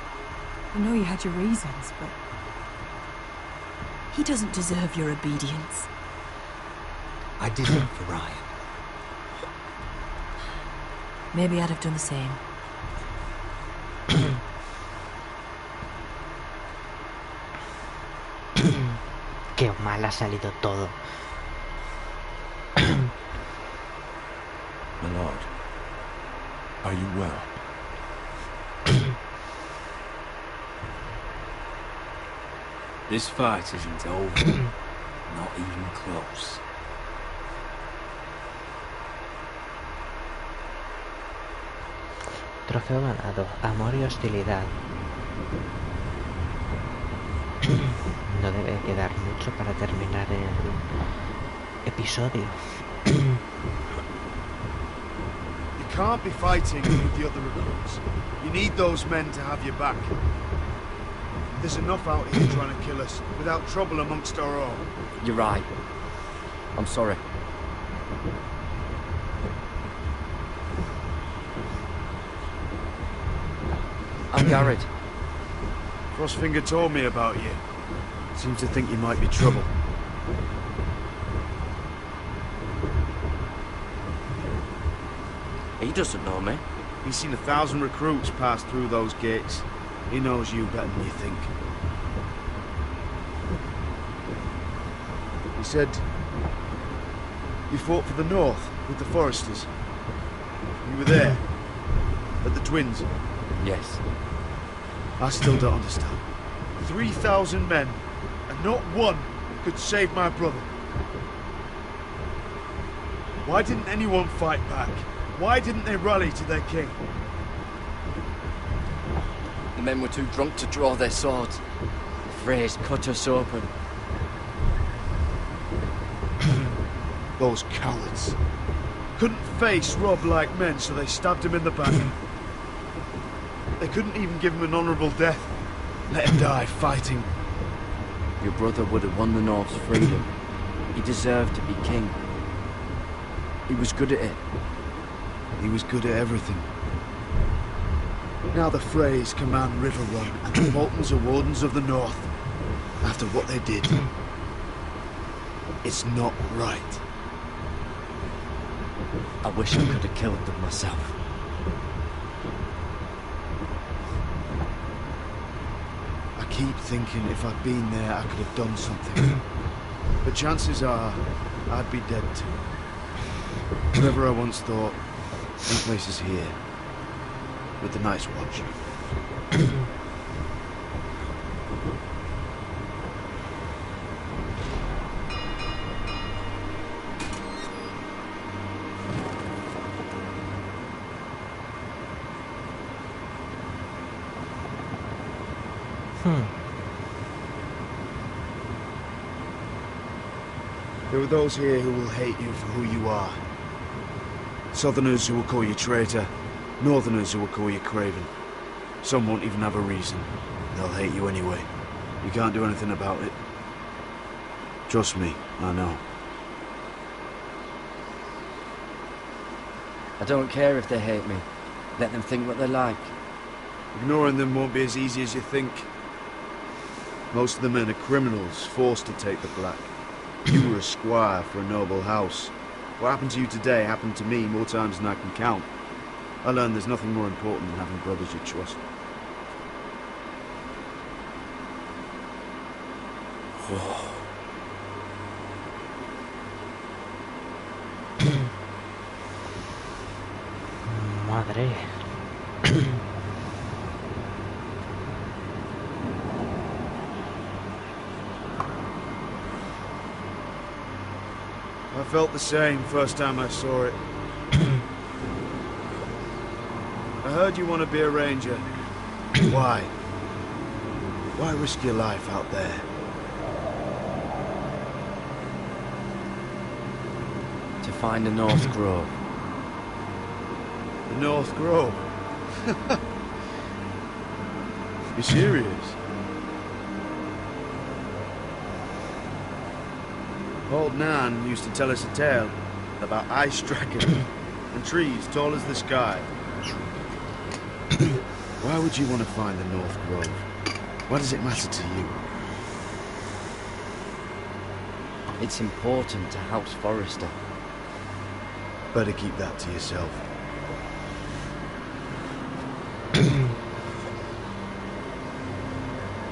Speaker 8: I know you had your reasons, but... he doesn't deserve your obedience.
Speaker 7: I did it for Ryan.
Speaker 8: Maybe I'd have done the same.
Speaker 1: Qué mal ha salido todo.
Speaker 12: My lord, are you well?
Speaker 23: This fight isn't over. Not even close.
Speaker 1: Trofeo ganado, amor y hostilidad. No debe quedar mucho para terminar el episodio.
Speaker 7: The
Speaker 13: can't be fighting with the other recruits. You need those men to have your back. There's enough out here trying to kill us without trouble amongst our own.
Speaker 19: You're right. I'm sorry. I'm Garrett.
Speaker 13: Frostfinger told me about you. Seems to think you might be trouble.
Speaker 19: He doesn't know me.
Speaker 13: He's seen 1,000 recruits pass through those gates. He knows you better than you think. He said you fought for the North with the Foresters. You were there at the Twins.
Speaker 19: Yes.
Speaker 13: I still don't understand. 3,000 men, and not one could save my brother. Why didn't anyone fight back? Why didn't they rally to their king?
Speaker 19: The men were too drunk to draw their swords. The Freys cut us open.
Speaker 13: Those cowards. Couldn't face Rob like men, so they stabbed him in the back. They couldn't even give him an honourable death. Let him die fighting.
Speaker 19: Your brother would have won the North's freedom. He deserved to be king. He was good at it.
Speaker 13: He was good at everything. Now the Freys command River Run, and the Boltons are Wardens of the North. After what they did. It's not right.
Speaker 19: I wish I could have killed them myself.
Speaker 13: I keep thinking if I'd been there, I could have done something. But chances are, I'd be dead too. Whatever I once thought, my place is here. With the Night's Watch. There are those here who will hate you for who you are. Southerners who will call you traitor, Northerners who will call you craven. Some won't even have a reason. They'll hate you anyway. You can't do anything about it. Trust me, I know.
Speaker 19: I don't care if they hate me. Let them think what they like.
Speaker 13: Ignoring them won't be as easy as you think. Most of the men are criminals, forced to take the black. You were a squire for a noble house. What happened to you today happened to me more times than I can count. I learned there's nothing more important than having brothers you trust.
Speaker 1: Madre.
Speaker 13: I felt the same first time I saw it. I heard you want to be a ranger. Why? Why risk your life out there?
Speaker 19: To find the North Grove.
Speaker 13: The North Grove? You serious? Old Nan used to tell us a tale about ice dragons and trees tall as the sky. Why would you want to find the North Grove? Why does it matter to you?
Speaker 19: It's important to House Forrester.
Speaker 13: Better keep that to yourself.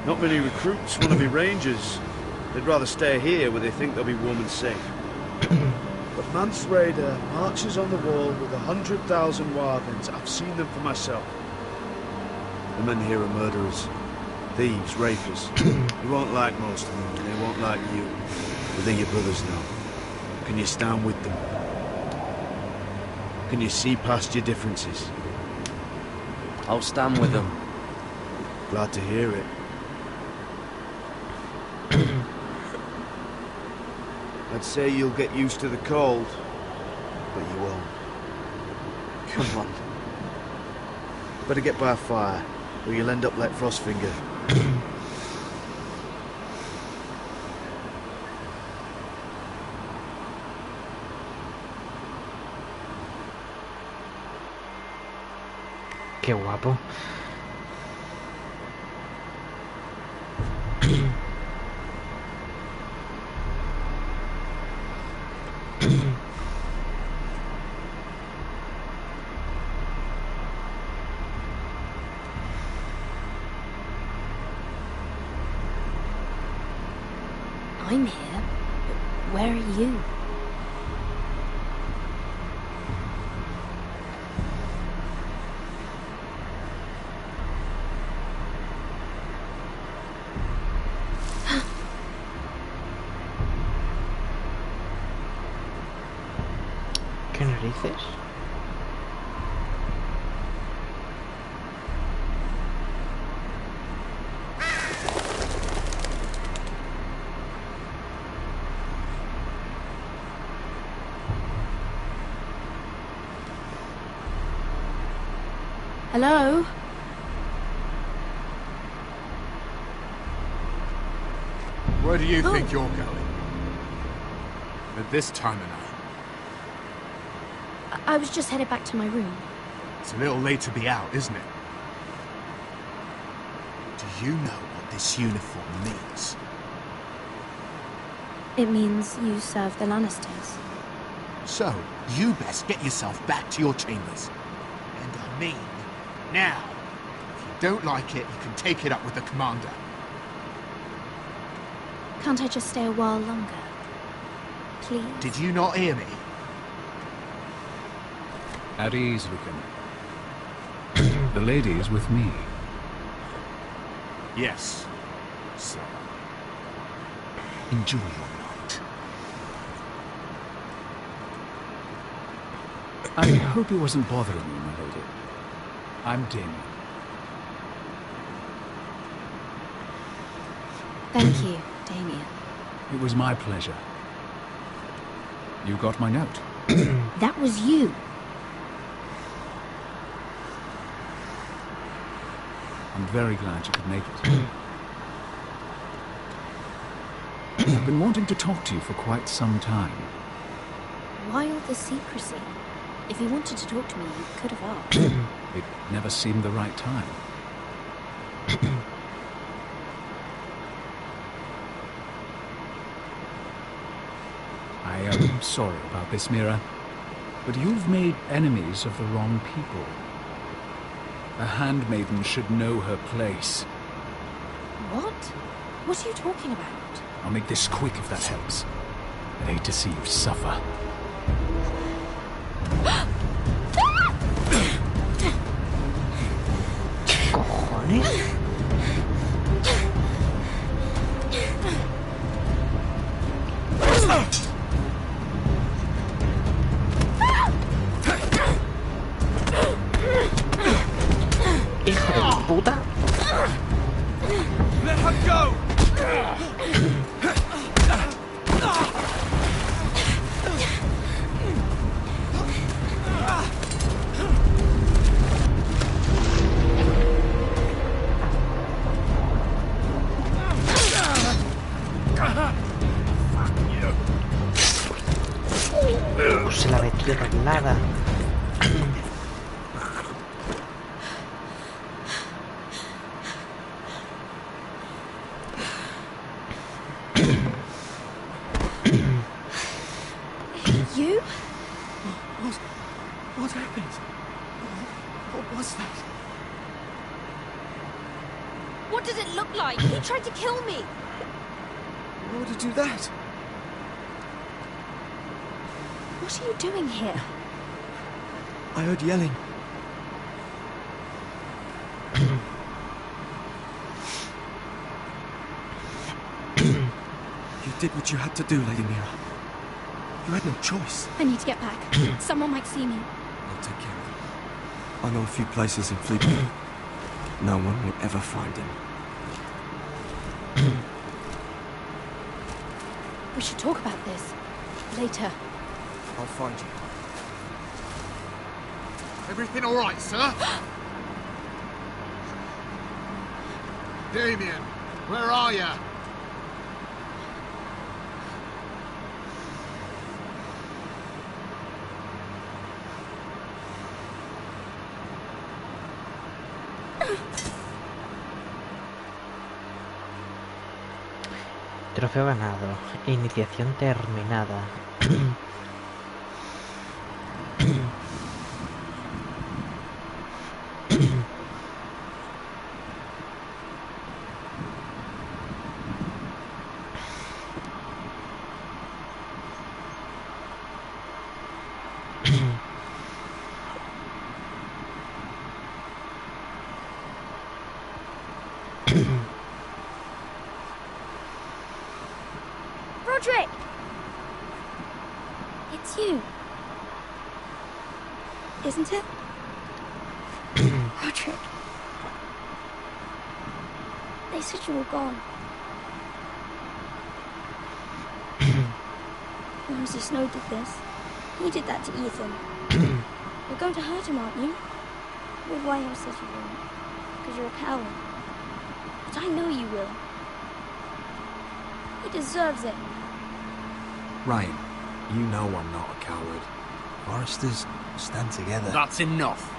Speaker 13: Not many recruits want to be rangers. They'd rather stay here where they think they'll be warm and safe. But Mance Raider marches on the wall with 100,000 Wardens. I've seen them for myself. The men here are murderers, thieves, rapers. You won't like most of them, and they won't like you. But they're your brothers now. Can you stand with them? Can you see past your differences?
Speaker 19: I'll stand with them.
Speaker 13: Glad to hear it. I'd say you'll get used to the cold, but you won't. Come on. Better get by a fire, or you'll end up like Frostfinger.
Speaker 1: Qué guapo.
Speaker 6: I'm here, but where are you?
Speaker 1: ¿Qué narices?
Speaker 6: Hello?
Speaker 23: Where do you think you're going? At this time of night?
Speaker 6: I was just headed back to my room.
Speaker 23: It's a little late to be out, isn't it? Do you know what this uniform means?
Speaker 6: It means you serve the Lannisters.
Speaker 23: So, you best get yourself back to your chambers. And I mean, now. If you don't like it, you can take it up with the commander.
Speaker 6: Can't I just stay a while longer? Please?
Speaker 23: Did you not hear me? At ease, Lucan. The lady is with me. Yes, sir. Enjoy your night. I hope it wasn't bothering you, my lady. I'm Damien.
Speaker 6: Thank you, Damien.
Speaker 23: It was my pleasure. You got my note?
Speaker 6: That was you.
Speaker 23: I'm very glad you could make it. I've been wanting to talk to you for quite some time.
Speaker 6: Why all the secrecy? If you wanted to talk to me, you could have asked.
Speaker 23: It never seemed the right time. I am sorry about this, Mira, but you've made enemies of the wrong people. A handmaiden should know her place.
Speaker 6: What? What are you talking about?
Speaker 23: I'll make this quick if that helps. I'd hate to see you suffer.
Speaker 1: ¿Cojones? Hijo de puta.
Speaker 5: Let her go!
Speaker 1: Se la metió doblada.
Speaker 6: You?
Speaker 5: What happened? What was that?
Speaker 6: What did it look like? He tried to kill me.
Speaker 5: Why would he do that?
Speaker 6: What are you doing here?
Speaker 5: I heard yelling. You did what you had to do, Lady Mira. You had no choice.
Speaker 6: I need to get back. Someone might see me.
Speaker 5: I'll take care of him. I know a few places in Fleetwood. No one will ever find him.
Speaker 6: We should talk about this later.
Speaker 5: I'll find you.
Speaker 4: Everything all right, sir? Damien, where are you?
Speaker 1: Trofeo ganado. Iniciación terminada.
Speaker 6: Roderick! It's you. Isn't it? Roderick. They said you were gone. Ramsay Snow did this. He did that to Ethan. You're going to hurt him, aren't you? With why I said you won't. Because you're a coward. But I know you will. He deserves it.
Speaker 22: Ryan, you know I'm not a coward. Foresters stand together.
Speaker 16: That's enough.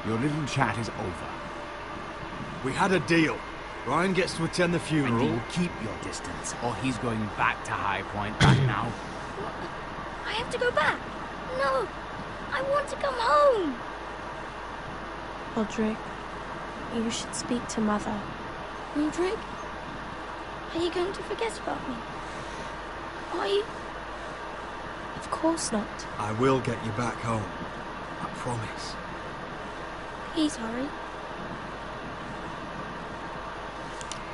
Speaker 16: Your little chat is over.
Speaker 13: We had a deal. Ryan gets to attend the funeral.
Speaker 16: And you'll keep your distance, or he's going back to High Point back now.
Speaker 6: I have to go back. No, I want to come home. Roderick, you should speak to Mother. Roderick, are you going to forget about me? Are you? Of course not.
Speaker 22: I will get you back home. I promise.
Speaker 6: Please hurry.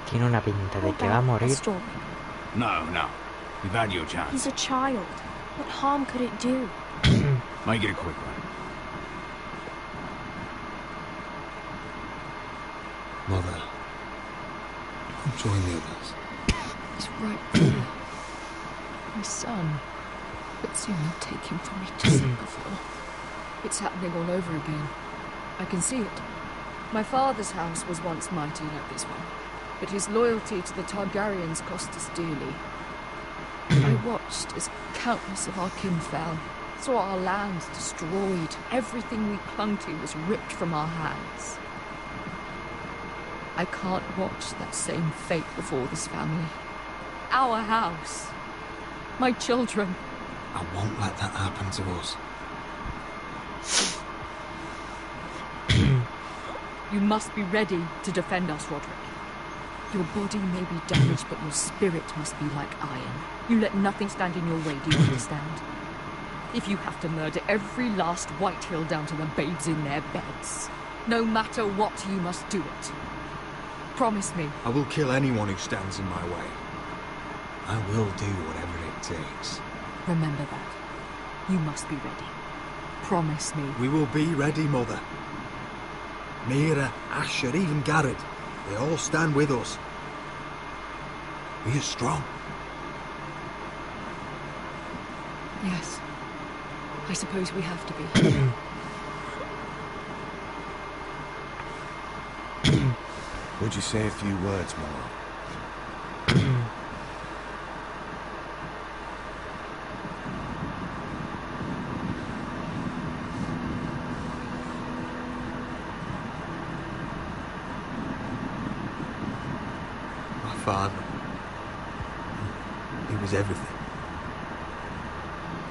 Speaker 1: Tiene una pinta de que va a morir.
Speaker 16: No, no. You've had your chance.
Speaker 6: He's a child. What harm could it do?
Speaker 16: Make it a quick one.
Speaker 22: Mother, join the others.
Speaker 9: He's right there. My son. But soon you'll take him from me just like before. It's happening all over again. I can see it. My father's house was once mighty like this one, but his loyalty to the Targaryens cost us dearly. I watched as countless of our kin fell, saw our lands destroyed, everything we clung to was ripped from our hands. I can't watch that same fate before this family. Our house. My children.
Speaker 22: I won't let that happen to us.
Speaker 9: You must be ready to defend us, Roderick. Your body may be damaged, but your spirit must be like iron. You let nothing stand in your way, do you understand? If you have to murder every last Whitehill down to the babes in their beds, no matter what, you must do it. Promise me.
Speaker 22: I will kill anyone who stands in my way. I will do whatever it takes.
Speaker 9: Remember that. You must be ready. Promise me.
Speaker 22: We will be ready, Mother. Mira, Asher, even Garrett. They all stand with us. We are strong.
Speaker 9: Yes. I suppose we have to be.
Speaker 3: Would you say a few words, Mama?
Speaker 22: Father. He was everything.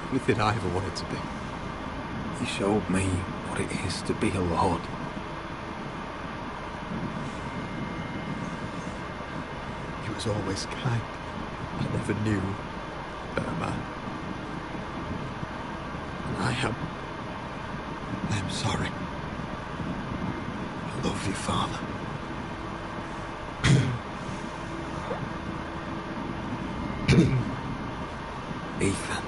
Speaker 22: Everything I ever wanted to be. He showed me what it is to be a lord. He was always kind. I never knew a better man. And I am sorry. I love you, Father. Ethan,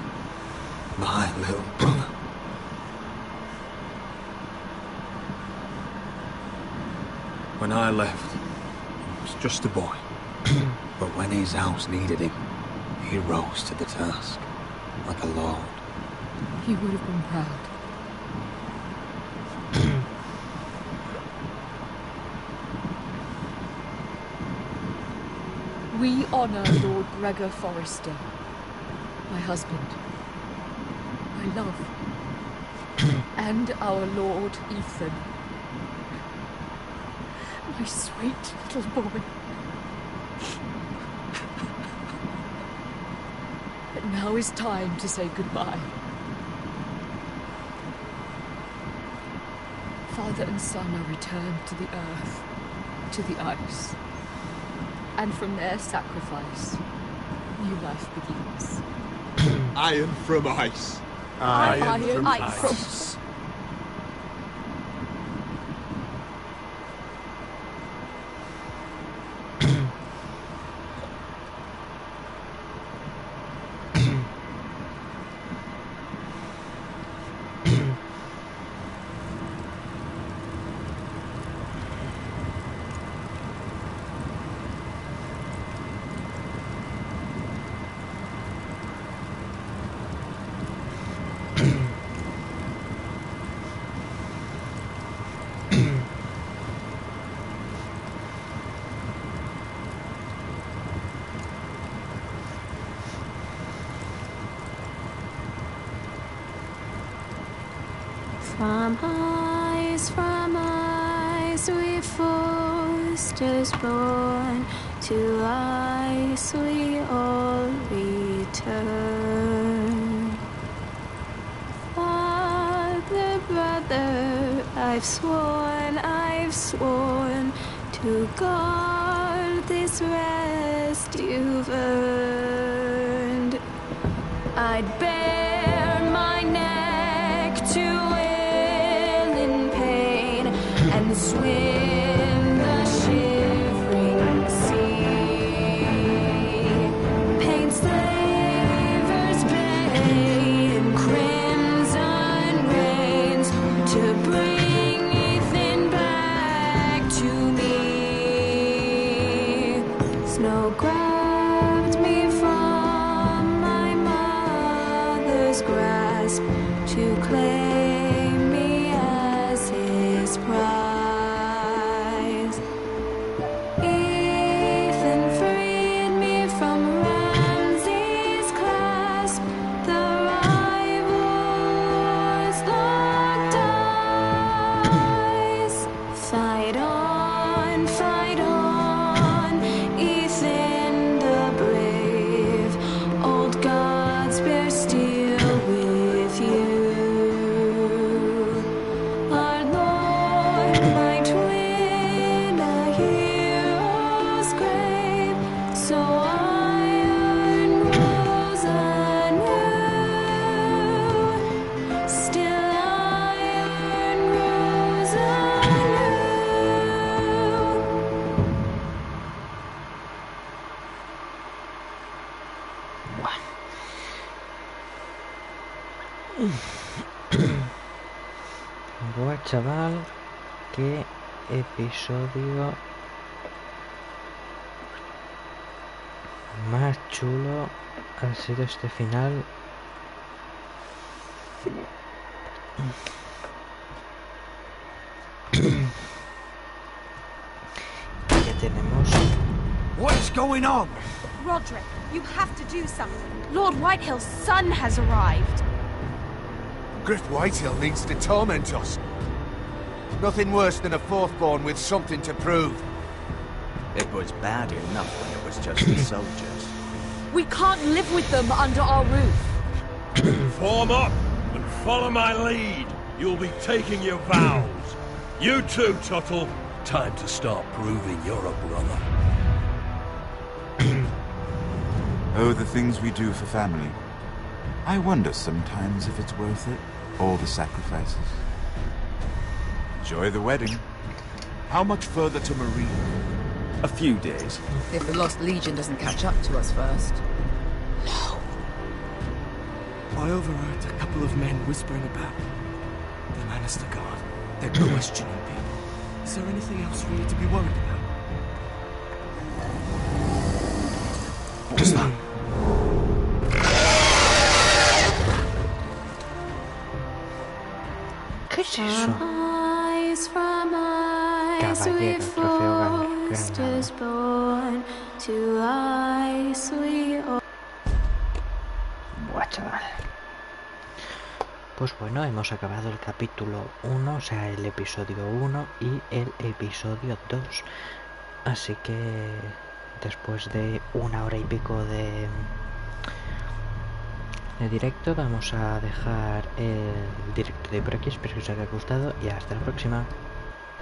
Speaker 22: my little brother. When I left, he was just a boy. But when his house needed him, he rose to the task.
Speaker 23: like a lord.
Speaker 9: He would have been proud. We honor Lord Gregor Forrester, my husband, my love, and our Lord Ethan, my sweet little boy. But now is time to say goodbye. Father and son are returned to the earth, to the ice. And from their sacrifice, new life begins.
Speaker 16: Iron from ice.
Speaker 9: Iron from ice.
Speaker 10: From ice, we Forsters born, to ice we all return. Father, brother, I've sworn to guard this rest you've earned. I'd bare my neck to and swim the shivering sea. Paint slavers' bay in crimson rains to bring Ethan back to me. Snow grabbed me from my mother's grasp to claim me as his prize.
Speaker 1: Buah, chaval, qué episodio más chulo ha sido este final. Ya tenemos.
Speaker 7: What is going on?
Speaker 6: Roderick, you have to do something. Lord Whitehill's son has arrived.
Speaker 7: Griff Whitehill needs to torment us. Nothing worse than a fourth-born with something to prove.
Speaker 15: It was bad enough when it was just the soldiers.
Speaker 9: We can't live with them under our roof.
Speaker 18: Form up and follow my lead. You'll be taking your vows. You too, Tuttle. Time to start proving you're a brother.
Speaker 12: Oh, the things we do for family. I wonder sometimes if it's worth it, all the sacrifices. Enjoy the wedding.
Speaker 3: How much further to Marine?
Speaker 14: A few days.
Speaker 11: If the Lost Legion doesn't catch up to us first.
Speaker 5: I overheard a couple of men whispering about the Lannister Guard. They're questioning people. Is there anything else really to be worried about?
Speaker 14: What was that?
Speaker 1: eso. Caballero, trofeo ganado. Buah, chaval. Pues bueno, hemos acabado el capítulo 1, o sea, el episodio 1 y el episodio 2. Así que después de 1 hora y pico de directo, vamos a dejar el directo de por aquí. Espero que os haya gustado y hasta la próxima.